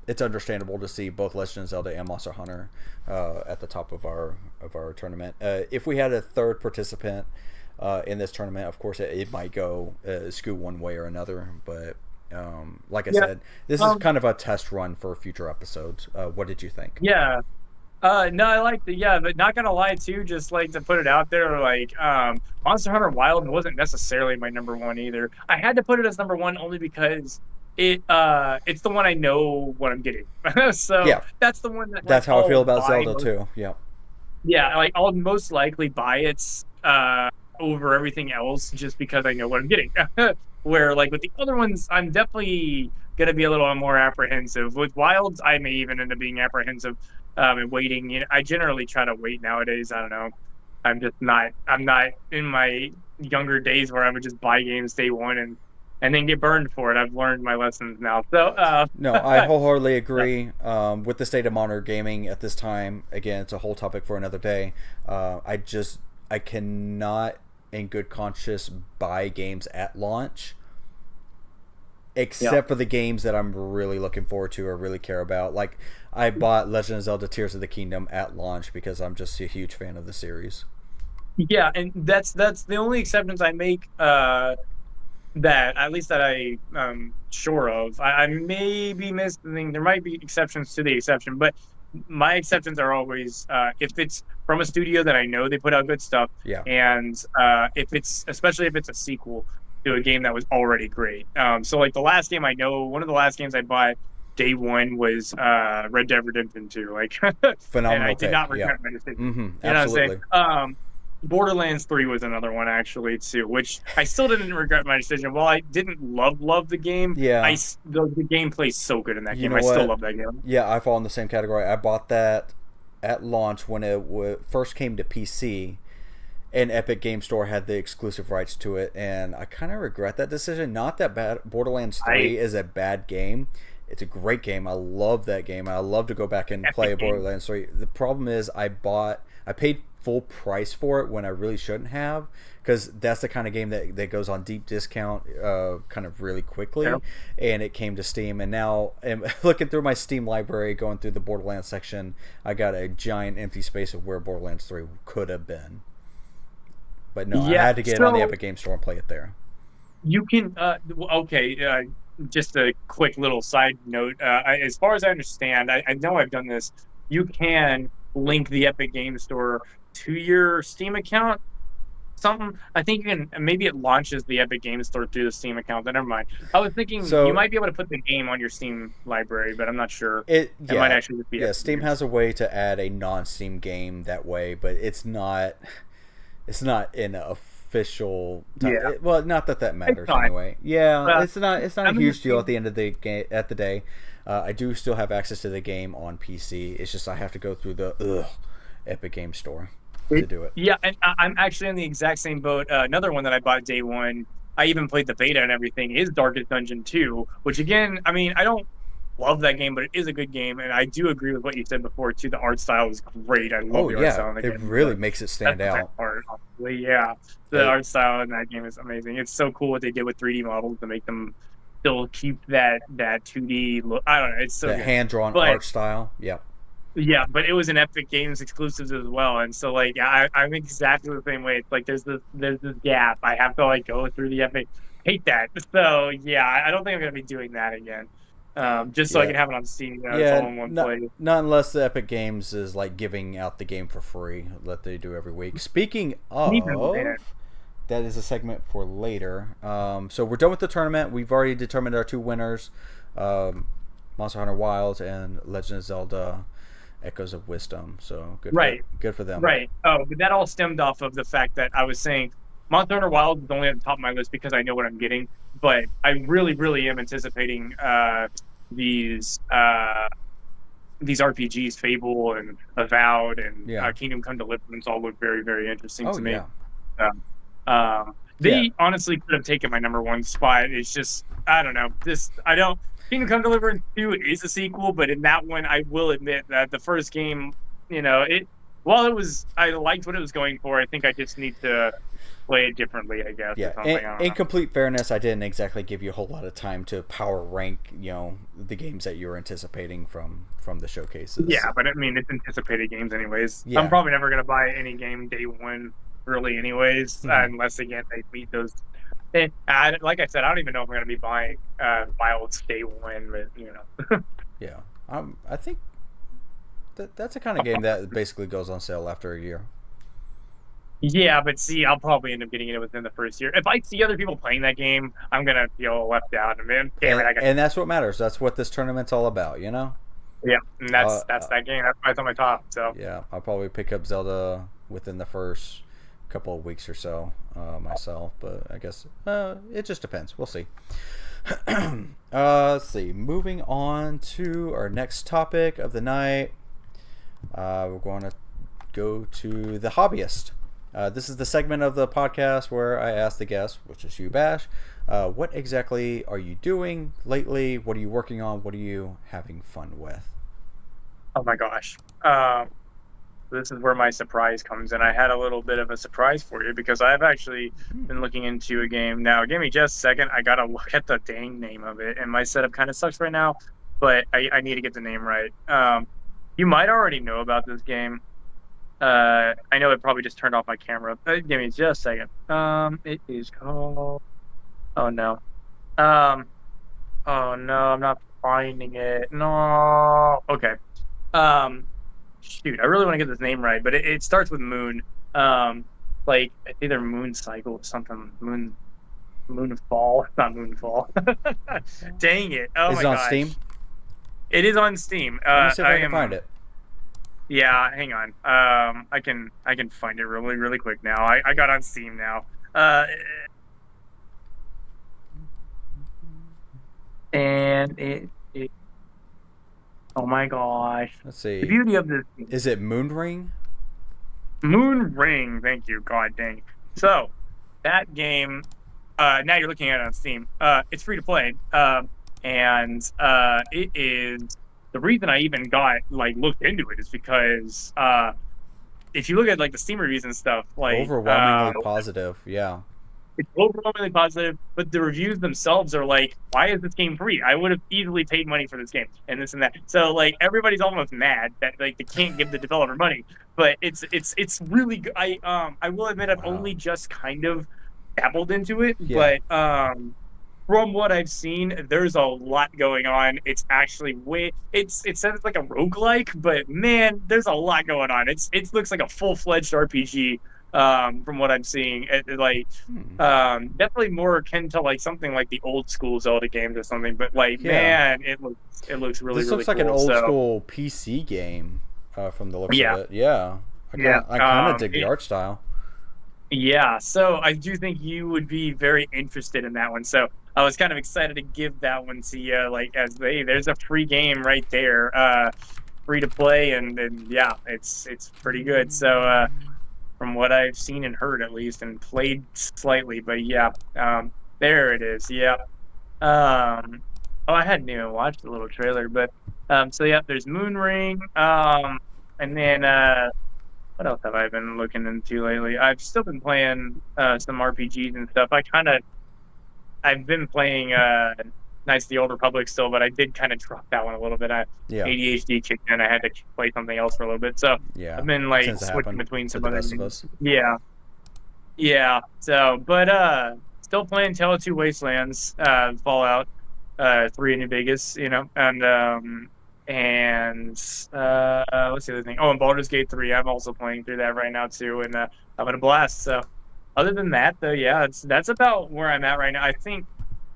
it's understandable to see both Legend of Zelda and Monster Hunter at the top of our tournament. If we had a third participant in this tournament, of course, it might go scoot one way or another, but. Like I said, this is kind of a test run for future episodes. What did you think? Yeah. No, I like but not gonna lie too, just like to put it out there, like Monster Hunter Wild wasn't necessarily my number 1 either. I had to put it as number 1 only because it's the one I know what I'm getting. So Yeah. that's the one that That's how I feel about buy Zelda too. Yeah. Yeah, like I'll most likely buy it over everything else just because I know what I'm getting. Where like with the other ones, I'm definitely gonna be a little more apprehensive. With Wilds, I may even end up being apprehensive and waiting. You know, I generally try to wait nowadays. I don't know. I'm just not. I'm not in my younger days where I would just buy games day one and then get burned for it. I've learned my lessons now. So No, I wholeheartedly agree with the state of modern gaming at this time. Again, it's a whole topic for another day. I cannot, in good conscience, buy games at launch Yeah. except for the games that I'm really looking forward to or really care about. Like I bought Legend of Zelda: Tears of the Kingdom at launch because I'm just a huge fan of the series. Yeah, and that's the only exceptions I make. That at least that I sure of. I may be missing. There might be exceptions to the exception, but my exceptions are always if it's from a studio that I know they put out good stuff, Yeah, and if it's especially if it's a sequel to a game that was already great. So like the last game I know, one of the last games I bought day one was Red Dead Redemption 2. Like, and I phenomenal did not pick. Yeah, regret my decision. mm-hmm, You know what I'm saying? absolutely. Borderlands 3 was another one actually too, which I still didn't regret my decision. While I didn't love the game, Yeah, the gameplay is so good in that you game. know I still what? love that game. Yeah, I fall in the same category. I bought that at launch when it first came to PC, and Epic Game Store had the exclusive rights to it, and I kind of regret that decision. Not that bad. Borderlands I 3 is a bad game. It's a great game. I love that game. I love to go back and play Epic game. Borderlands 3. The problem is I paid full price for it when I really shouldn't have, because that's the kind of game that goes on deep discount kind of really Yeah. quickly, and it came to Steam, and now I'm looking through my Steam library, going through the Borderlands section, I got a giant empty space of where Borderlands 3 could have been. But no, I Yeah. had to get it on the So Epic Game Store and play it there. you can okay. Just a quick little side note. As far as I understand, I know I've done this. You can link the Epic Game Store to your Steam account something. I think you can maybe it launches the Epic Games Store through the Steam account. But never mind. I was thinking you So might be able to put the game on your Steam library, but I'm not sure. it It might yeah actually just be yeah Epic Steam Games. has a way to add a non-Steam game that way, but it's not an official Yeah, well, not that that it's matters not. anyway. Yeah, Uh, it's not a I'm in the huge deal at same. the end of the game at the day. I do still have access to the game on PC. It's just I have to go through the Epic Game Store to do it. Yeah, and I'm actually in the exact same boat. Another one that I bought day one. I even played the beta and everything. Is Darkest Dungeon 2, which again, I mean, I don't love that game, but it is a good game, and I do agree with what you said before too. The art style is great. I love Oh the art yeah, style in the it game. really makes it That's stand the best out. part, honestly. Yeah, the It, art style in that game is amazing. It's so cool what they did with 3D models to make them still keep that 2D look. I don't know. It's so the good. hand-drawn But art style. Yeah. yeah, but it was an Epic Games exclusives as well, and so like I'm exactly the same way. It's like there's this gap. I have to like go through the Epic. Hate that. So yeah, I don't think I'm gonna be doing that again. Just so I Yeah. can have it on Steam. It's Yeah, all in one not place. not unless the Epic Games is like giving out the game for free, that they do every week. Speaking And even then, of, that is a segment for later. So we're done with the tournament. We've already determined our two winners, um, Monster Hunter Wilds and Legend of Zelda: Echoes of Wisdom. So right. good for them. Right. Oh, but that all stemmed off of the fact that I was saying Monster Hunter Wilds is only at the top of my list because I know what I'm getting. But I really am anticipating these these RPGs, Fable and Avowed and Yeah. Kingdom Come Deliverance all look very interesting Oh to me. yeah. Um, Yeah. they honestly could have taken my number one spot. It's just I don't know. This I don't. Kingdom Come Deliverance 2 is a sequel, but in that one, I will admit that the first game, it while it was I liked what it was going for, I think I just need to play it differently, I guess, or Yeah, something. I don't in know. complete fairness, I didn't exactly give you a whole lot of time to power rank, the games that you were anticipating from the showcases. Yeah, but I mean, it's anticipated games anyways. I'm Yeah. probably never gonna buy any game day one early anyways, Hmm. unless again they meet those. Like I said, I don't even know if I'm gonna be buying Wilds day one, but Yeah. I think that's a kind of game that basically goes on sale after a year. Yeah, but see, I'll probably end up getting it within the first year. If I see other people playing that game, I'm gonna feel left out. And man, damn it, I got And that's what matters. That's what this tournament's all about, you know? yeah, and Uh, that's uh, that game. That's why it's on my top. So yeah, I'll probably pick up Zelda within the first couple of weeks or so myself, but I guess it just depends. We'll see. Let's see. Moving on to our next topic of the night. We're going to go to the hobbyist. This is the segment of the podcast where I ask the guest, which is you, Bash, what exactly are you doing lately? What are you working on? What are you having fun with? oh my gosh. Um, this is where my surprise comes in. I had a little bit of a surprise for you because I've actually been looking into a game. Now, give me just a second. I gotta look at the dang name of it, and my setup kind of sucks right now, but I need to get the name right. You might already know about this game. I know it probably just turned off my camera. Give me just a second. It is called. Oh no. Um. Oh no, I'm not finding it. No. Okay. Um. Shoot, I really want to get this name right, but it starts with Moon. Um. Like it's either Moon Cycle or something. Moonfall. It's not Moonfall. Dang it. Oh Is my it on Steam? gosh. It is on Steam. Let me see if I I can find am. it. Yeah, hang on. I can find it really quick now. I got on Steam now. Uh, and it oh my gosh. Let's The see. beauty of this Is it Moon Ring? Moon Ring, thank you. God dang. So that game, now you're looking at it on Steam. It's free to play. And it is the reason I even got like looked into it is because if you look at like the Steam reviews and stuff, like Overwhelmingly positive. Yeah. it's overwhelmingly positive, but the reviews themselves are like, why is this game free? I would have easily paid money for this game and this and that. So like everybody's almost mad that like they can't give the developer money, but it's really good. I will admit I've Wow. only just kind of dabbled into it, Yeah. but from what I've seen, there's a lot going on. It's actually way it says it's like a roguelike, but man, there's a lot going on. It looks like a full-fledged RPG from what I'm seeing. Like Hmm. definitely more akin to like something like the old school Zelda games or something, but like Yeah. man, it looks This really looks like an cool. old So school PC game, from the looks of yeah, it. Yeah. yeah. I kind of dig the art style. Yeah, so I do think you would be very interested in that one. So I was kind of excited to give that one to you, like as hey, there's a free game right there, free to play, and yeah, it's pretty good. So from what I've seen and heard at least, and played slightly, but yeah, there it is. Yeah. Oh, I hadn't even watched the little trailer, but so yeah, there's Moon Ring, and then what else have I been looking into lately? I've still been playing some RPGs and stuff. I've been playing Knights of the Old Republic still, but I did kind of drop that one a little bit. Yeah. ADHD kicked in. I had to play something else for a little bit. So Yeah. I've been It like tends to switching happen between to some the other best of games. us. Yeah. Yeah. So but still playing Tale of Two Wastelands, Fallout, 3 in New Vegas, and what's the other thing? Oh, and Baldur's Gate 3. I'm also playing through that right now too, and having a blast. So other than that, though, yeah, that's about where I'm at right now. I think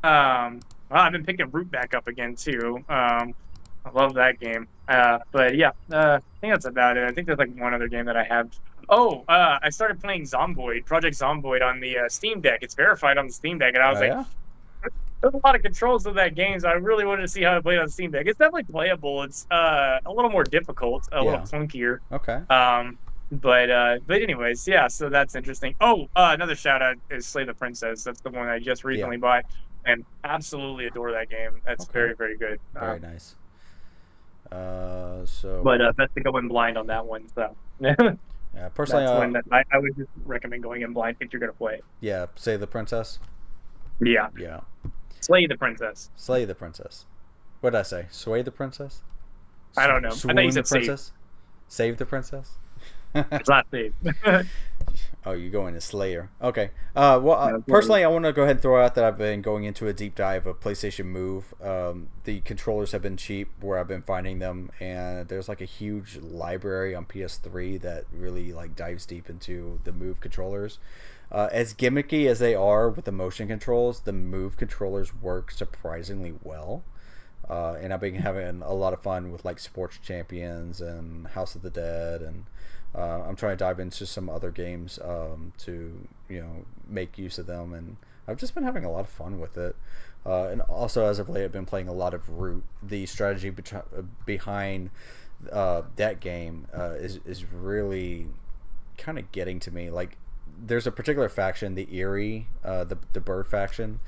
well, I've been picking Root back up again too. I love that game. But yeah, I think that's about it. I think there's like one other game that I have. Oh, I started playing Zomboid, Project Zomboid on the Steam Deck. It's verified on the Steam Deck, and I was Oh like, yeah. there's a lot of controls of that game, so I really wanted to see how it played on Steam Deck. It's definitely playable. It's a little more difficult, a little Yeah. clunkier. Okay. But anyways, yeah, so that's interesting. Oh, another shout out is Slay the Princess. That's the one I just Yeah. recently bought and absolutely adore that game. That's Okay. very good. Very nice. So But best to go in blind on that one. So yeah, personally, that's one that I would just recommend going in blind if you're gonna play it. yeah, Save the Princess. Yeah, Yeah. Slay the Princess. Slay the Princess. What did I say? Sway the Princess? I don't know. I thought you Swoon the said save. Princess? Save the Princess? It's not save. Oh, you go into Slayer. Okay. Well, No, personally, I want to go ahead and throw out that I've been going into a deep dive of PlayStation Move. The controllers have been cheap where I've been finding them, and there's like a huge library on PS3 that really like dives deep into the Move controllers. As gimmicky as they are with the motion controls, the Move controllers work surprisingly well. And I've been having a lot of fun with like Sports Champions and House of the Dead, and I'm trying to dive into some other games to make use of them, and I've just been having a lot of fun with it. And also, as of late, I've been playing a lot of Root. The strategy behind that game is really kind of getting to me. Like, there's a particular faction, the Eerie, the bird faction.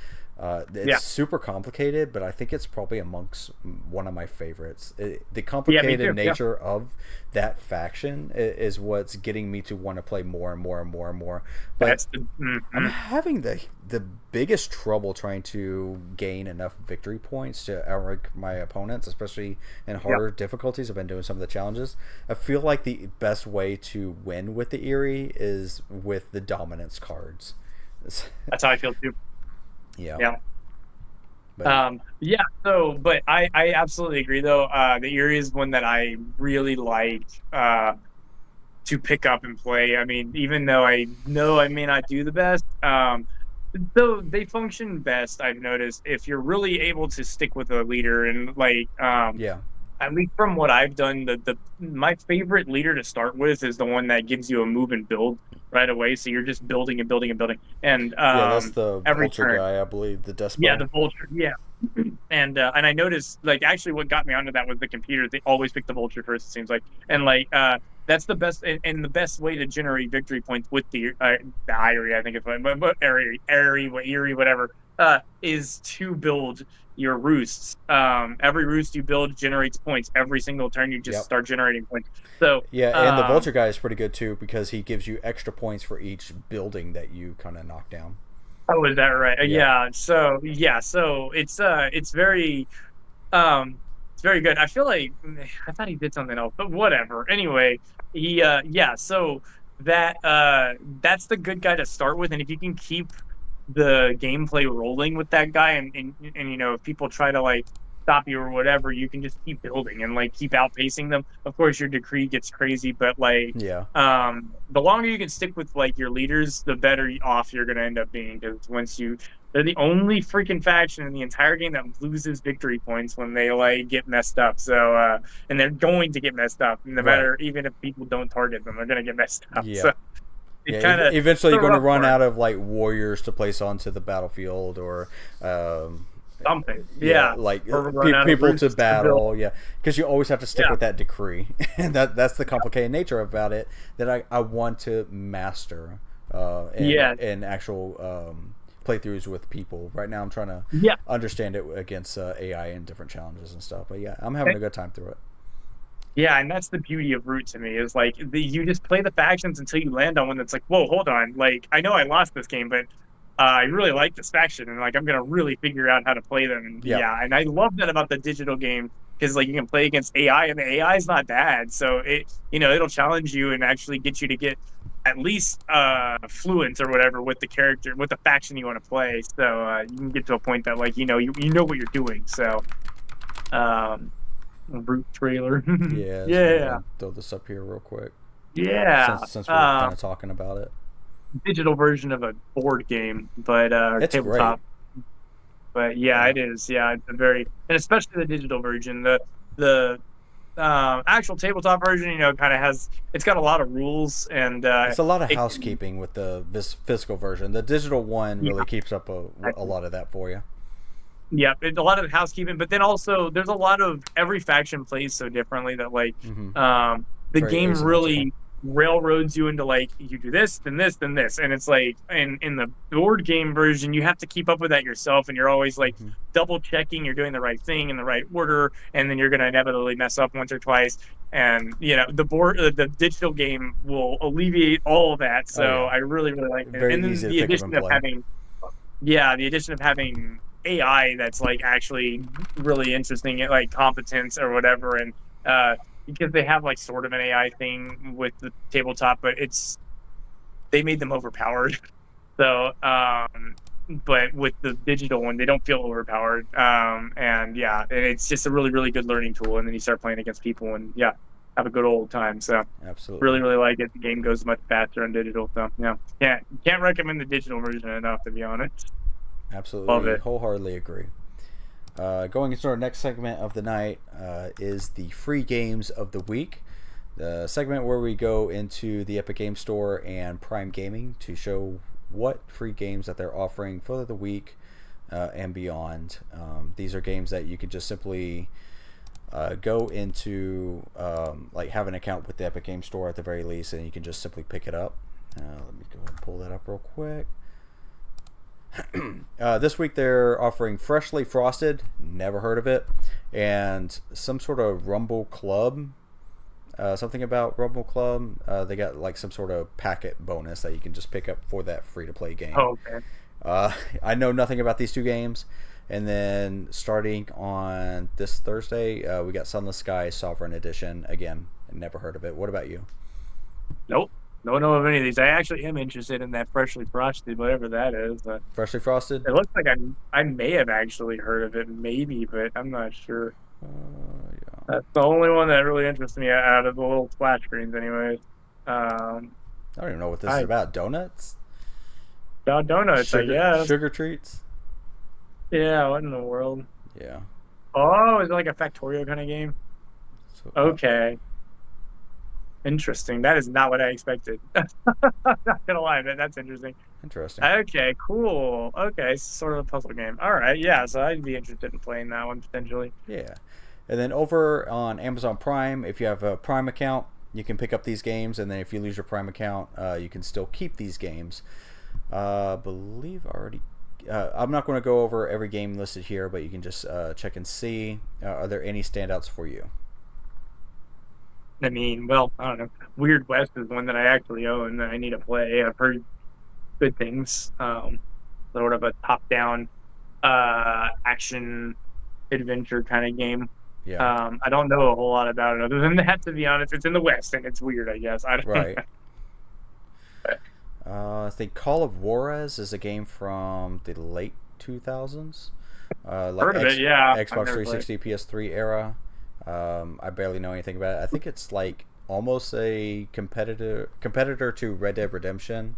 It's Yeah. super complicated, but I think it's probably amongst one of my favorites. The Yeah, me complicated too. Yeah. nature of that faction is what's getting me to want to play more and more and more and more. But That's the I'm mhm. having the biggest trouble trying to gain enough victory points to outrank my opponents, especially in Yeah. harder difficulties. I've been doing some of the challenges. I feel like the best way to win with the Eerie is with the dominance cards. That's how I feel too. Yeah, Yeah. but Yeah, so but I absolutely agree though. The Eerie is one that I really like to pick up and play. I mean, even though I know I may not do the best, though they function best, I've noticed if you're really able to stick with a leader and like yeah, at least from what I've done, the my favorite leader to start with is the one that gives you a move and build right away. So you're just building and building and building. And yeah, that's the every vulture turn. guy, I believe, the Yeah, Despo. the vulture. Yeah. And I noticed like actually what got me onto that was the computer. They always pick the vulture first, it seems like. And like that's the best and the best way to generate victory points with the Irie, I think it's but Eerie, whatever, is to build your roosts. Every roost you build generates points. Every single turn you just Yep. start generating points. So Yeah, and the um vulture guy is pretty good too because he gives you extra points for each building that you kind of knock down. oh, is that right? Yep. So Um, it's very good. I feel like I thought he did something else, but whatever. Anyway, yeah, so that's the good guy to start with, and if you can keep the gameplay rolling with that guy and you know, if people try to like stop you or whatever, you can just keep building and like keep outpacing them. Of course, your decree gets crazy, but like Yeah. the longer you can stick with like your leaders, the better off you're gonna end up being because once you they're the only freaking faction in the entire game that loses victory points when they like get messed up. So and they're going to get messed up no Right. matter even if people don't target them, they're gonna get messed up. Yeah. So Yeah. it kind of Eventually, the you're going to rough run part. out of like warriors to place onto the battlefield, or um, Something. yeah, Yeah. like Or run out of people to roosts to build. battle. Yeah, because you always have to stick Yeah. with that decree, and that's the complicated nature about it that I want to master Yeah. in actual playthroughs with people. Right now, I'm trying to Yeah. understand it against AI and different challenges and stuff. But yeah, I'm having a good time through it. Yeah, and that's the beauty of Root to me is like you just play the factions until you land on one that's like, whoa, hold on. Like I know I lost this game, but I really like this faction, and like I'm gonna really figure out how to play them. And Yep. yeah, and I love that about the digital game because like you can play against AI, and the AI is not bad. So it you know it'll challenge you and actually get you to get at least fluent or whatever with the character with the faction you want to play. So you can get to a point that like you know what you're doing. So um, Root trailer, Yeah, let's go ahead yeah. and throw this up here real quick Yeah, since we're kind of talking about it. digital version of a board game, but It's great. tabletop. But yeah, Yeah. it is. Yeah, it's a very and especially the digital version. The actual tabletop version, you know, kind of has it's got a lot of rules and It's a lot of it housekeeping with the this physical version. The digital one yeah, really keeps up I a lot of that for you. yeah, a lot of housekeeping, but then also there's a lot of every faction plays so differently that like Hmm. the Very game asymmetrical. really railroads you into like you do this, then this, then this. And it's like in the board game version, you have to keep up with that yourself and you're always like Hmm. double checking you're doing the right thing in the right order, and then you're gonna inevitably mess up once or twice. And you know, the digital game will alleviate all of that. Oh So yeah, I really, really like it. very And then easy to the pick up and addition of play. having yeah, the addition of having AI that's like actually really interesting, like competence or whatever, and because they have like sort of an AI thing with the tabletop, but it's they made them overpowered. So, but with the digital one, they don't feel overpowered. And yeah, and it's just a really, really good learning tool. And then you start playing against people, and yeah, have a good old time. So, Absolutely, really, really like it. The game goes much faster on digital. So, yeah, can't recommend the digital version enough, to be honest. Love absolutely, it. wholeheartedly agree. Going into our next segment of the night is the free games of the week. The segment where we go into the Epic Game Store and Prime Gaming to show what free games that they're offering for the week and beyond. These are games that you can just simply go into, like have an account with the Epic Game Store at the very least, and you can just simply pick it up. Let me go ahead and pull that up real quick. This week they're offering Freshly Frosted, never heard of it, and some sort of Rumble Club. Something about Rumble Club. They got like some sort of packet bonus that you can just pick up for that free to play game. Oh, okay. I know nothing about these two games. And then starting on this Thursday, we got Sunless Sky Sovereign Edition. Again, never heard of it. What about you? Nope. Don't know of any of these. I actually am interested in that Freshly Frosted, whatever that is. Freshly Frosted? It looks like I may have actually heard of it, maybe, but I'm not sure. Yeah. That's the only one that really interests me out of the little splash screens, anyways. I don't even know what this is about. Donuts? About donuts, I guess. Sugar treats? Yeah, what in the world? Yeah. Oh, is it like a Factorio kind of game? So, Okay. Interesting. That is not what I expected. I'm not gonna lie, man. That's interesting. Interesting. Okay, cool. Okay, it's sort of a puzzle game. All right, yeah. So I'd be interested in playing that one potentially. Yeah. And then over on Amazon Prime, if you have a Prime account, you can pick up these games. And then if you lose your Prime account, you can still keep these games. Believe already. I'm not going to go over every game listed here, but you can just check and see. Are there any standouts for you? I mean, well, I don't know. Weird West is one that I actually own that I need to play. I've heard good things. Sort of a top-down action adventure kind of game. Yeah. I don't know a whole lot about it other than that, to be honest. It's in the West and it's weird, I guess. I don't Right. know. I think Call of Juarez is a game from the late 2000s. Heard of it, yeah. Xbox 360, PS3 era. I barely know anything about it. I think it's like almost a competitor to Red Dead Redemption,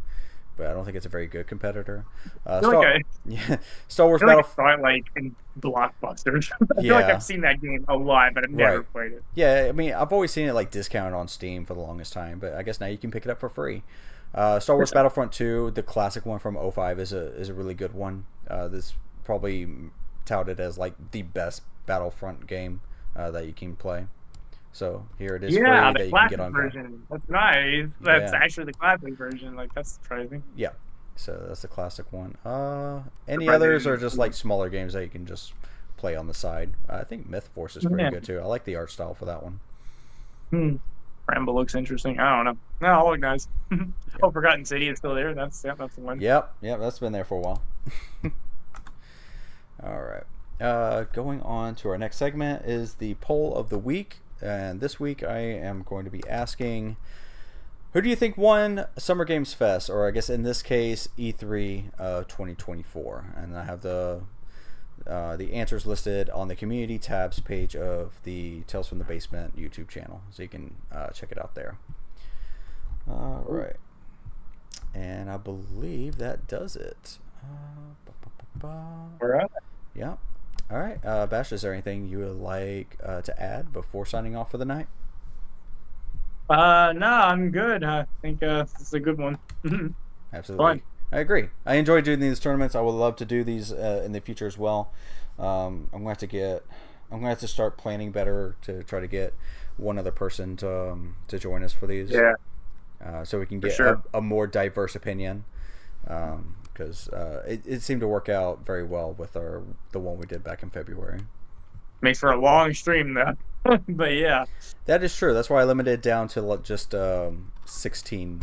but I don't think it's a very good competitor. Yeah, Star Wars Battle. Battle. I saw it like in blockbusters. I feel like I've seen that game a lot, but I've never played it. Yeah, I mean, I've always seen it like discounted on Steam for the longest time, but I guess now you can pick it up for free. Star Wars Battlefront 2, the classic one from 05, is a really good one. This probably touted as like the best Battlefront game that you can play. So here it is free that you can get on version. That's nice. That's actually the classic version. Like, that's surprising. Yeah. So that's the classic one. Any others are just like smaller games that you can just play on the side. I think Myth Force is pretty good too. I like the art style for that one. Rambo looks interesting. I don't know. No, all look nice. Oh, Forgotten City is still there. That's the one. Yep, that's been there for a while. All right. Going on to our next segment is the poll of the week. And this week I am going to be asking, who do you think won Summer Games Fest? Or I guess in this case, E3 2024. And I have the answers listed on the community tabs page of the Tales from the Basement YouTube channel. So you can check it out there. All right. And I believe that does it. We're up. Yeah. All right. Bash, is there anything you would like to add before signing off for the night? No, I'm good. I think this is a good one. Absolutely. Fun. I agree. I enjoy doing these tournaments. I would love to do these in the future as well. I'm gonna have to start planning better to try to get one other person to join us for these. Yeah. So we can get a more diverse opinion. Because it seemed to work out very well with the one we did back in February. Makes for a long stream though. But yeah. That is true. That's why I limited it down to just 16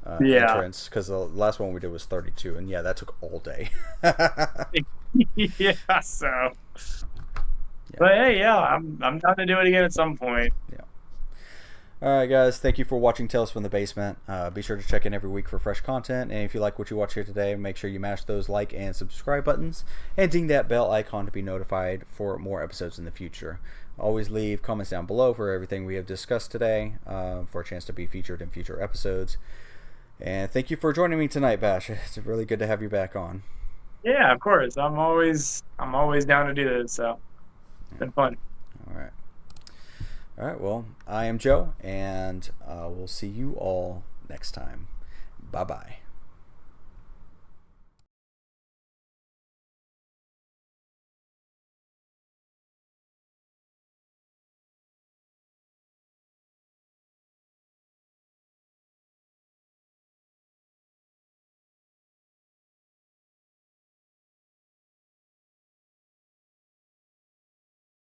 entrants, because the last one we did was 32, and yeah, that took all day. Yeah, so. Yeah. But hey, yeah, I'm down to do it again at some point. Yeah. All right, guys. Thank you for watching Tales from the Basement. Be sure to check in every week for fresh content, and if you like what you watch here today, make sure you mash those like and subscribe buttons, and ding that bell icon to be notified for more episodes in the future. Always leave comments down below for everything we have discussed today, for a chance to be featured in future episodes. And thank you for joining me tonight, Bash. It's really good to have you back on. Yeah, of course. I'm always down to do this. So it's been fun. All right. Well, I am Joe, and we'll see you all next time. Bye-bye.